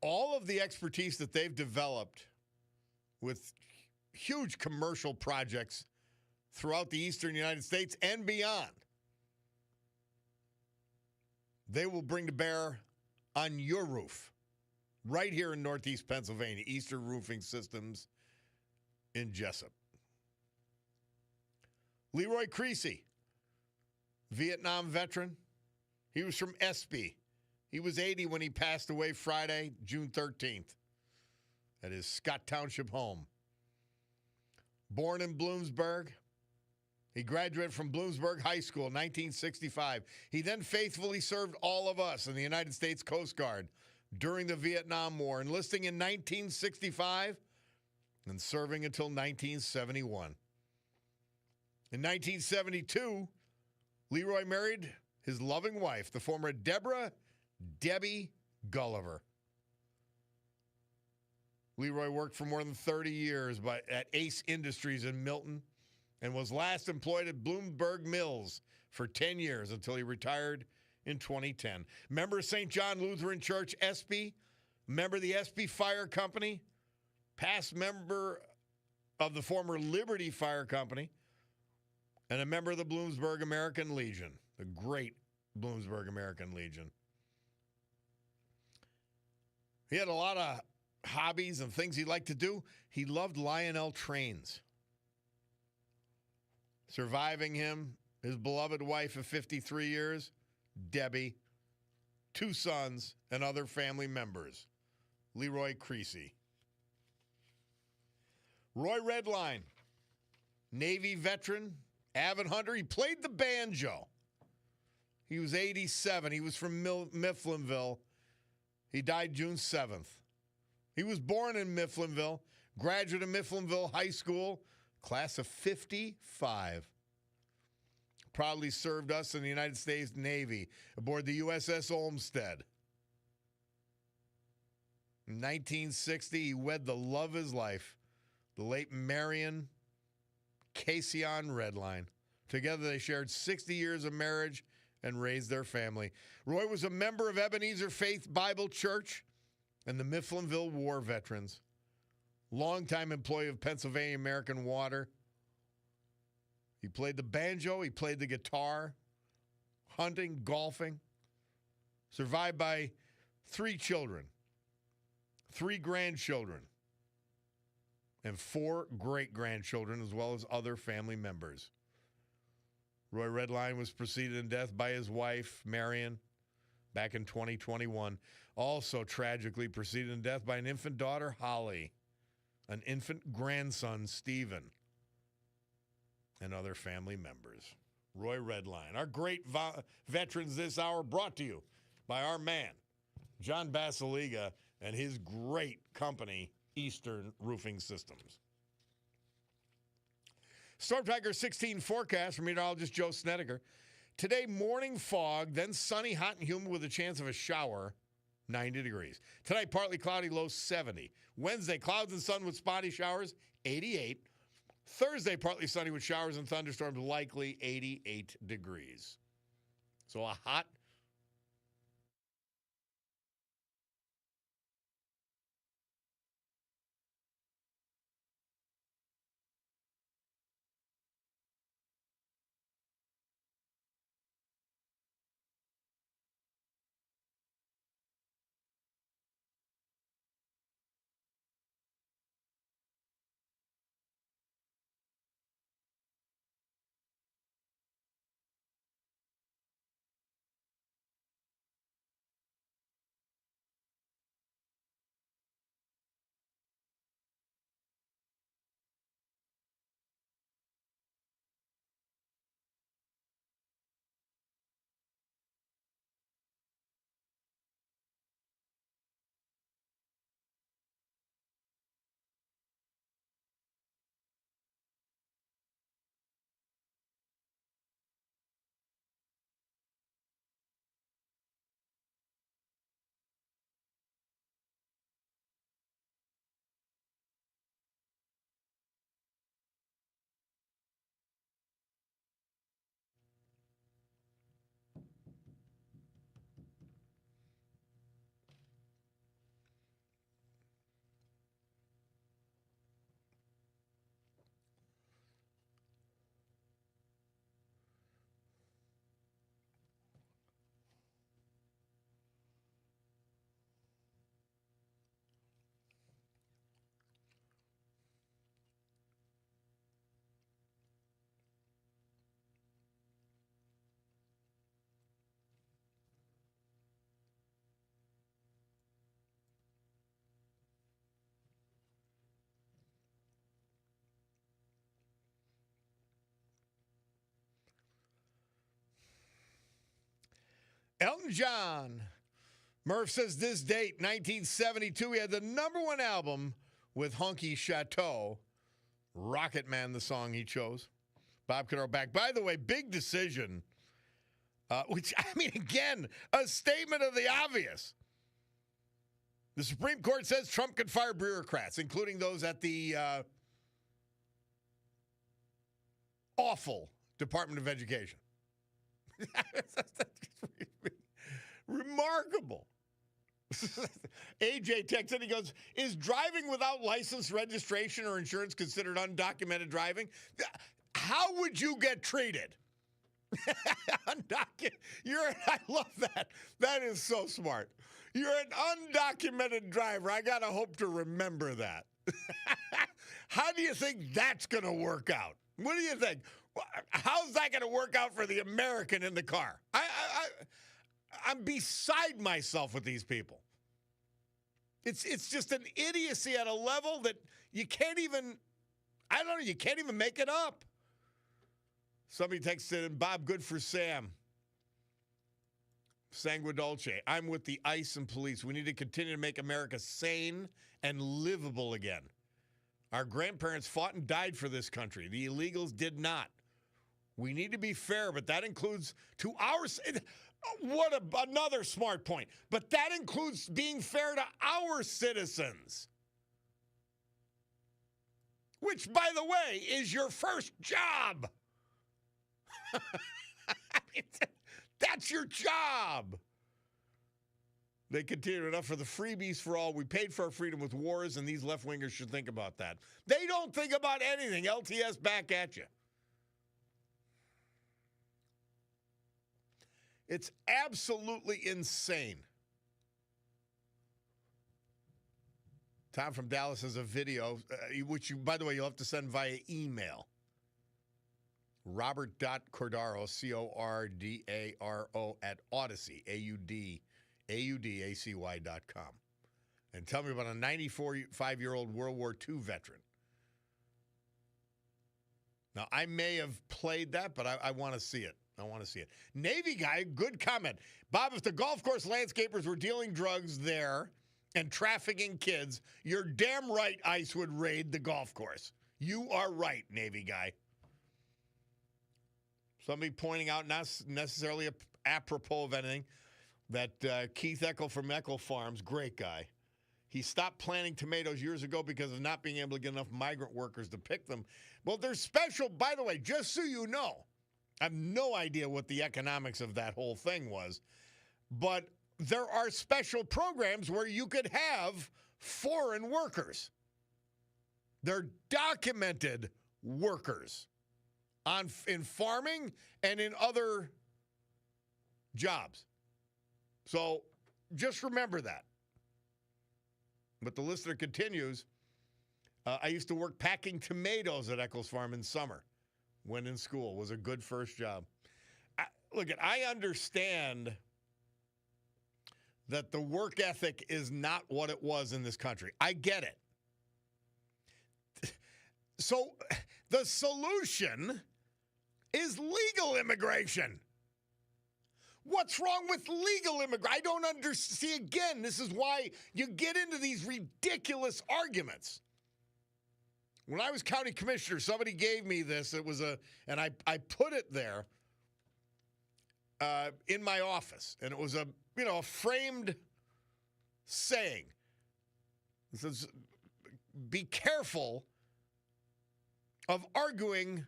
all of the expertise that they've developed with huge commercial projects throughout the eastern United States and beyond, they will bring to bear on your roof right here in Northeast Pennsylvania. Eastern Roofing Systems in Jessup. Leroy Creasy, Vietnam veteran. He was from Espy. He was 80 when he passed away Friday, June 13th, at his Scott Township home. Born in Bloomsburg, he graduated from Bloomsburg High School in 1965. He then faithfully served all of us in the United States Coast Guard during the Vietnam War, enlisting in 1965 and serving until 1971. In 1972, Leroy married his loving wife, the former Debbie Gulliver. Leroy worked for more than 30 years at Ace Industries in Milton and was last employed at Bloomberg Mills for 10 years until he retired in 2010. Member of St. John Lutheran Church, Espy, member of the Espy Fire Company, past member of the former Liberty Fire Company, and a member of the Bloomsburg American Legion, the great Bloomsburg American Legion. He had a lot of hobbies and things he liked to do. He loved Lionel trains. Surviving him, his beloved wife of 53 years, Debbie, 2 sons, and other family members. Leroy Creasy. Roy Redline, Navy veteran, avid hunter. He played the banjo. He was 87. He was from Mifflinville. He died June 7th. He was born in Mifflinville, graduate of Mifflinville High School, class of 55. Proudly served us in the United States Navy aboard the USS Olmsted. In 1960, he wed the love of his life, the late Marion Casion Redline. Together, they shared 60 years of marriage and raised their family. Roy was a member of Ebenezer Faith Bible Church and the Mifflinville War Veterans. Longtime employee of Pennsylvania American Water. He played the banjo, he played the guitar, hunting, golfing. Survived by 3 children, 3 grandchildren, and 4 great-grandchildren, as well as other family members. Roy Redline was preceded in death by his wife, Marion, back in 2021. Also tragically preceded in death by an infant daughter, Holly, an infant grandson, Stephen, and other family members. Roy Redline. Our great veterans this hour brought to you by our man, John Basiliga, and his great company, Eastern Roofing Systems. Storm Tiger 16 forecast from meteorologist Joe Snedeker. Today, morning fog, then sunny, hot, and humid with a chance of a shower, 90 degrees. Tonight, partly cloudy, low 70. Wednesday, clouds and sun with spotty showers, 88. Thursday, partly sunny with showers and thunderstorms, likely 88 degrees. So a hot Elton John. Murph says this date, 1972, he had the #1 album with Honky Chateau. Rocket Man, the song he chose. Bob Cordaro back. By the way, big decision, which, I mean, again, a statement of the obvious. The Supreme Court says Trump can fire bureaucrats, including those at the awful Department of Education. Remarkable. AJ texts in, he goes, is driving without license, registration, or insurance considered undocumented driving? How would you get treated? I love that. That is so smart. You're an undocumented driver. I got to hope to remember that. How do you think that's going to work out? What do you think? How's that going to work out for the American in the car? I'm beside myself with these people. It's just an idiocy at a level that you can't even, I don't know, you can't even make it up. Somebody texted in, Bob, good for Sam. Sangua Dulce, I'm with the ICE and police. We need to continue to make America sane and livable again. Our grandparents fought and died for this country. The illegals did not. We need to be fair, but that includes to ours. Another smart point. But that includes being fair to our citizens. Which, by the way, is your first job. That's your job. They continue, enough for the freebies for all. We paid for our freedom with wars, and these left-wingers should think about that. They don't think about anything. LTS back at you. It's absolutely insane. Tom from Dallas has a video, which, by the way, you'll have to send via email. Robert.Cordaro, Cordaro, at Odyssey, AUDACY.com. And tell me about a 95-year-old World War II veteran. Now, I may have played that, but I want to see it. I want to see it. Navy guy, good comment. Bob, if the golf course landscapers were dealing drugs there and trafficking kids, you're damn right ICE would raid the golf course. You are right, Navy guy. Somebody pointing out, not necessarily apropos of anything, that Keith Eckel from Eckel Farms, great guy. He stopped planting tomatoes years ago because of not being able to get enough migrant workers to pick them. Well, there's special, by the way, just so you know, I have no idea what the economics of that whole thing was, but there are special programs where you could have foreign workers. They're documented workers in farming and in other jobs. So just remember that. But the listener continues, I used to work packing tomatoes at Eccles Farm in summer when in school. Was a good first job. I understand that the work ethic is not what it was in this country. I get it. So the solution is legal immigration. What's wrong with legal immigration? I don't understand. See, again, this is why you get into these ridiculous arguments. When I was county commissioner, somebody gave me this. It was and I put it there in my office, and it was a framed saying. It says, "Be careful of arguing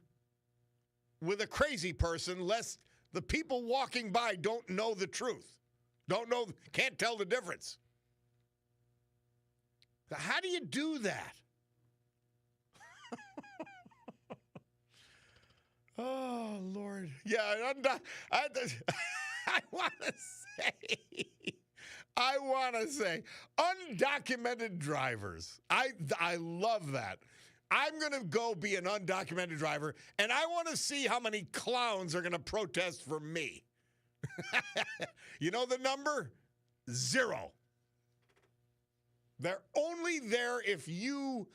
with a crazy person, lest the people walking by don't know the truth, can't tell the difference." How do you do that? Oh, Lord. Yeah, I want to say undocumented drivers. I love that. I'm going to go be an undocumented driver, and I want to see how many clowns are going to protest for me. You know the number? 0. They're only there if you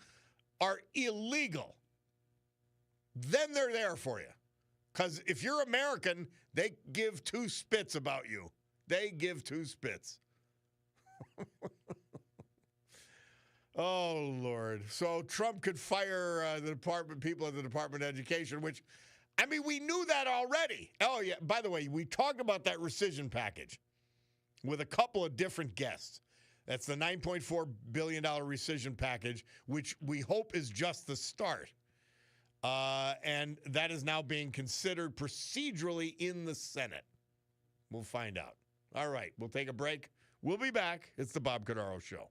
are illegal. Then they're there for you. Because if you're American, they give 2 spits about you. They give two spits. Oh, Lord. So Trump could fire the people at the Department of Education, which, I mean, we knew that already. Oh, yeah. By the way, we talked about that rescission package with a couple of different guests. That's the $9.4 billion rescission package, which we hope is just the start. And that is now being considered procedurally in the Senate. We'll find out. All right, we'll take a break. We'll be back. It's the Bob Cordaro Show.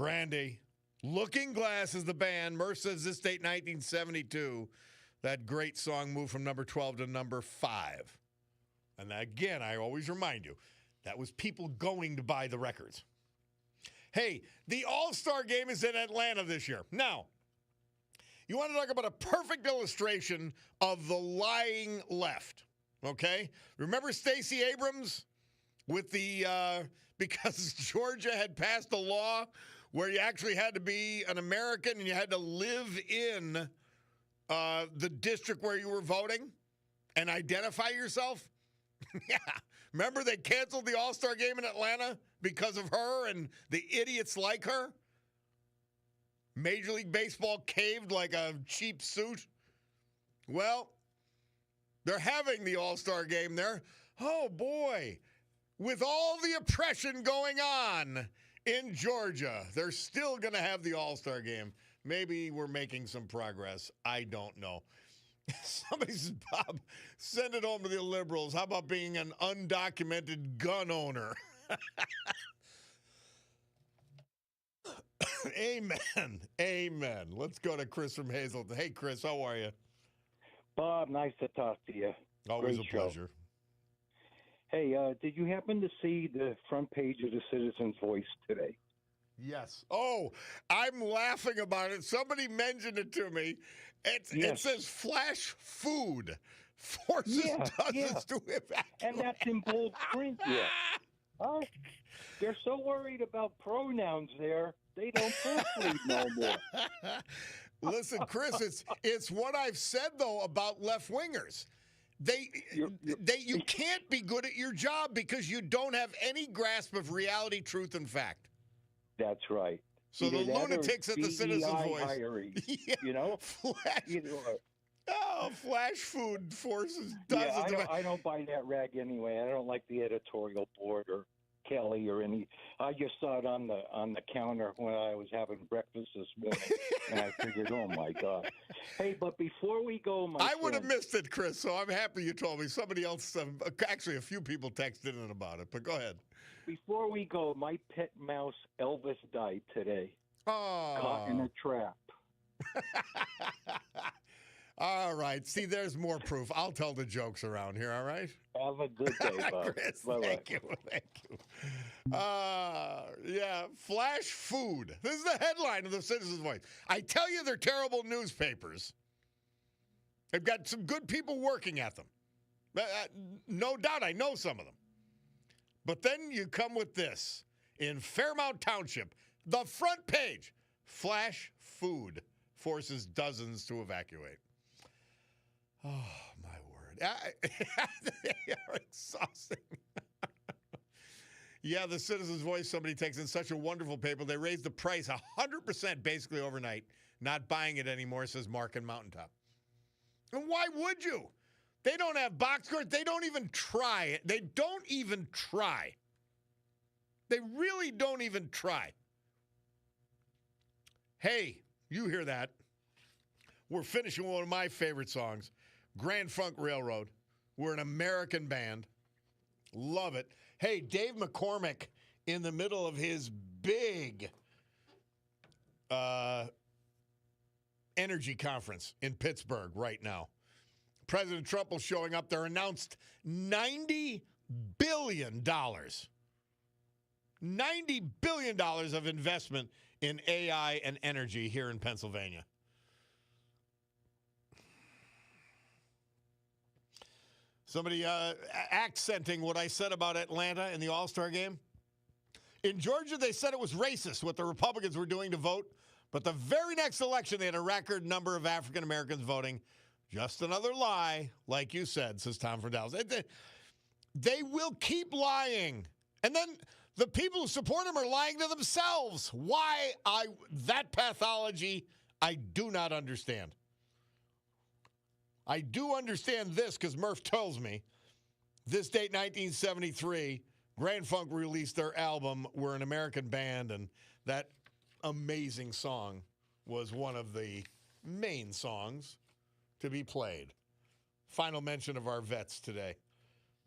Brandy. Looking Glass is the band. Murph says this date, 1972. That great song moved from number 12 to number 5. And again, I always remind you, that was people going to buy the records. Hey, the All-Star Game is in Atlanta this year. Now, you want to talk about a perfect illustration of the lying left, okay? Remember Stacey Abrams with the, because Georgia had passed a law where you actually had to be an American and you had to live in the district where you were voting and identify yourself? Yeah. Remember they canceled the All-Star Game in Atlanta because of her and the idiots like her? Major League Baseball caved like a cheap suit. Well, they're having the All-Star Game there. Oh, boy. With all the oppression going on in Georgia, they're still going to have the All-Star Game. Maybe we're making some progress. I don't know. Somebody says, Bob, send it home to the liberals. How about being an undocumented gun owner? Amen. Amen. Let's go to Chris from Hazleton. Hey, Chris, how are you? Bob, nice to talk to you. Always Great a show. pleasure. Hey, did you happen to see the front page of the Citizen's Voice today? Yes. Oh, I'm laughing about it. Somebody mentioned it to me. It Yes. says flash food forces dozens to evacuate. And that's in bold print. Yeah. Huh? They're so worried about pronouns there, they don't proofread no more. Listen, Chris, it's what I've said though about left wingers. You can't be good at your job because you don't have any grasp of reality, truth, and fact. That's right. So Either the that or lunatics at the Citizen's DEI Voice. hiring, Yeah. you know? Flash. Either or. Oh, flash food forces dozens Yeah, of. I don't buy that rag anyway. I don't like the editorial board or Kelly or any. I just saw it on the counter when I was having breakfast this morning, and I figured, oh my God. Hey, but before we go, I would have missed it, Chris. So I'm happy you told me. Somebody else, actually, a few people texted in about it. But go ahead. Before we go, my pet mouse Elvis died today. Oh, Caught in a trap. All right. See, there's more proof. I'll tell the jokes around here. All right. Have a good day, Bob. Chris, Bye-bye. thank you. Yeah, flash food. This is the headline of the Citizen's Voice. I tell you, they're terrible newspapers. They've got some good people working at them. No doubt, I know some of them. But then you come with this. In Fairmount Township, the front page, flash food forces dozens to evacuate. Oh, my word. They are exhausting. Yeah, the Citizen's Voice, somebody takes in such a wonderful paper. They raised the price 100% basically overnight. Not buying it anymore, says Mark in Mountaintop. And why would you? They don't have box scores. They don't even try it. They don't even try. They really don't even try. Hey, you hear that? We're finishing one of my favorite songs, Grand Funk Railroad. We're an American band. Love it. Hey, Dave McCormick in the middle of his big energy conference in Pittsburgh right now. President Trump is showing up there, announced $90 billion. $90 billion of investment in AI and energy here in Pennsylvania. Somebody accenting what I said about Atlanta and the All-Star Game. In Georgia, they said it was racist what the Republicans were doing to vote, but the very next election, they had a record number of African Americans voting. Just another lie, like you said, says Tom from Dallas. They will keep lying. And then the people who support them are lying to themselves. Why? That pathology, I do not understand. I do understand this because Murph tells me this date, 1973, Grand Funk released their album, We're an American Band, and that amazing song was one of the main songs to be played. Final mention of our vets today.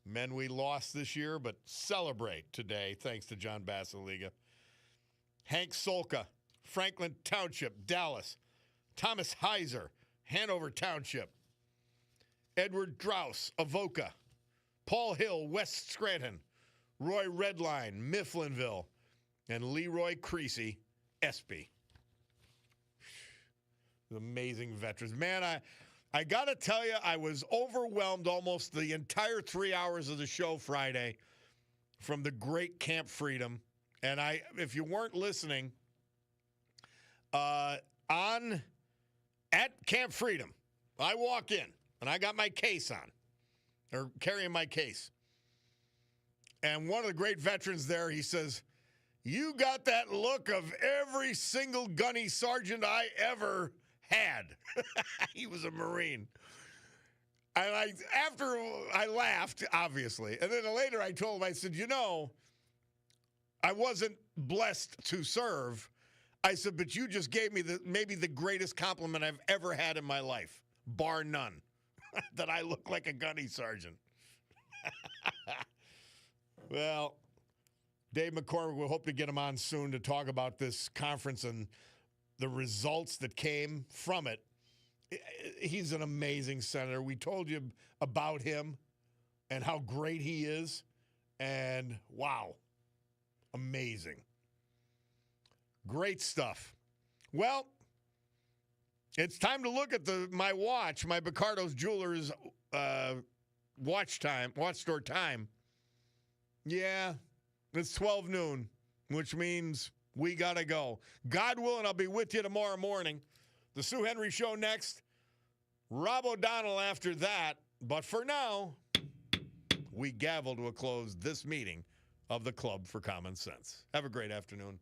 Men we lost this year, but celebrate today, thanks to John Bassaliga. Hank Solka, Franklin Township, Dallas. Thomas Heiser, Hanover Township. Edward Draus, Avoca. Paul Hill, West Scranton. Roy Redline, Mifflinville. And Leroy Creasy, Espy. Amazing veterans. Man, I got to tell you, I was overwhelmed almost the entire 3 hours of the show Friday from the great Camp Freedom. And if you weren't listening, at Camp Freedom, I walk in and I got my case on, or carrying my case. And one of the great veterans there, he says, "You got that look of every single gunny sergeant I ever had." He was a Marine. And after I laughed, obviously, and then later I told him, I said, I wasn't blessed to serve. I said, but you just gave me maybe the greatest compliment I've ever had in my life, bar none, that I look like a gunny sergeant. Well, Dave McCormick, we'll hope to get him on soon to talk about this conference and the results that came from it. He's an amazing senator. We told you about him and how great he is. And wow, amazing. Great stuff. Well, it's time to look at my watch, my Picardo's Jewelers watch store time. Yeah, it's 12 noon, which means we got to go. God willing, I'll be with you tomorrow morning. The Sue Henry Show next. Rob O'Donnell after that. But for now, we gavel to a close this meeting of the Club for Common Sense. Have a great afternoon.